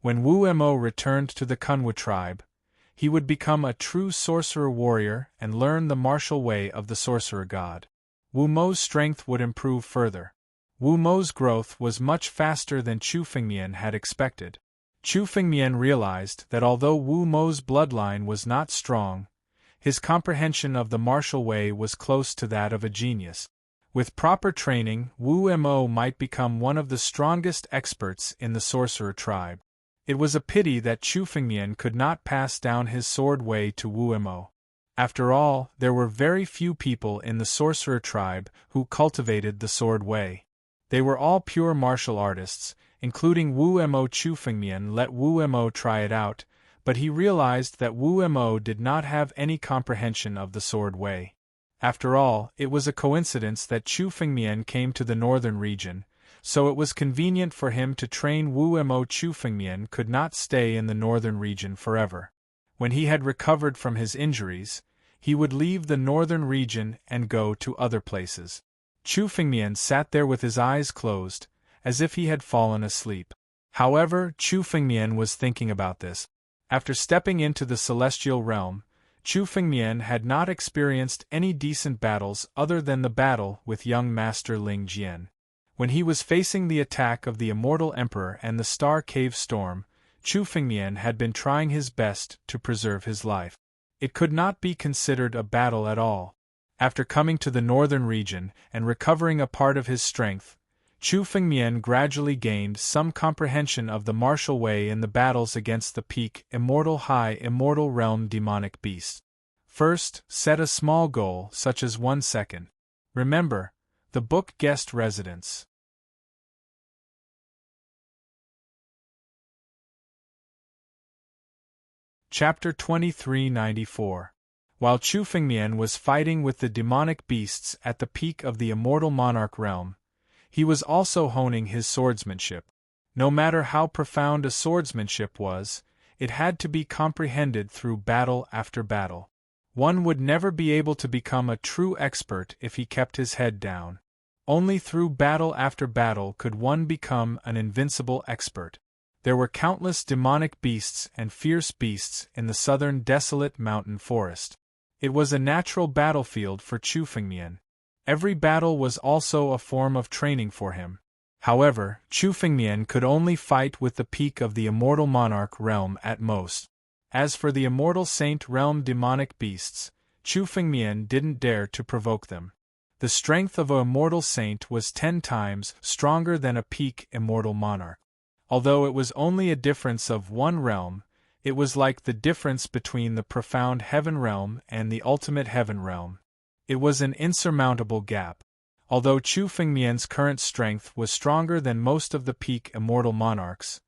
When Wu Mo returned to the Kunwu tribe, he would become a true sorcerer warrior and learn the martial way of the sorcerer god. Wu Mo's strength would improve further. Wu Mo's growth was much faster than Chu Fengmian had expected. Chu Fengmian realized that although Wu Mo's bloodline was not strong, his comprehension of the martial way was close to that of a genius. With proper training, Wu Mo might become one of the strongest experts in the sorcerer tribe. It was a pity that Chu Fengmian could not pass down his sword way to Wu Mo. After all, there were very few people in the sorcerer tribe who cultivated the sword way. They were all pure martial artists, including Wu Mo. Chu Fengmian let Wu Mo try it out, but he realized that Wu Mo did not have any comprehension of the sword way. After all, it was a coincidence that Chu Fengmian came to the northern region, so it was convenient for him to train Wu Mo. Chu Fengmian could not stay in the northern region forever. When he had recovered from his injuries, he would leave the northern region and go to other places. Chu Fengmian sat there with his eyes closed, as if he had fallen asleep. However, Chu Fengmian was thinking about this. After stepping into the celestial realm, Chu Fengmian had not experienced any decent battles other than the battle with young Master Ling Jian. When he was facing the attack of the Immortal Emperor and the Star Cave Storm, Chu Fengmian had been trying his best to preserve his life. It could not be considered a battle at all. After coming to the northern region and recovering a part of his strength, Chu Fengmian gradually gained some comprehension of the martial way in the battles against the peak High Immortal Realm demonic beasts. First, set a small goal such as 1 second. Remember, the book guest residence. Chapter 2394. While Chu Fengmian was fighting with the demonic beasts at the peak of the Immortal Monarch realm, he was also honing his swordsmanship. No matter how profound a swordsmanship was, it had to be comprehended through battle after battle. One would never be able to become a true expert if he kept his head down. Only through battle after battle could one become an invincible expert. There were countless demonic beasts and fierce beasts in the southern desolate mountain forest. It was a natural battlefield for Chu Fengmian. Every battle was also a form of training for him. However, Chu Fengmian could only fight with the peak of the Immortal Monarch realm at most. As for the Immortal Saint realm demonic beasts, Chu Fengmian didn't dare to provoke them. The strength of a Immortal Saint was 10 times stronger than a peak Immortal Monarch. Although it was only a difference of 1 realm, it was like the difference between the profound heaven realm and the ultimate heaven realm. It was an insurmountable gap. Although Chu Fengmian's current strength was stronger than most of the peak Immortal Monarchs,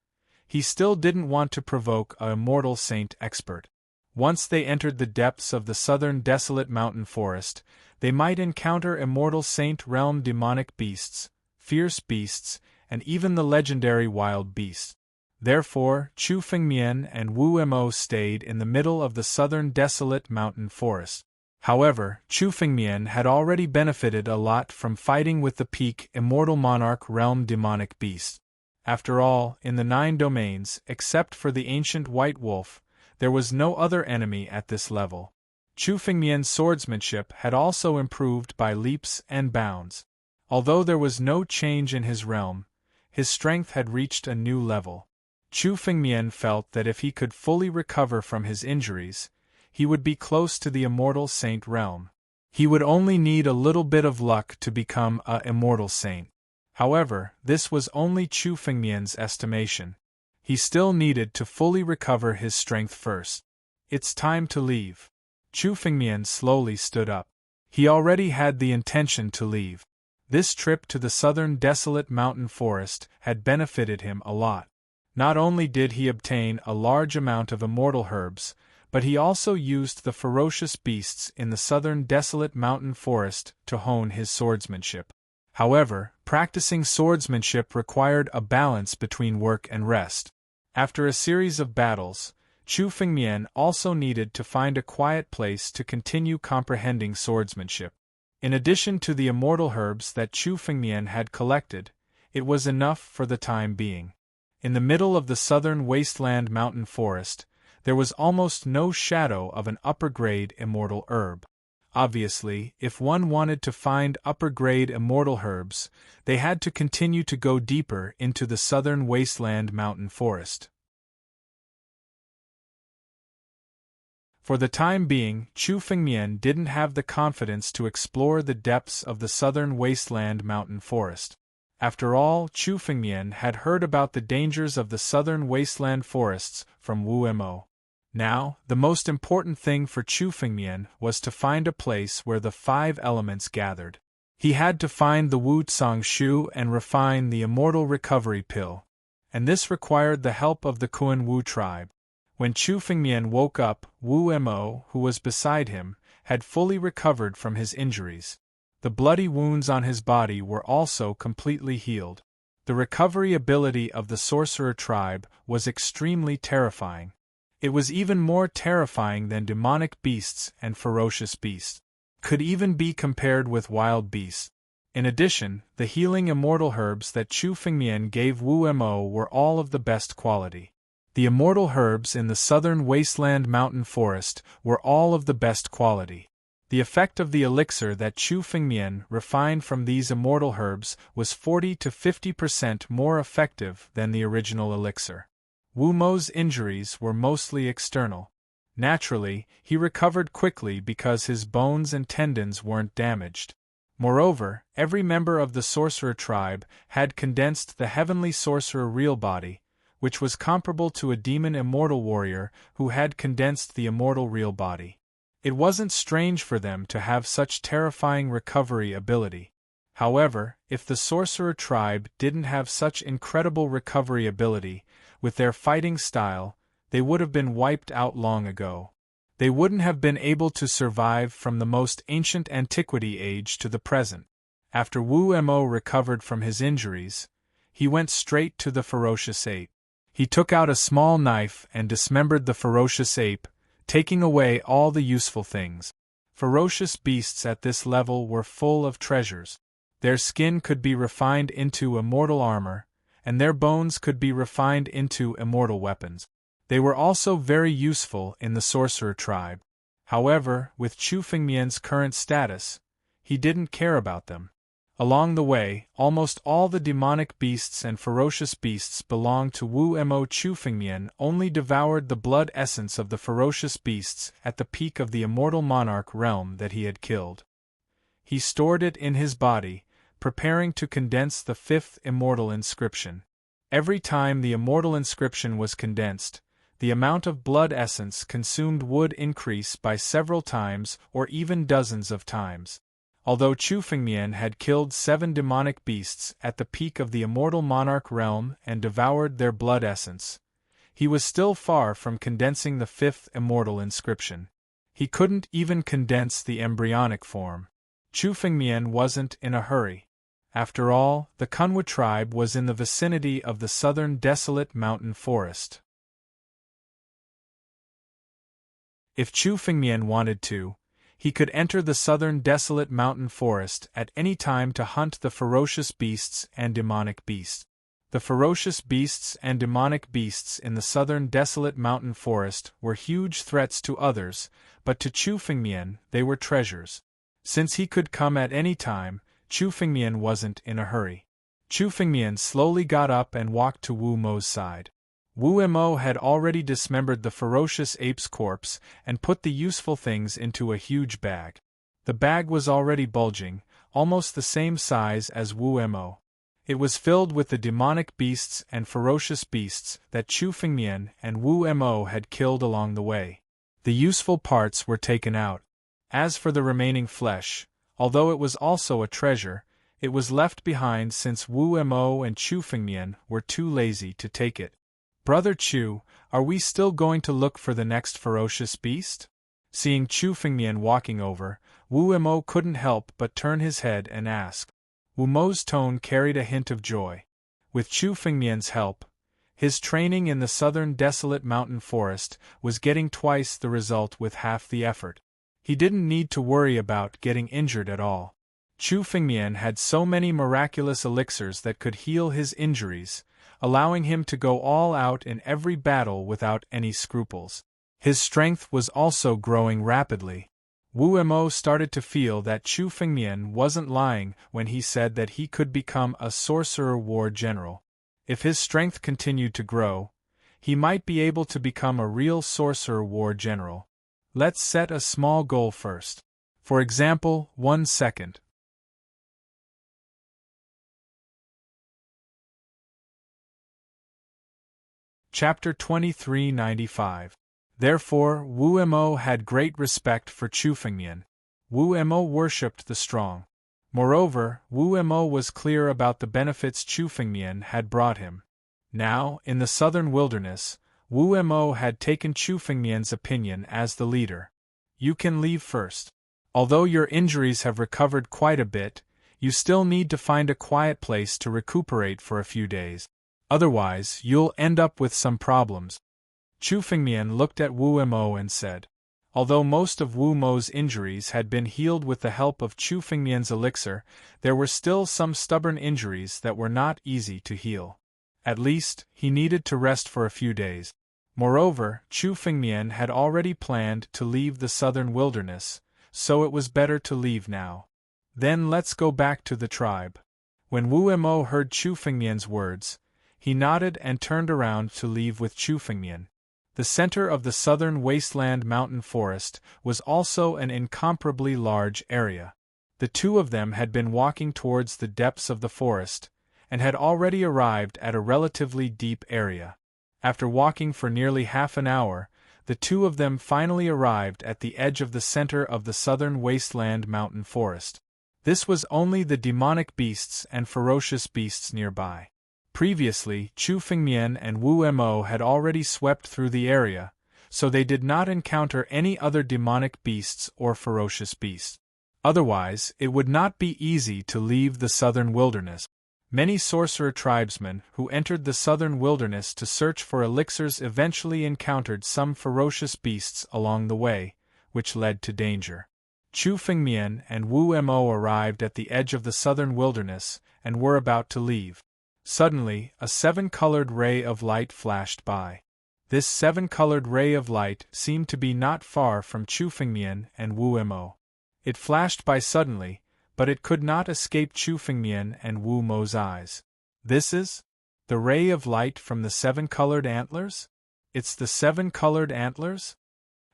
he still didn't want to provoke a Immortal Saint expert. Once they entered the depths of the southern desolate mountain forest, they might encounter Immortal Saint realm demonic beasts, fierce beasts, and even the legendary wild beast. Therefore, Chu Fengmian and Wu Mo stayed in the middle of the southern desolate mountain forest. However, Chu Fengmian had already benefited a lot from fighting with the peak Immortal Monarch realm demonic beast. After all, in the 9 domains, except for the ancient White Wolf, there was no other enemy at this level. Chu Fengmian's swordsmanship had also improved by leaps and bounds. Although there was no change in his realm, his strength had reached a new level. Chu Fengmian felt that if he could fully recover from his injuries, he would be close to the Immortal Saint realm. He would only need a little bit of luck to become a Immortal Saint. However, this was only Chu Fengmian's estimation. He still needed to fully recover his strength first. It's time to leave. Chu Fengmian slowly stood up. He already had the intention to leave. This trip to the southern desolate mountain forest had benefited him a lot. Not only did he obtain a large amount of immortal herbs, but he also used the ferocious beasts in the southern desolate mountain forest to hone his swordsmanship. However, practicing swordsmanship required a balance between work and rest. After a series of battles, Chu Fengmian also needed to find a quiet place to continue comprehending swordsmanship. In addition to the immortal herbs that Chu Fengmian had collected, it was enough for the time being. In the middle of the southern wasteland mountain forest, there was almost no shadow of an upper-grade immortal herb. Obviously, if one wanted to find upper-grade immortal herbs, they had to continue to go deeper into the southern wasteland mountain forest. For the time being, Chu Fengmian didn't have the confidence to explore the depths of the southern wasteland mountain forest. After all, Chu Fengmian had heard about the dangers of the southern wasteland forests from Wu Mo. Now, the most important thing for Chu Fengmian was to find a place where the 5 elements gathered. He had to find the Wu Tsang Shu and refine the immortal recovery pill. And this required the help of the Kuan Wu tribe. When Chu Fengmian woke up, Wu Mo, who was beside him, had fully recovered from his injuries. The bloody wounds on his body were also completely healed. The recovery ability of the sorcerer tribe was extremely terrifying. It was even more terrifying than demonic beasts and ferocious beasts. Could even be compared with wild beasts. In addition, the healing immortal herbs that Chu Fengmian gave Wu Mo were all of the best quality. The immortal herbs in the southern wasteland mountain forest were all of the best quality. The effect of the elixir that Chu Fengmian refined from these immortal herbs was 40 to 50% more effective than the original elixir. Wu Mo's injuries were mostly external. Naturally, he recovered quickly because his bones and tendons weren't damaged. Moreover, every member of the sorcerer tribe had condensed the heavenly sorcerer real body, which was comparable to a demon immortal warrior who had condensed the immortal real body. It wasn't strange for them to have such terrifying recovery ability. However, if the sorcerer tribe didn't have such incredible recovery ability, with their fighting style, they would have been wiped out long ago. They wouldn't have been able to survive from the most ancient antiquity age to the present. After Wu Mo recovered from his injuries, he went straight to the ferocious ape. He took out a small knife and dismembered the ferocious ape, taking away all the useful things. Ferocious beasts at this level were full of treasures. Their skin could be refined into immortal armor, and their bones could be refined into immortal weapons. They were also very useful in the sorcerer tribe. However, with Chu Fengmian's current status, he didn't care about them. Along the way, almost all the demonic beasts and ferocious beasts belonged to Wu Mo. Chu Fengmian only devoured the blood essence of the ferocious beasts at the peak of the immortal monarch realm that he had killed. He stored it in his body, preparing to condense the 5th immortal inscription. Every time the immortal inscription was condensed, the amount of blood essence consumed would increase by several times or even dozens of times. Although Chu Fengmian had killed 7 demonic beasts at the peak of the immortal monarch realm and devoured their blood essence, he was still far from condensing the 5th immortal inscription. He couldn't even condense the embryonic form. Chu Fengmian wasn't in a hurry. After all, the Kunwa tribe was in the vicinity of the southern desolate mountain forest. If Chu Fengmian wanted to, he could enter the southern desolate mountain forest at any time to hunt the ferocious beasts and demonic beasts. The ferocious beasts and demonic beasts in the southern desolate mountain forest were huge threats to others, but to Chu Fengmian they were treasures. Since he could come at any time, Chu Fengmian wasn't in a hurry. Chu Fengmian slowly got up and walked to Wu Mo's side. Wu Mo had already dismembered the ferocious ape's corpse and put the useful things into a huge bag. The bag was already bulging, almost the same size as Wu Mo. It was filled with the demonic beasts and ferocious beasts that Chu Fengmian and Wu Mo had killed along the way. The useful parts were taken out. As for the remaining flesh, although it was also a treasure, it was left behind since Wu Mo and Chu Fengmian were too lazy to take it. "Brother Chu, are we still going to look for the next ferocious beast?" Seeing Chu Fengmian walking over, Wu Mo couldn't help but turn his head and ask. Wu Mo's tone carried a hint of joy. With Chu Fengmian's help, his training in the southern desolate mountain forest was getting twice the result with half the effort. He didn't need to worry about getting injured at all. Chu Fengmian had so many miraculous elixirs that could heal his injuries, allowing him to go all out in every battle without any scruples. His strength was also growing rapidly. Wu Mo started to feel that Chu Fengmian wasn't lying when he said that he could become a sorcerer war general. If his strength continued to grow, he might be able to become a real sorcerer war general. Let's set a small goal first. For example, 1 second. Chapter 2395. Therefore, Wu Mo had great respect for Chu Fengmian. Wu Mo worshipped the strong. Moreover, Wu Mo was clear about the benefits Chu Fengmian had brought him. Now, in the southern wilderness, Wu Mo had taken Chu Fengmian's opinion as the leader. You can leave first. Although your injuries have recovered quite a bit, you still need to find a quiet place to recuperate for a few days. Otherwise, you'll end up with some problems. Chu Fengmian looked at Wu Mo and said. Although most of Wu Mo's injuries had been healed with the help of Chu Fengmian's elixir, there were still some stubborn injuries that were not easy to heal. At least, he needed to rest for a few days. Moreover, Chu Fengmian had already planned to leave the southern wilderness, so it was better to leave now. Then let's go back to the tribe. When Wu Mo heard Chu Fengmian's words, he nodded and turned around to leave with Chu Fengmian. The center of the southern wasteland mountain forest was also an incomparably large area. The two of them had been walking towards the depths of the forest, and had already arrived at a relatively deep area. After walking for nearly half an hour, the two of them finally arrived at the edge of the center of the southern wasteland mountain forest. This was only the demonic beasts and ferocious beasts nearby. Previously, Chu Fengmian and Wu Mo had already swept through the area, so they did not encounter any other demonic beasts or ferocious beasts. Otherwise, it would not be easy to leave the southern wilderness. Many sorcerer tribesmen who entered the southern wilderness to search for elixirs eventually encountered some ferocious beasts along the way, which led to danger. Chu Fengmian and Wu Mo arrived at the edge of the southern wilderness and were about to leave. Suddenly, a seven-colored ray of light flashed by. This seven-colored ray of light seemed to be not far from Chu Fengmian and Wu Mo. It flashed by suddenly, but it could not escape Chu Fengmian and Wu Mo's eyes. This is the ray of light from the seven-colored antlers? It's the seven-colored antlers?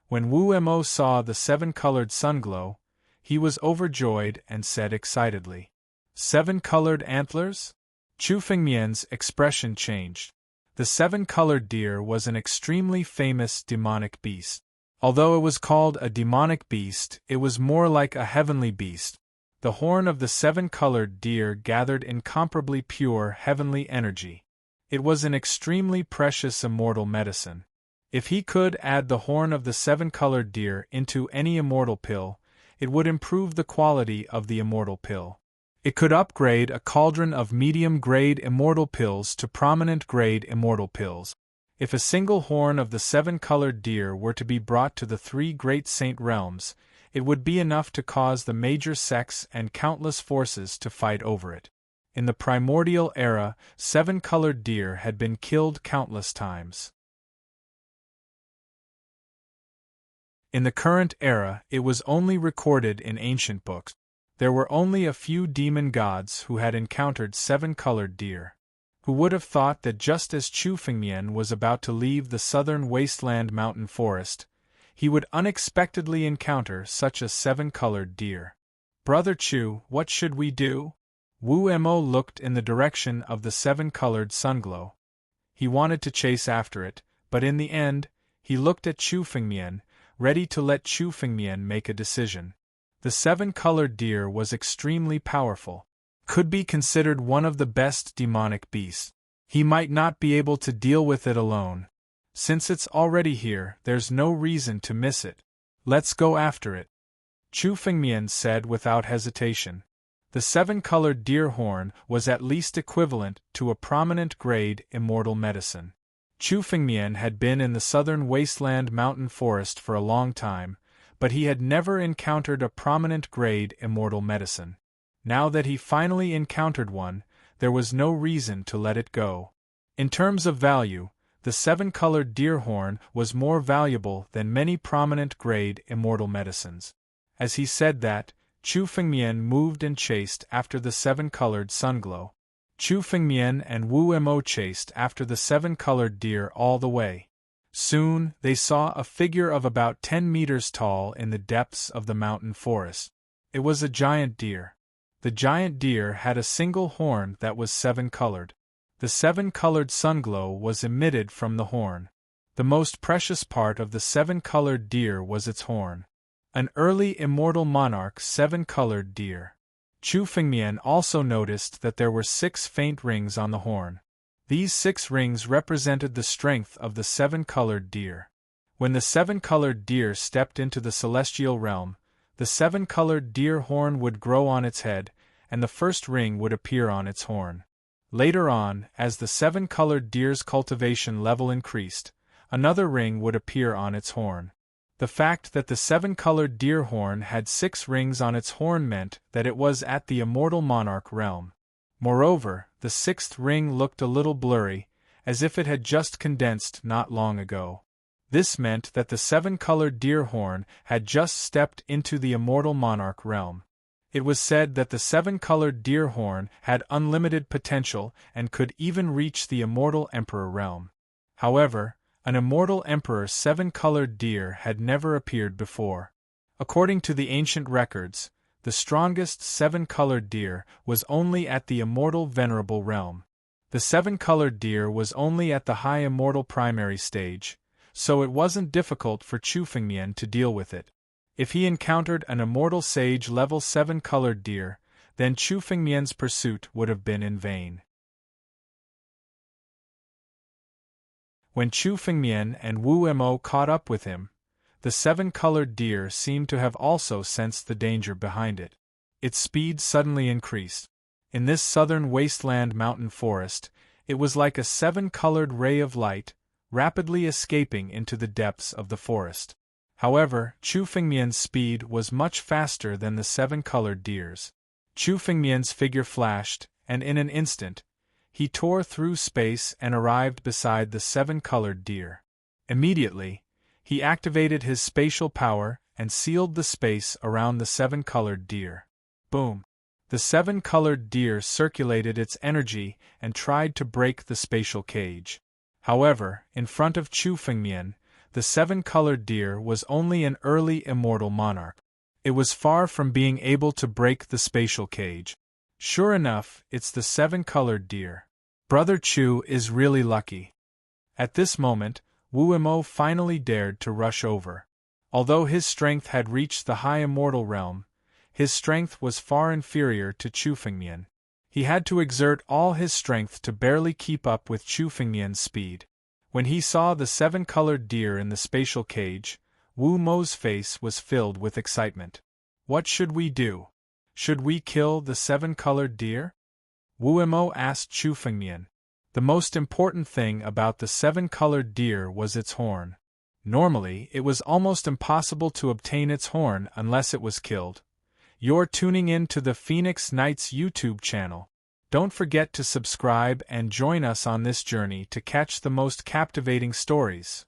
When Wu Mo saw the seven-colored sunglow, he was overjoyed and said excitedly, "Seven-colored antlers?" Chu Fengmian's expression changed. The seven-colored deer was an extremely famous demonic beast. Although it was called a demonic beast, it was more like a heavenly beast. The horn of the seven-colored deer gathered incomparably pure heavenly energy. It was an extremely precious immortal medicine. If he could add the horn of the seven-colored deer into any immortal pill, it would improve the quality of the immortal pill. It could upgrade a cauldron of medium-grade immortal pills to prominent-grade immortal pills. If a single horn of the seven-colored deer were to be brought to the three great saint realms, it would be enough to cause the major sects and countless forces to fight over it. In the primordial era, seven-colored deer had been killed countless times. In the current era, it was only recorded in ancient books. There were only a few demon gods who had encountered seven-colored deer. Who would have thought that just as Chu Fengmian was about to leave the southern wasteland mountain forest, he would unexpectedly encounter such a seven-colored deer? "Brother Chu, what should we do?" Wu Mo looked in the direction of the seven-colored sunglow. He wanted to chase after it, but in the end, he looked at Chu Fengmian, ready to let Chu Fengmian make a decision. The seven-colored deer was extremely powerful. Could be considered one of the best demonic beasts. He might not be able to deal with it alone. Since it's already here, there's no reason to miss it. Let's go after it. Chu Fengmian said without hesitation. The seven-colored deer horn was at least equivalent to a prominent-grade immortal medicine. Chu Fengmian had been in the southern wasteland mountain forest for a long time, but he had never encountered a prominent-grade immortal medicine. Now that he finally encountered one, there was no reason to let it go. In terms of value, the seven-colored deer horn was more valuable than many prominent-grade immortal medicines. As he said that, Chu Fengmian moved and chased after the seven-colored sunglow. Chu Fengmian and Wu Mo chased after the seven-colored deer all the way. Soon, they saw a figure of about 10 meters tall in the depths of the mountain forest. It was a giant deer. The giant deer had a single horn that was seven-colored. The seven-colored sunglow was emitted from the horn. The most precious part of the seven-colored deer was its horn. An early immortal monarch's seven-colored deer. Chu Fengmian also noticed that there were 6 faint rings on the horn. These 6 rings represented the strength of the seven-colored deer. When the seven-colored deer stepped into the celestial realm, the seven-colored deer horn would grow on its head, and the first ring would appear on its horn. Later on, as the seven-colored deer's cultivation level increased, another ring would appear on its horn. The fact that the seven-colored deer horn had 6 rings on its horn meant that it was at the immortal monarch realm. Moreover, the 6th ring looked a little blurry, as if it had just condensed not long ago. This meant that the seven-colored deer horn had just stepped into the immortal monarch realm. It was said that the seven-colored deer horn had unlimited potential and could even reach the immortal emperor realm. However, an immortal emperor's seven-colored deer had never appeared before. According to the ancient records, the strongest seven-colored deer was only at the immortal venerable realm. The seven-colored deer was only at the high immortal primary stage, so it wasn't difficult for Chu Fengmian to deal with it. If he encountered an immortal sage level 7-colored deer, then Chu Fengmian's pursuit would have been in vain. When Chu Fengmian and Wu Mo caught up with him, the 7-colored deer seemed to have also sensed the danger behind it. Its speed suddenly increased. In this southern wasteland mountain forest, it was like a 7-colored ray of light, rapidly escaping into the depths of the forest. However, Chu Fengmian's speed was much faster than the 7-colored deer's. Chu Fengmian's figure flashed, and in an instant, he tore through space and arrived beside the 7-colored deer. Immediately, he activated his spatial power and sealed the space around the 7-colored deer. Boom! The 7-colored deer circulated its energy and tried to break the spatial cage. However, in front of Chu Fengmian, the 7-colored deer was only an early immortal monarch. It was far from being able to break the spatial cage. Sure enough, it's the 7-colored deer. Brother Chu is really lucky. At this moment, Wu Mo finally dared to rush over. Although his strength had reached the high immortal realm, his strength was far inferior to Chu Fengmian. He had to exert all his strength to barely keep up with Chu Fengmian's speed. When he saw the 7-colored deer in the spatial cage, Wu Mo's face was filled with excitement. What should we do? Should we kill the 7-colored deer? Wu Mo asked Chu Fengmian. The most important thing about the 7-colored deer was its horn. Normally, it was almost impossible to obtain its horn unless it was killed. You're tuning in to the Phoenix Knights YouTube channel. Don't forget to subscribe and join us on this journey to catch the most captivating stories.